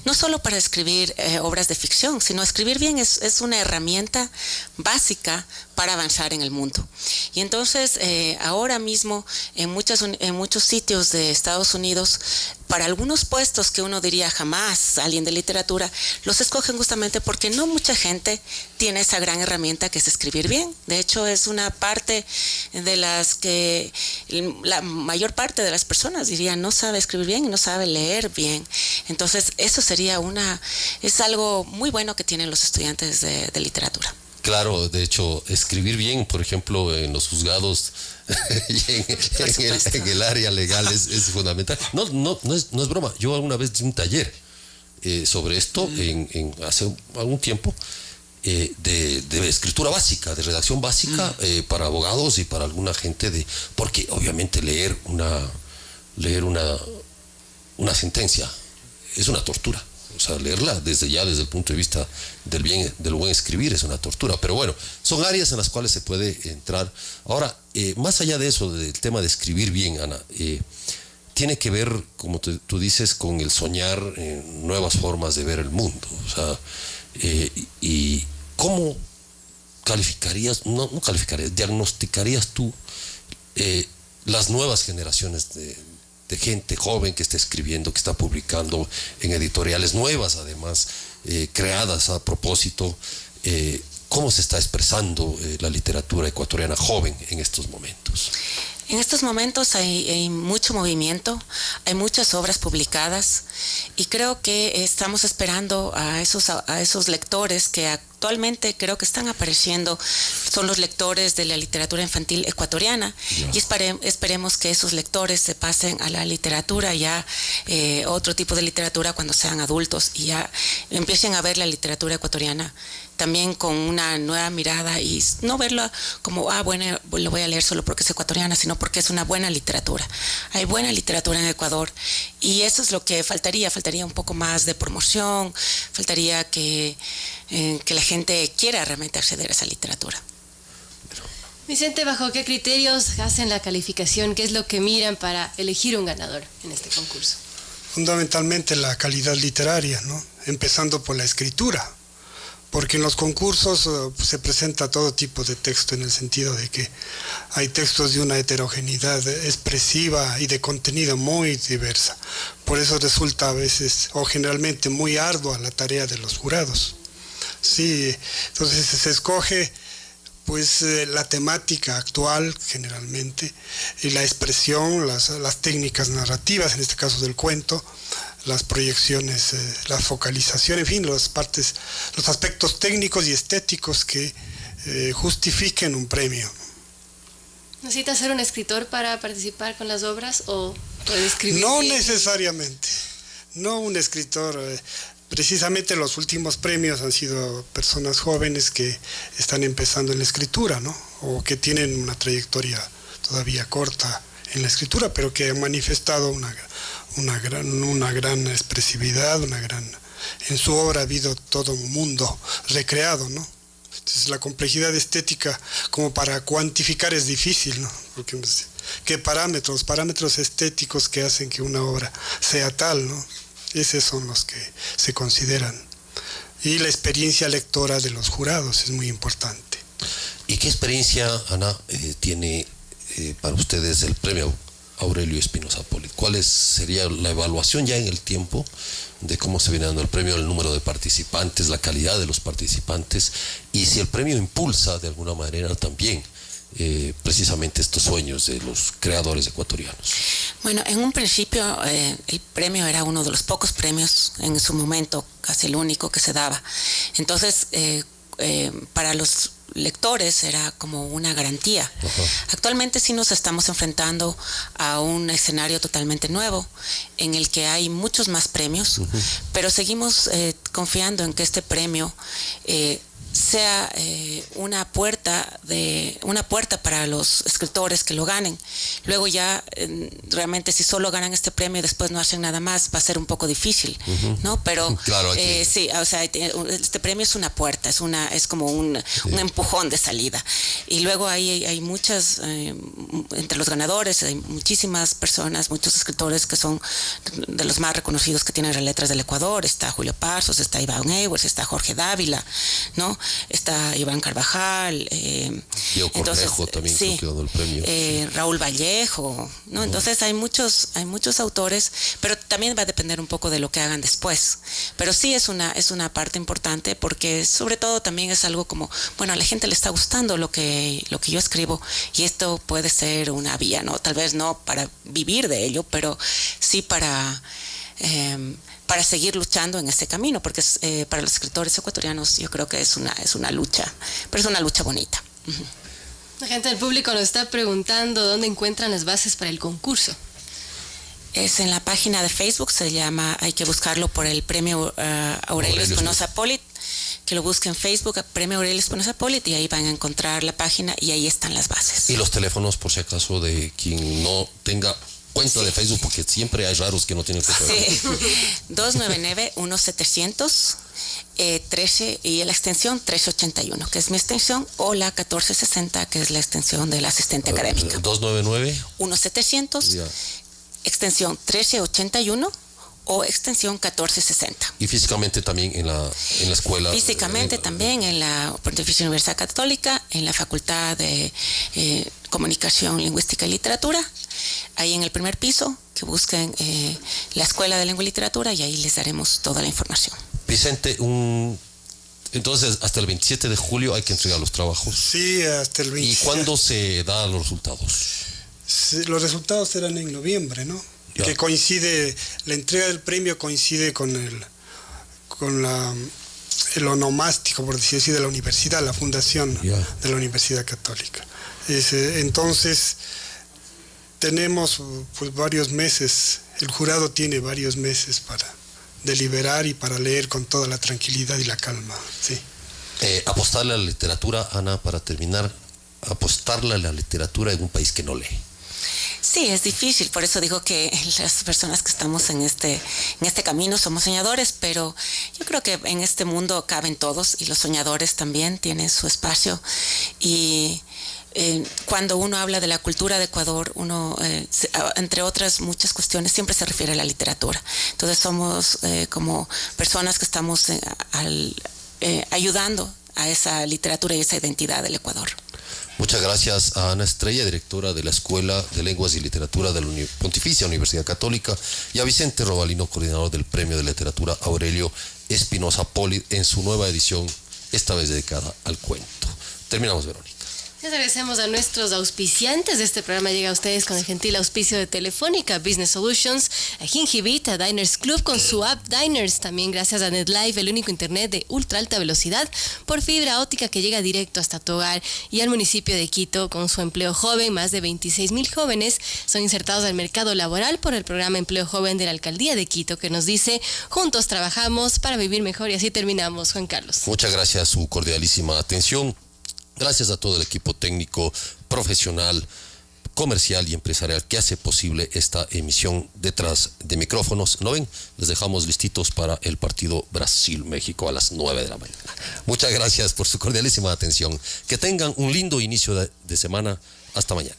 P: no solo para escribir obras de ficción, sino escribir bien es una herramienta básica para avanzar en el mundo. Y entonces, ahora mismo, en muchos sitios de Estados Unidos, para algunos puestos que uno diría jamás alguien de literatura, los escogen justamente porque no mucha gente tiene esa gran herramienta que es escribir bien. De hecho, es una parte de las que la mayor parte de las personas diría no sabe escribir bien y no sabe leer bien. Entonces, eso es algo muy bueno que tienen los estudiantes de literatura.
C: Claro, de hecho, escribir bien, por ejemplo, en los juzgados y en el área legal es fundamental. No es broma. Yo alguna vez di un taller sobre esto hace algún tiempo, de escritura básica, de redacción básica para abogados y para alguna gente porque obviamente leer una sentencia es una tortura. O sea, leerla desde el punto de vista del buen escribir es una tortura. Pero bueno, son áreas en las cuales se puede entrar. Ahora, más allá de eso, del tema de escribir bien, Ana, tiene que ver, como tú dices, con el soñar nuevas formas de ver el mundo. O sea, y ¿cómo diagnosticarías tú las nuevas generaciones de gente joven que está escribiendo, que está publicando en editoriales nuevas, además, creadas a propósito? ¿Cómo se está expresando la literatura ecuatoriana joven en estos momentos?
P: En estos momentos hay mucho movimiento, hay muchas obras publicadas y creo que estamos esperando a esos lectores que actualmente creo que están apareciendo, son los lectores de la literatura infantil ecuatoriana, y esperemos que esos lectores se pasen a la literatura ya, otro tipo de literatura cuando sean adultos y ya empiecen a ver la literatura ecuatoriana también con una nueva mirada y no verla como, bueno, lo voy a leer solo porque es ecuatoriana, sino porque es una buena literatura. Hay buena literatura en Ecuador y eso es lo que faltaría un poco más de promoción, faltaría que la gente quiera realmente acceder a esa literatura.
D: Vicente, ¿bajo qué criterios hacen la calificación? ¿Qué es lo que miran para elegir un ganador en este concurso?
Q: Fundamentalmente la calidad literaria, ¿no? Empezando por la escritura. Porque en los concursos se presenta todo tipo de texto, en el sentido de que hay textos de una heterogeneidad expresiva y de contenido muy diversa. Por eso resulta a veces o generalmente muy ardua la tarea de los jurados. Sí, entonces se escoge pues la temática actual generalmente, y la expresión, las técnicas narrativas, en este caso del cuento, las proyecciones, la focalización, en fin, los aspectos técnicos y estéticos que justifiquen un premio.
D: ¿Necesita ser un escritor para participar con las obras o puede escribir?
Q: No
D: bien?
Q: Necesariamente. No un escritor. precisamente los últimos premios han sido personas jóvenes que están empezando en la escritura, ¿no? O que tienen una trayectoria todavía corta en la escritura, pero que han manifestado una gran expresividad, en su obra ha habido todo un mundo recreado, ¿no? Entonces la complejidad estética como para cuantificar es difícil, ¿no? Porque ¿qué parámetros estéticos que hacen que una obra sea tal, ¿no? Esos son los que se consideran. Y la experiencia lectora de los jurados es muy importante.
C: ¿Y qué experiencia, Ana, tiene para ustedes el premio Aurelio Espinosa Polit? ¿Cuál sería la evaluación ya en el tiempo de cómo se viene dando el premio, el número de participantes, la calidad de los participantes, y si el premio impulsa de alguna manera también precisamente estos sueños de los creadores ecuatorianos?
P: Bueno, en un principio el premio era uno de los pocos premios en su momento, casi el único que se daba. Entonces, para los lectores era como una garantía. Ajá. Actualmente sí nos estamos enfrentando a un escenario totalmente nuevo en el que hay muchos más premios, pero seguimos confiando en que este premio sea una puerta para los escritores que lo ganen. Luego ya realmente si solo ganan este premio y después no hacen nada más, va a ser un poco difícil, ¿no? Pero claro, sí, o sea, este premio es una puerta, es como un empujón de salida. Y luego hay muchas, entre los ganadores hay muchísimas personas, muchos escritores que son de los más reconocidos que tienen las letras del Ecuador. Está Julio Parzos, está Iván Ewers, está Jorge Dávila, ¿no? Está Iván Carvajal,
C: Diego Cornejo también
P: sí,
C: creo que ganó el premio.
P: Raúl Vallejo, ¿no? Entonces hay muchos autores, pero también va a depender un poco de lo que hagan después. Pero sí es una parte importante porque sobre todo también es algo como, bueno, a la gente le está gustando lo que yo escribo y esto puede ser una vía, ¿no? Tal vez no para vivir de ello, pero sí para seguir luchando en ese camino, porque para los escritores ecuatorianos yo creo que es una lucha, pero es una lucha bonita.
D: La gente del público nos está preguntando dónde encuentran las bases para el concurso.
P: Es en la página de Facebook, se llama, hay que buscarlo por el premio Aurelio Espinosa Polit, que lo busquen en Facebook, premio Aurelio Espinosa Polit, y ahí van a encontrar la página y ahí están las bases.
C: Y los teléfonos, por si acaso, de quien no tenga cuenta de Facebook, porque siempre hay raros que no tienen cuenta de Facebook.
P: 299-1700 13 y la extensión 1381, que es mi extensión, o la 1460, que es la extensión del asistente académica.
C: 299-1700
P: extensión 1381 o extensión 1460.
C: Y físicamente también en la escuela.
P: Físicamente también en la Pontificia Universidad Católica, en la Facultad de Comunicación, Lingüística y Literatura, ahí en el primer piso, que busquen la Escuela de Lengua y Literatura y ahí les daremos toda la información.
C: Vicente, entonces hasta el 27 de julio hay que entregar los trabajos.
Q: Sí, hasta el 27.
C: ¿Y cuándo se dan los resultados?
Q: Sí, los resultados serán en noviembre, ¿no? Ya. Que coincide, la entrega del premio coincide con el onomástico, por decir así, de la universidad, la fundación de la Universidad Católica. Entonces, tenemos pues varios meses, el jurado tiene varios meses para deliberar y para leer con toda la tranquilidad y la calma, sí.
C: Apostarle a la literatura, Ana, para terminar, apostarle a la literatura en un país que no lee.
P: Sí, es difícil, por eso digo que las personas que estamos en este camino somos soñadores, pero yo creo que en este mundo caben todos y los soñadores también tienen su espacio. Y cuando uno habla de la cultura de Ecuador, uno, entre otras muchas cuestiones, siempre se refiere a la literatura. Entonces somos como personas que estamos ayudando a esa literatura y esa identidad del Ecuador.
C: Muchas gracias a Ana Estrella, directora de la Escuela de Lenguas y Literatura de la Pontificia Universidad Católica, y a Vicente Robalino, coordinador del Premio de Literatura Aurelio Espinosa Polit, en su nueva edición, esta vez dedicada al cuento. Terminamos, Verónica.
D: Les agradecemos a nuestros auspiciantes. Este programa llega a ustedes con el gentil auspicio de Telefónica, Business Solutions, a Gingivit, a Diners Club con su app Diners. También gracias a NetLife, el único internet de ultra alta velocidad por fibra óptica que llega directo hasta tu hogar. Y al municipio de Quito con su empleo joven. Más de 26,000 jóvenes son insertados al mercado laboral por el programa Empleo Joven de la Alcaldía de Quito, que nos dice: juntos trabajamos para vivir mejor. Y así terminamos, Juan Carlos.
C: Muchas gracias, su cordialísima atención. Gracias a todo el equipo técnico, profesional, comercial y empresarial que hace posible esta emisión detrás de micrófonos. ¿No ven? Les dejamos listitos para el partido Brasil-México a las 9 de la mañana. Muchas gracias por su cordialísima atención. Que tengan un lindo inicio de semana. Hasta mañana.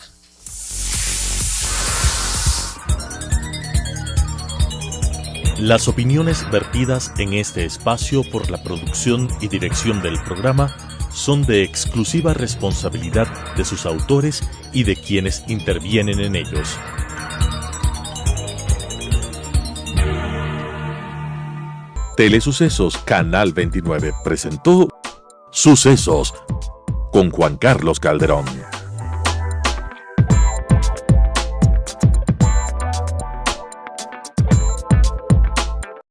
B: Las opiniones vertidas en este espacio por la producción y dirección del programa son de exclusiva responsabilidad de sus autores y de quienes intervienen en ellos. Telesucesos Canal 29 presentó Sucesos con Juan Carlos Calderón.